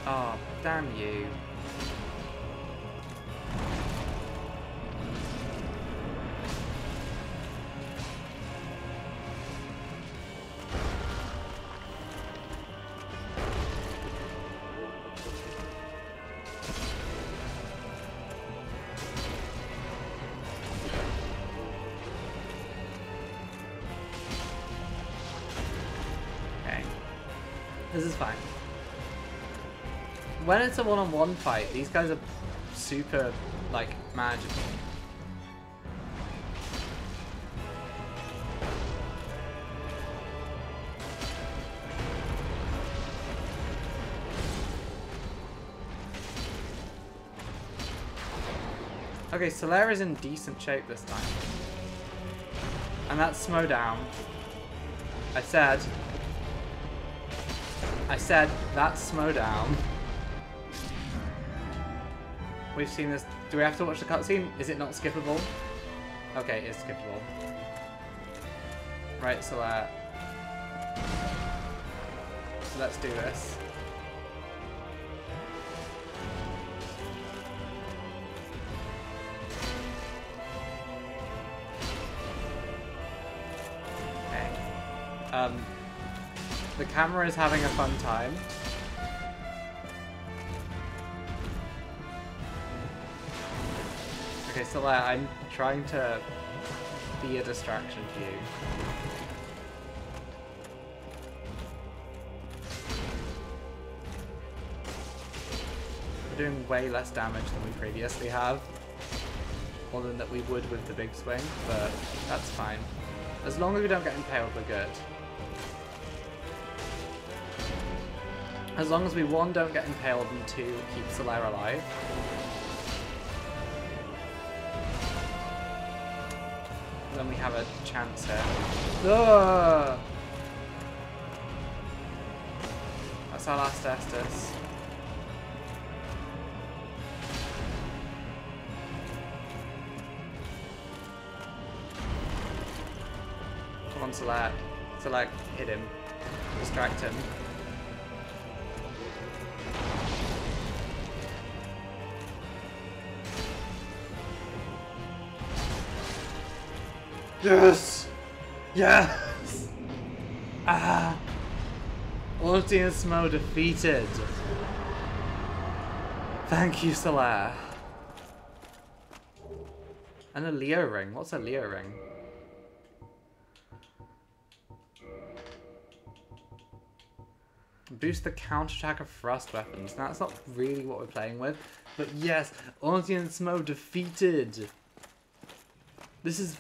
Oh, damn you. This is fine. When it's a one-on-one fight, these guys are super, like, manageable. Okay, Solaire is in decent shape this time. And that's Smo down. I said that's Smo down. We've seen this. Do we have to watch the cutscene? Is it not skippable? Okay, it's skippable. Right, Solaire. So let's do this. Okay. The camera is having a fun time. Okay, so I'm trying to be a distraction to you. We're doing way less damage than we previously have. More than that we would with the big swing, but that's fine. As long as we don't get impaled, we're good. As long as we, 1, don't get impaled, and 2, keep Solaire alive. Then we have a chance here. Ugh! That's our last Estus. Come on, Solaire. Solaire, hit him. Distract him. Yes! Yes! Ah! Orson and Smo defeated. Thank you, Solaire. And a Leo ring. What's a Leo ring? Boost the counterattack of thrust weapons. Now, that's not really what we're playing with. But yes, Orson and Smo defeated. This is...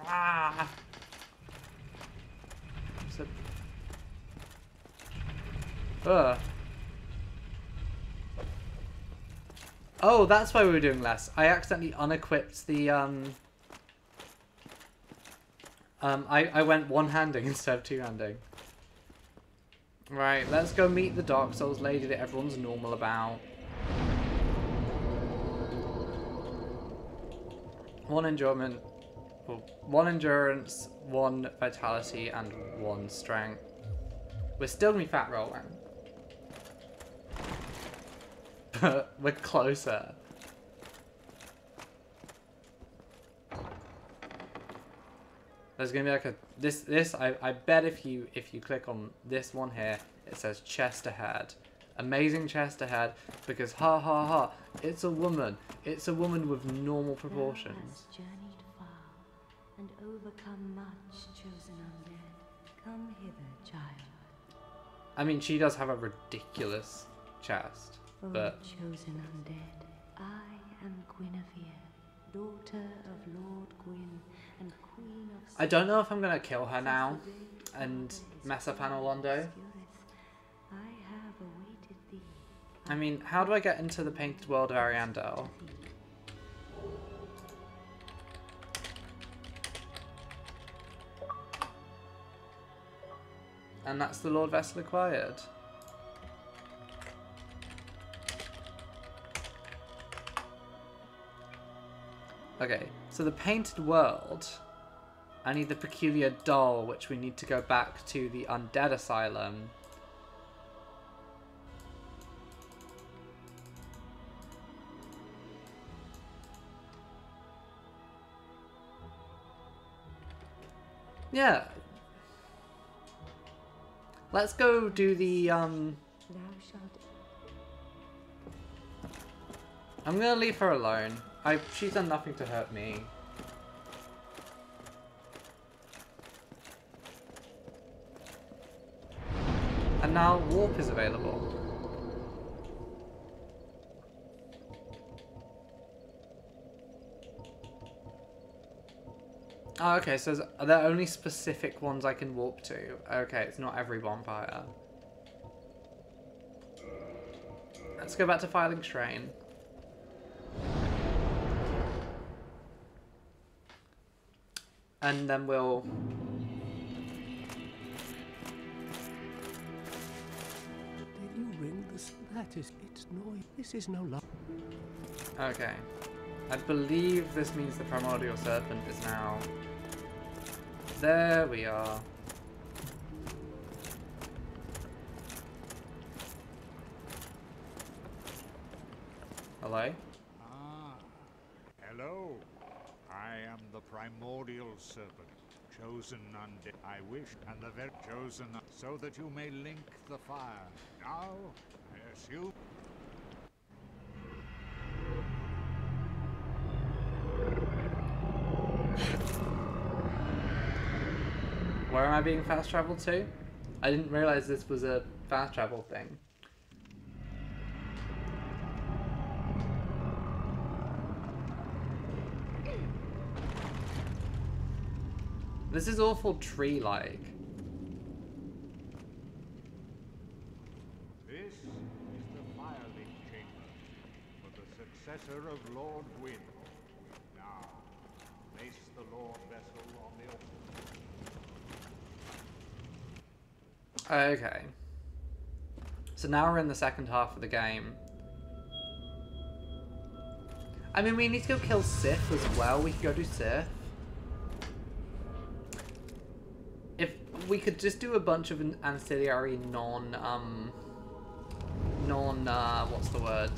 Ah. So, oh, that's why we were doing less. I accidentally unequipped the I went one-handing instead of two-handing. Right, let's go meet the Dark Souls lady that everyone's normal about. 1 enjoyment. 1 endurance, 1 vitality, and 1 strength. We're still gonna be fat rolling. But we're closer. There's gonna be like a I bet if you click on this one here, it says chest ahead. Amazing chest ahead, because ha ha ha, it's a woman. It's a woman with normal proportions. And overcome much, chosen undead. Come hither, child. I mean, she does have a ridiculous chest, but... chosen undead, I am Guinevere, daughter of Lord Gwyn and Queen of... I don't know if I'm gonna kill her now and mess up Anolondo. I have awaited thee. I mean, how do I get into the painted world of Ariandel? And that's the Lord Vessel acquired. Okay, so the painted world, I need the peculiar doll, which we need to go back to the undead asylum. Yeah. Let's go do the, I'm gonna leave her alone. She's done nothing to hurt me. And now warp is available. Oh, okay, so there are only specific ones I can warp to. Okay, it's not every bonfire. Let's go back to Filing Strain. And then we'll... Did you ring this? That is its noise. This is no love. Okay. I believe this means the Primordial Serpent is now... There we are. Hello? Ah, hello. I am the primordial serpent, chosen undead. I wish, and the very chosen, so that you may link the fire. Now, I assume. Where am I being fast traveled to? I didn't realize this was a fast travel thing. This is awful tree-like. This is the firelink chamber for the successor of Lord Gwyn. Now, place the Lord vessel on the altar. Okay. So now we're in the second half of the game. I mean, we need to go kill Sif as well. We could go do Sif. If we could just do a bunch of ancillary what's the word?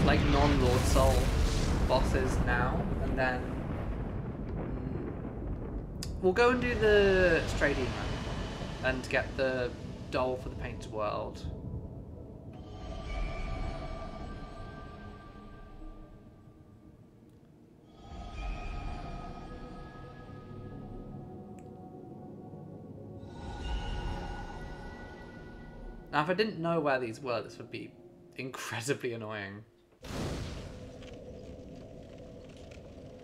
Like non-Lord Soul bosses now, and then we'll go and do the Stray Demon and get the doll for the Painted World. Now, if I didn't know where these were, this would be incredibly annoying.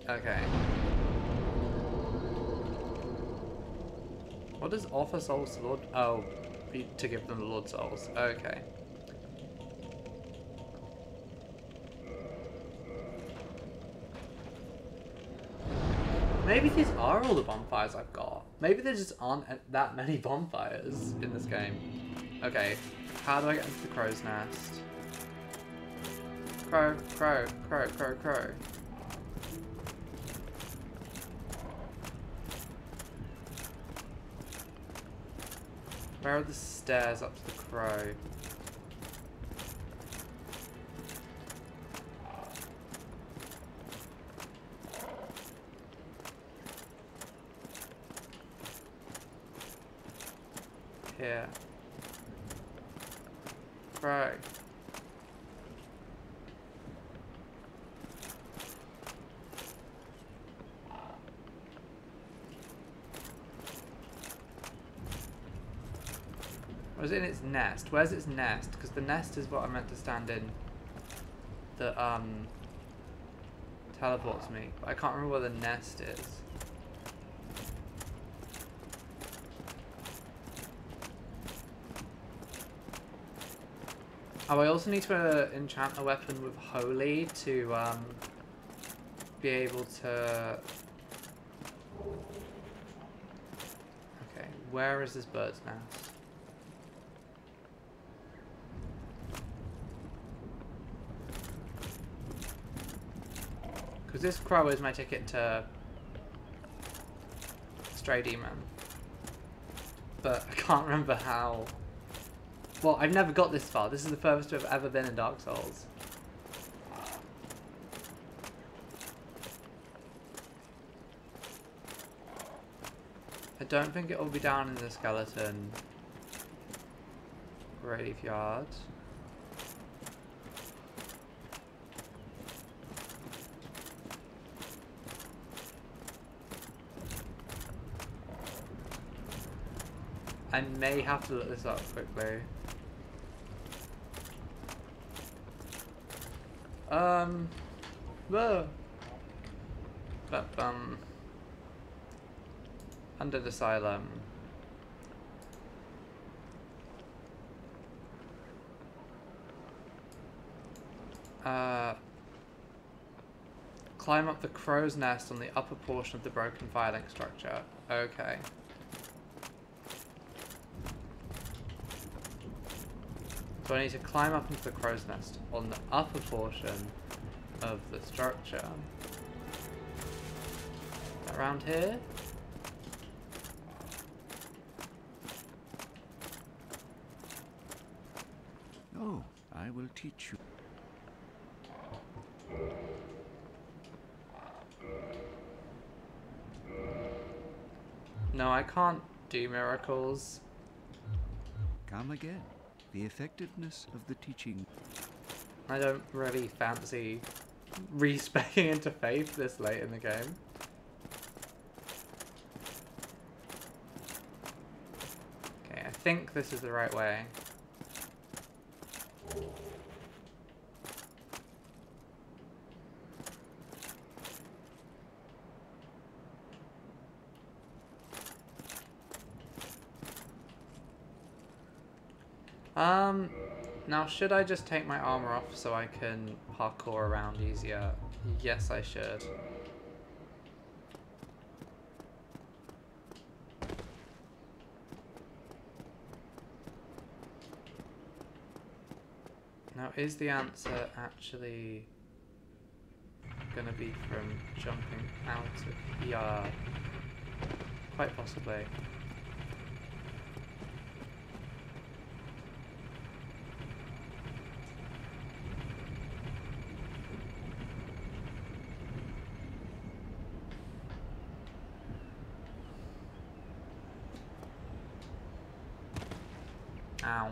Okay. What does offer souls to Lord? Oh, to give them the Lord souls. Okay. Maybe these are all the bonfires I've got. Maybe there just aren't that many bonfires in this game. Okay, how do I get into the crow's nest? Crow, crow, crow, crow, crow. Where are the stairs up to the crow? Here. Crow. Or is it in its nest? Where's its nest? Because the nest is what I meant to stand in. That teleports me. But I can't remember where the nest is. Oh, I also need to enchant a weapon with Holy to be able to... Okay, where is this bird's nest? Because this crow is my ticket to Stray Demon. But I can't remember how... Well, I've never got this far. This is the furthest I've ever been in Dark Souls. I don't think it will be down in the skeleton graveyard. I may have to look this up quickly. Whoa. But, under the asylum. Climb up the crow's nest on the upper portion of the broken firelink structure. Okay. So I need to climb up into the crow's nest on the upper portion of the structure. Around here? Go, I will teach you. No, I can't do miracles. Come again. The effectiveness of the teaching. I don't really fancy respecing into faith this late in the game. Okay, I think this is the right way. Now should I just take my armor off so I can parkour around easier? Yes, I should. Now, is the answer actually gonna be from jumping out of here? Quite possibly. Ow.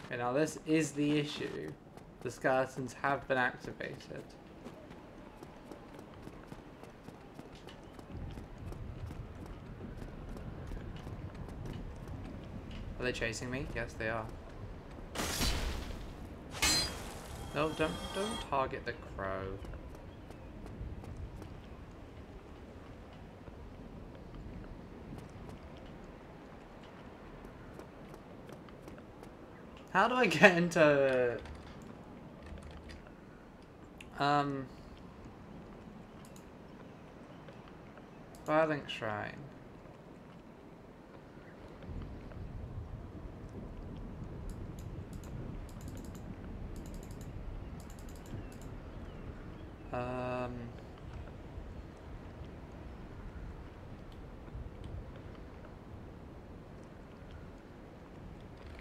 Okay, now this is the issue. The skeletons have been activated. Are they chasing me? Yes, they are. No, don't target the crow. How do I get into Firelink Shrine?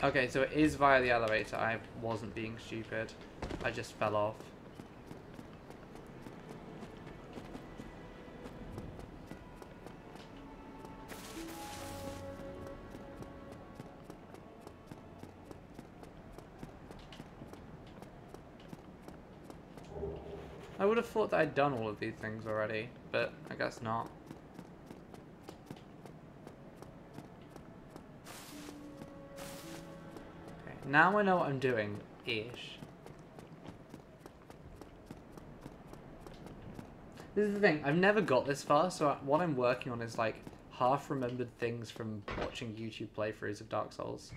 Okay, so it is via the elevator. I wasn't being stupid. I just fell off. I would have thought that I'd done all of these things already, but I guess not. Okay, now I know what I'm doing, ish. This is the thing, I've never got this far, so what I'm working on is like half-remembered things from watching YouTube playthroughs of Dark Souls.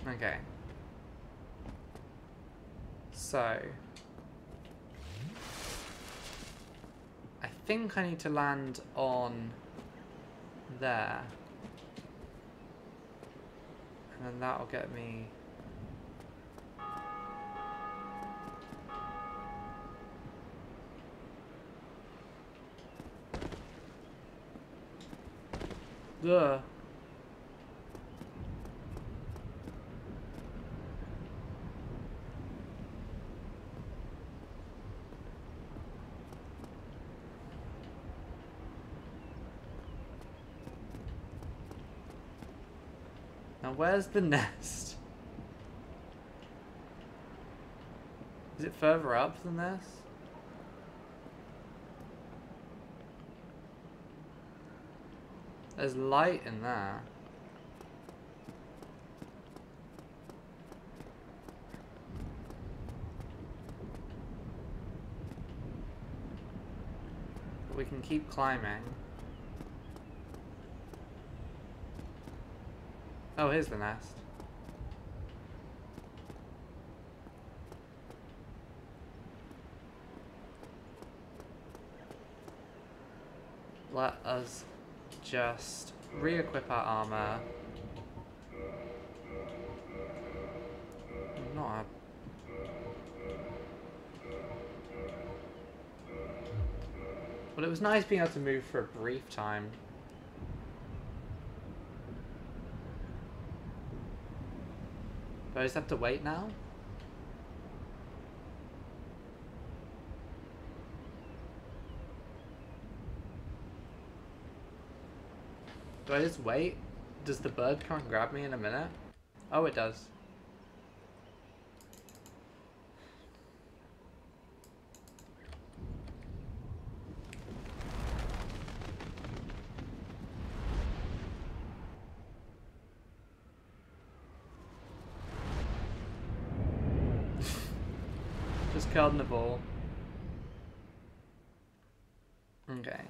Okay. So, I think I need to land on there. And then that'll get me... Ugh. Now where's the nest? Is it further up than this? There's light in there. But we can keep climbing. Oh, here's the nest. Let us just re-equip our armor. Not a... Well, it was nice being able to move for a brief time. Do I just have to wait now? Do I just wait? Does the bird come and grab me in a minute? Oh, it does. Just curled in a ball. Okay.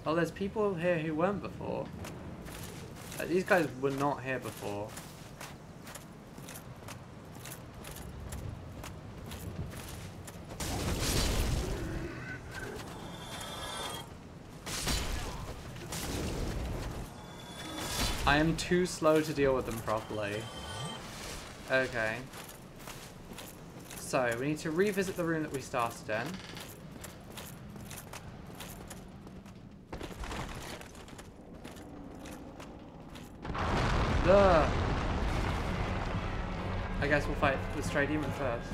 Oh, there's people here who weren't before. These guys were not here before. I am too slow to deal with them properly. Okay. So, we need to revisit the room that we started in. Ugh. I guess we'll fight the stray demon first.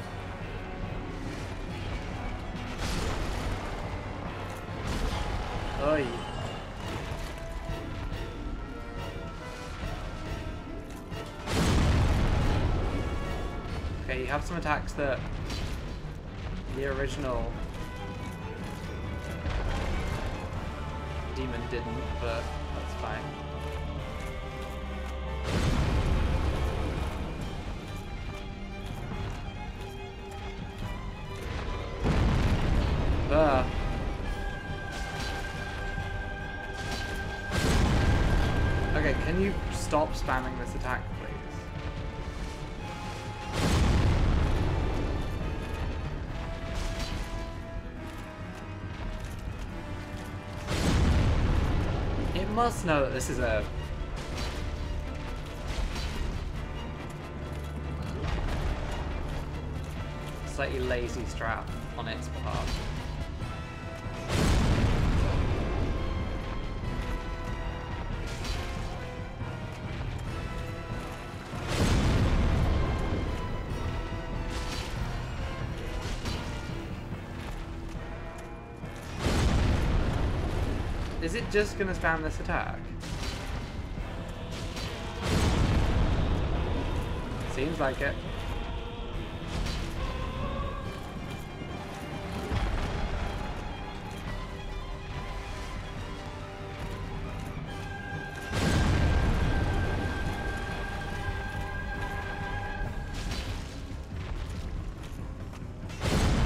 Oi. Okay, you have some attacks that the original demon didn't, but that's fine. Okay, can you stop spamming this attack, please? It must know that this is a... slightly lazy strat on its behalf. Is it just gonna spam this attack? Seems like it.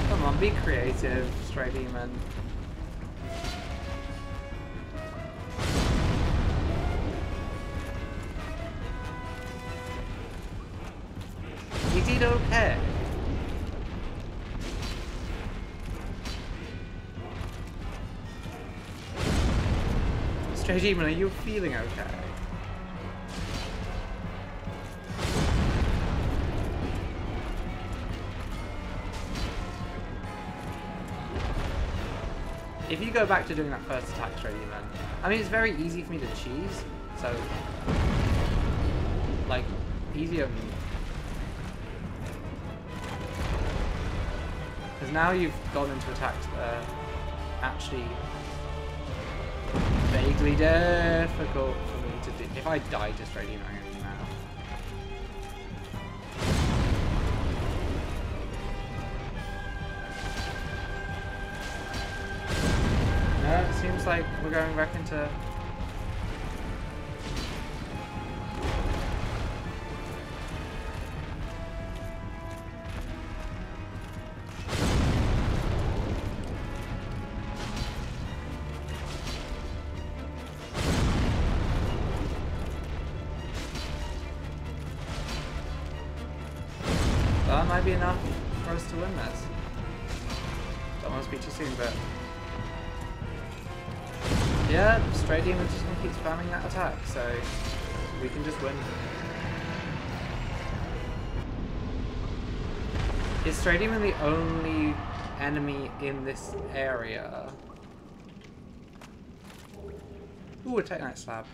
Come on, be creative, stray demon. You did okay. Stray demon, are you feeling okay? If you go back to doing that first attack, Stray demon, I mean, it's very easy for me to cheese, so like easier. Because now you've gone into attacks that are actually vaguely difficult for me to do. If I die to Stray demon, I'm going to be mad. No, it seems seems like we're going back into... That might be enough for us to win this. Don't want to speak too soon, but... Yeah, Stray Demon's just going to keep spamming that attack, so we can just win. Is Stray Demon the only enemy in this area? Ooh, a Titanite slab.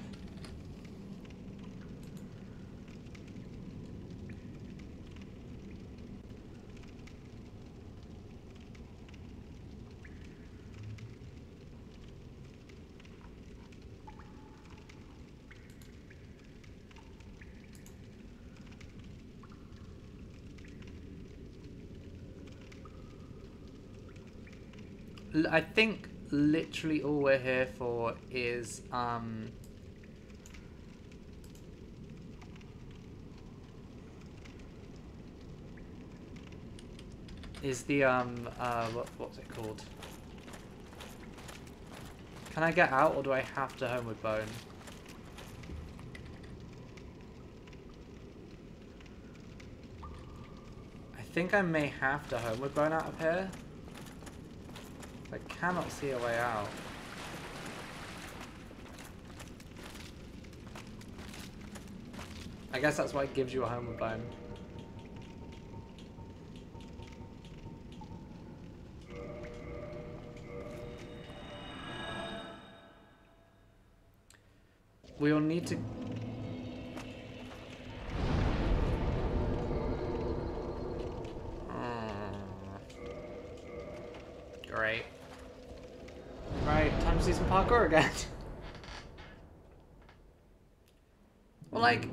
I think literally all we're here for is the what's it called? Can I get out or do I have to Homeward Bone? I think I may have to Homeward Bone out of here. I cannot see a way out. I guess that's why it gives you a Homeward Bone. We'll need to... Great. Right, time to see some parkour again. Well, like...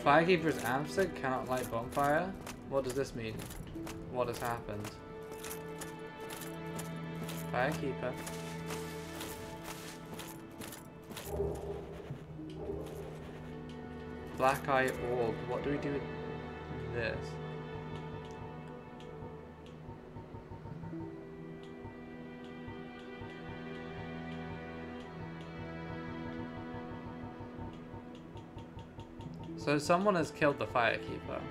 Firekeeper's answered cannot light bonfire? What does this mean? What has happened? Firekeeper. Black Eye Orb. What do we do with this? So someone has killed the Firekeeper.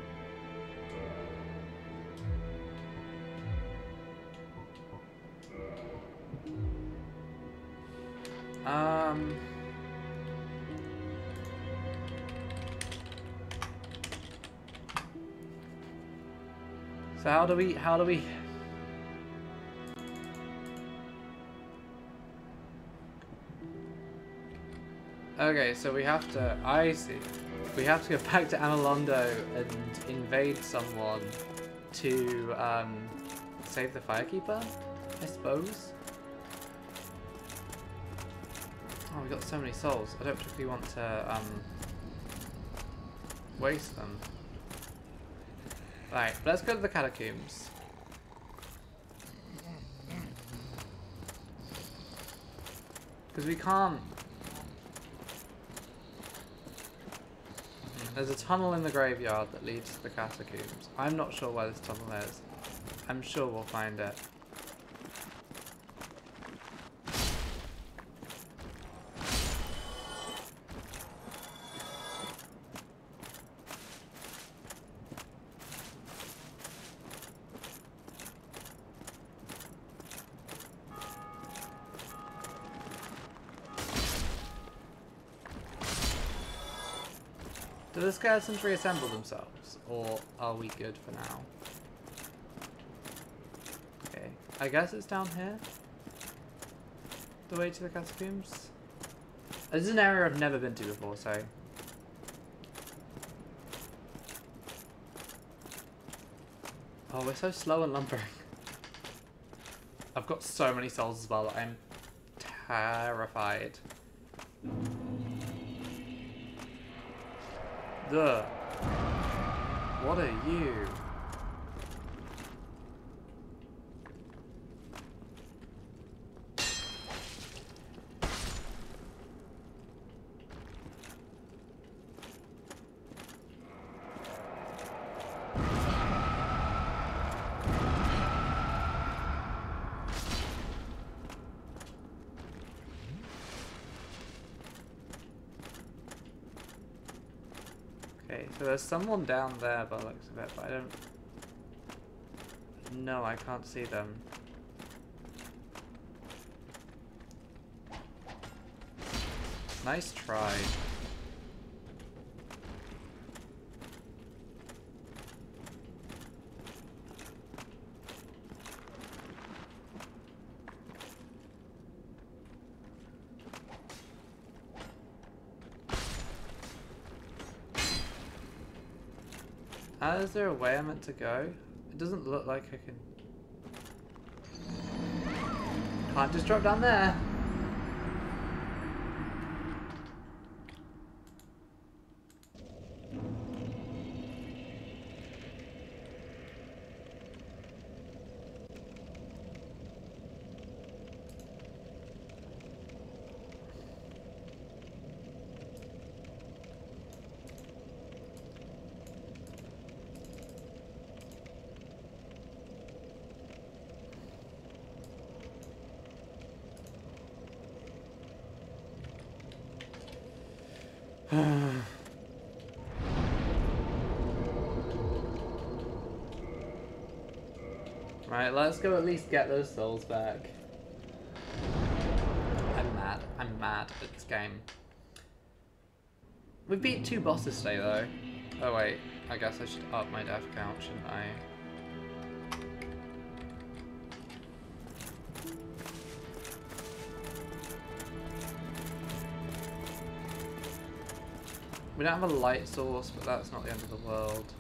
So how do we Okay, so we have to I see. We have to go back to Analondo and invade someone to save the Firekeeper, I suppose. Oh, we got so many souls. I don't particularly want to waste them. Right, let's go to the catacombs. Because we can't... There's a tunnel in the graveyard that leads to the catacombs. I'm not sure where this tunnel is. I'm sure we'll find it. Do the skeletons reassemble themselves, or are we good for now? Okay, I guess it's down here. The way to the catacombs. This is an area I've never been to before, so... Oh, we're so slow and lumbering. I've got so many souls as well that I'm terrified. Duh. What are you? Okay, so there's someone down there by the looks of it, but I don't... No, I can't see them. Nice try. Is there a way I'm meant to go? It doesn't look like I can... Can't just drop down there. Right, let's go at least get those souls back. I'm mad. I'm mad at this game. We beat 2 bosses today, though. Oh wait, I guess I should up my death count, shouldn't I? We don't have a light source, but that's not the end of the world.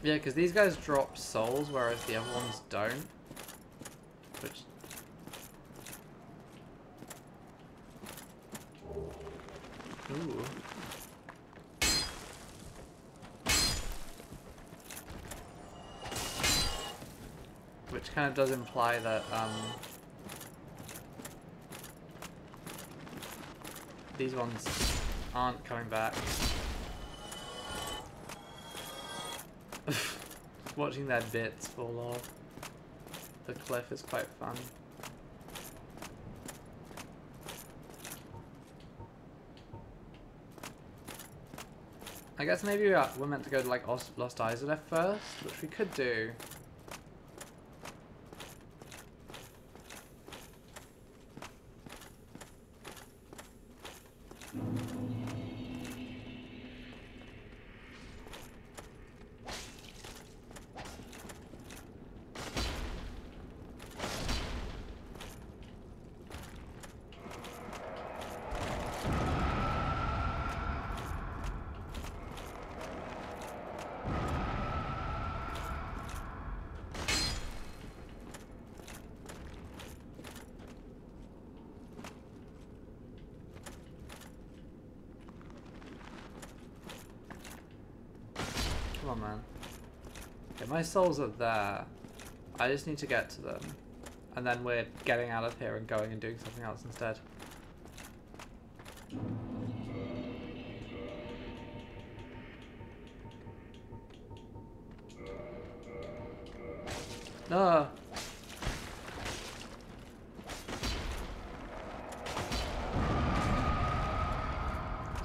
Yeah, because these guys drop souls, whereas the other ones don't. Which... Ooh. Which kind of does imply that, these ones aren't coming back. Watching their bits fall off the cliff is quite fun. I guess maybe we're meant to go to like Lost Islet first, which we could do. Come on, man. Okay, my souls are there. I just need to get to them. And then we're getting out of here and going and doing something else instead. No!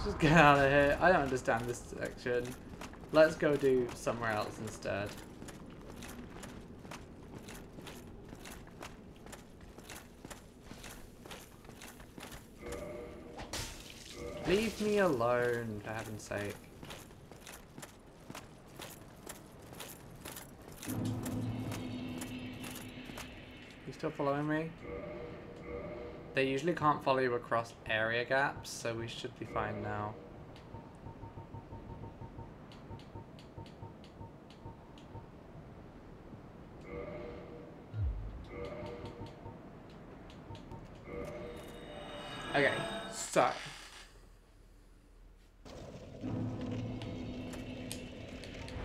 Just get out of here. I don't understand this section. Let's go do somewhere else instead. Leave me alone, for heaven's sake. You still following me? They usually can't follow you across area gaps, so we should be fine now. Okay, so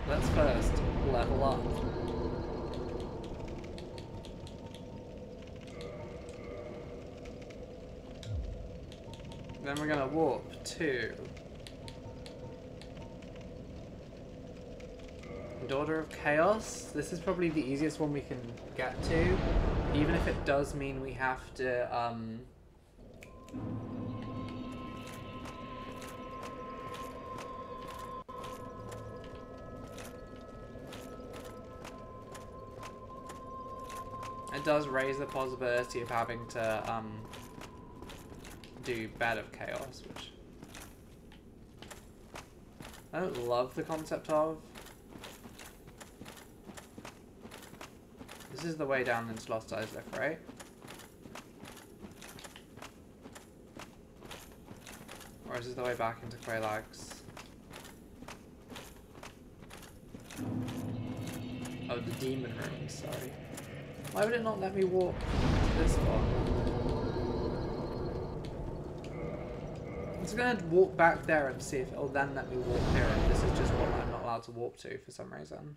let's first level up. Then we're gonna warp to Daughter of Chaos. This is probably the easiest one we can get to, even if it does mean we have to it does raise the possibility of having to do Bed of Chaos, which I don't love the concept of. This is the way down into Lost Isaac, right? Or is this the way back into Quelax? Oh, the demon ruins, sorry. Why would it not let me walk to this one? I'm just gonna walk back there and see if it'll then let me walk here, and this is just one I'm not allowed to walk to for some reason.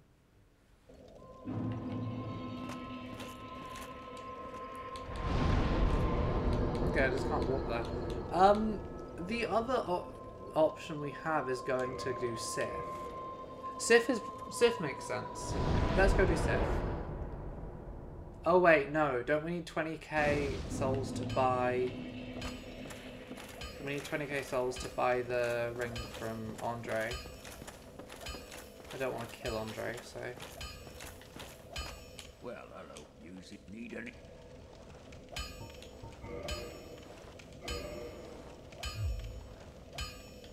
Okay, I just can't walk there. The other option we have is going to do Sif. Sif makes sense. Let's go do Sif. Oh wait, no. Don't we need 20k souls to buy? We need 20k souls to buy the ring from Andre. I don't want to kill Andre, so. Well, hello. You need any?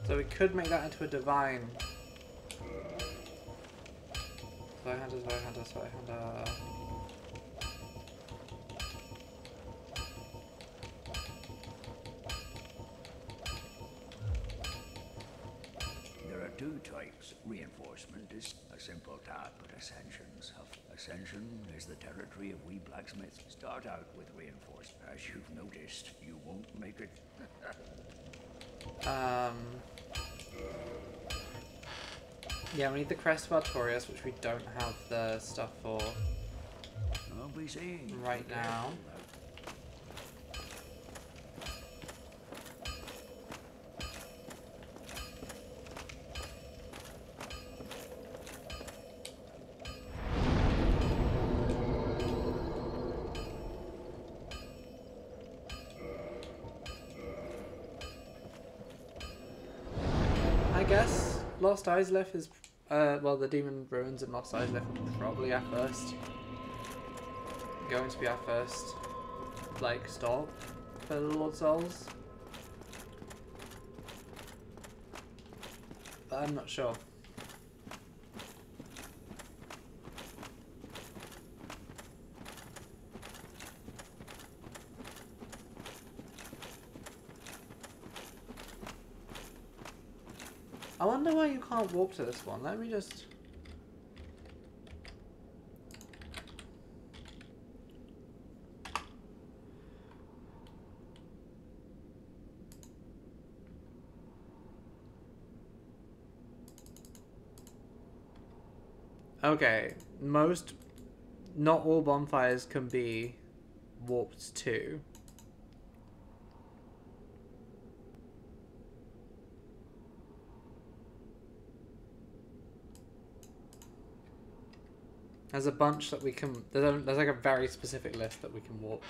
So we could make that into a divine. Zweihander. There are two types. Reinforcement is a simple task, but ascensions have. Ascension is the territory of we blacksmiths. Start out with reinforcement. As you've noticed, you won't make it. Yeah, we need the Crest of Artorias, which we don't have the stuff for I'll be seeing right now. I guess Lost Islip is, well, the Demon Ruins and Lost Islip are probably our first, going to be our first, like, stop for the Lord Souls. But I'm not sure. I wonder why you can't walk to this one. Let me just... Okay, not all bonfires can be warped to. There's a bunch that we can... There's like a very specific list that we can warp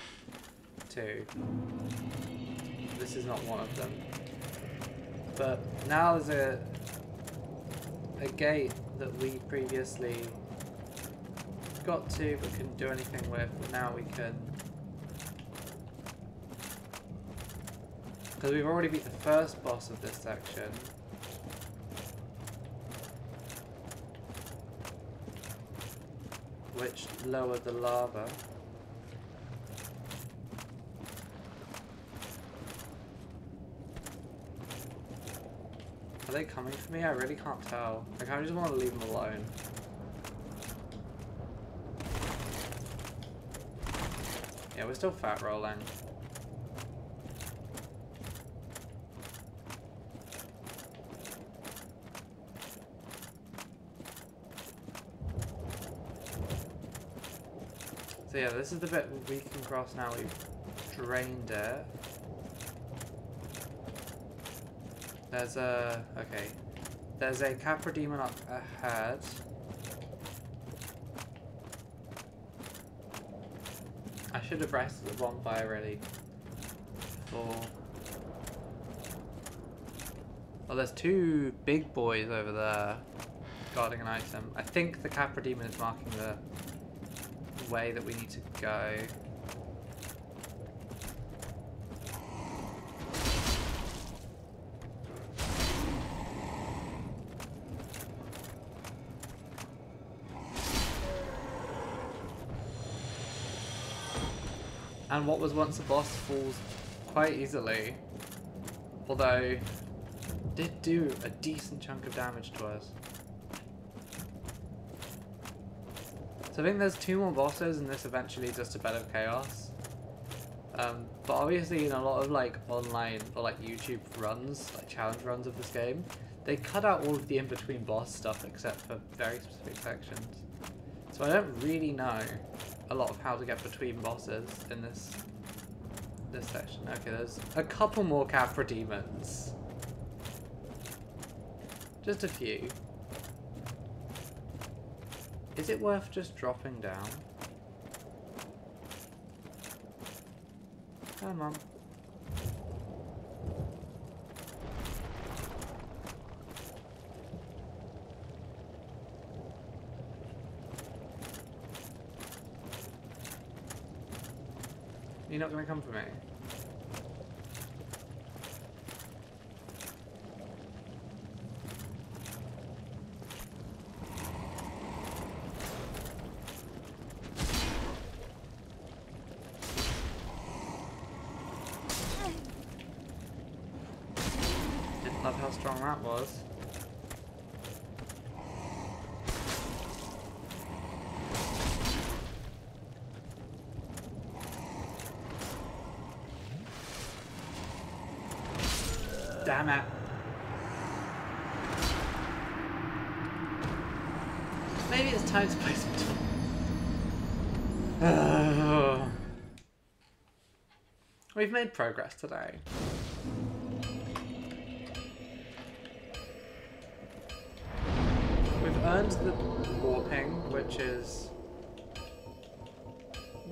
to. This is not one of them. But now there's a gate that we previously got to but couldn't do anything with. But now we can... Because we've already beat the first boss of this section. Which lowered the lava. Are they coming for me? I really can't tell. Like, I just want to leave them alone. Yeah, we're still fat rolling. So yeah, this is the bit we can cross now. We've drained it. There's a... Okay. There's a Capra Demon up ahead. I should have rested the bonfire really. For... Oh, there's two big boys over there guarding an item. I think the Capra Demon is marking the way that we need to go. And what was once a boss falls quite easily. Although, did do a decent chunk of damage to us. So I think there's 2 more bosses and this eventually leads us to Bed of Chaos. But obviously in a lot of like online or like YouTube runs, like challenge runs of this game, they cut out all of the in-between boss stuff except for very specific sections. So I don't really know a lot of how to get between bosses in this section. Okay, there's a couple more Capra Demons. Just a few. Is it worth just dropping down? Come on. You're not gonna come for me? Didn't love how strong that was. Damn it. Maybe it's time to play some We've made progress today. We've earned the warping, which is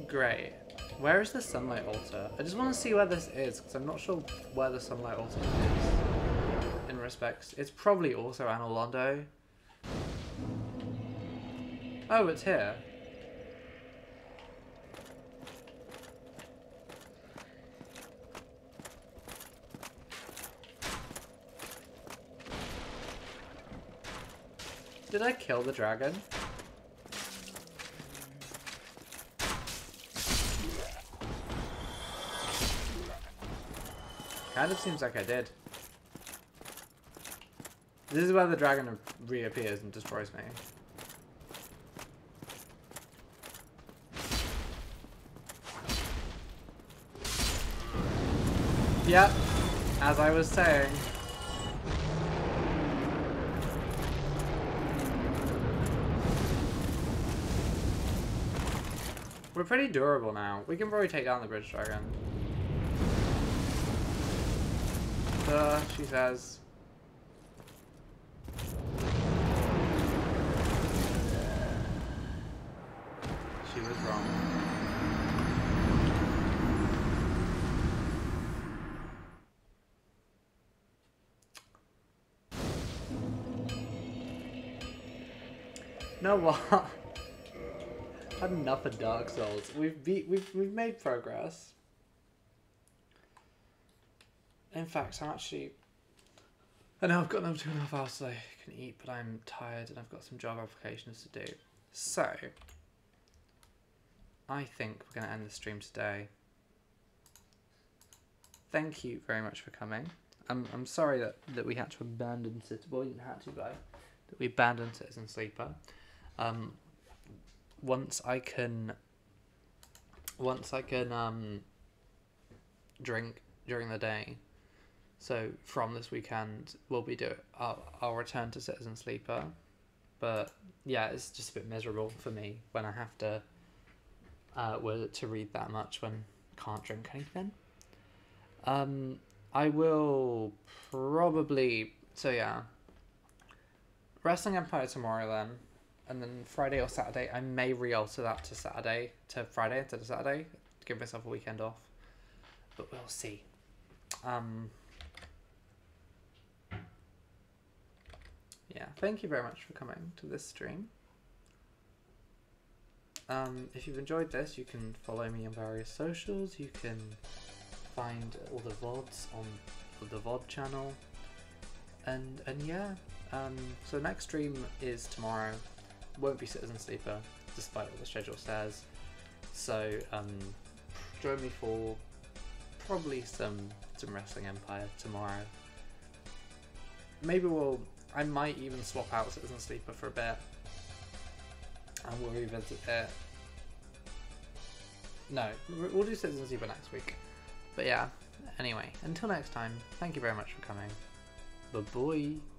great. Where is the sunlight altar? I just want to see where this is, because I'm not sure where the sunlight altar is in respects. It's probably also Anor Londo. Oh, it's here. Did I kill the dragon? Kind of seems like I did. This is where the dragon reappears and destroys me. Yep, as I was saying. We're pretty durable now. We can probably take down the bridge dragon. She says. She was wrong. You know what? Had enough of Dark Souls. We've made progress. In fact, I know I've got another 2.5 hours so I can eat, but I'm tired and I've got some job applications to do. So, I think we're going to end the stream today. Thank you very much for coming. I'm sorry that we had to abandon Citizen. Well, we didn't have to, but that we abandoned Citizen Sleeper. Once I can drink during the day. So from this weekend, I'll return to Citizen Sleeper, but yeah, it's just a bit miserable for me when I have to read that much when I can't drink anything. I will probably... So yeah. Wrestling Empire tomorrow then. And then Friday or Saturday, I may re-alter that to Friday instead of Saturday. To give myself a weekend off. But we'll see. Yeah, thank you very much for coming to this stream. If you've enjoyed this, you can follow me on various socials. You can find all the VODs on the VOD channel. And yeah, so next stream is tomorrow. Won't be Citizen Sleeper, despite what the schedule says. So join me for probably some Wrestling Empire tomorrow. Maybe I might even swap out Citizen Sleeper for a bit. And we'll revisit it. No, we'll do Citizen Sleeper next week. But yeah, anyway, until next time, thank you very much for coming. Bye-bye.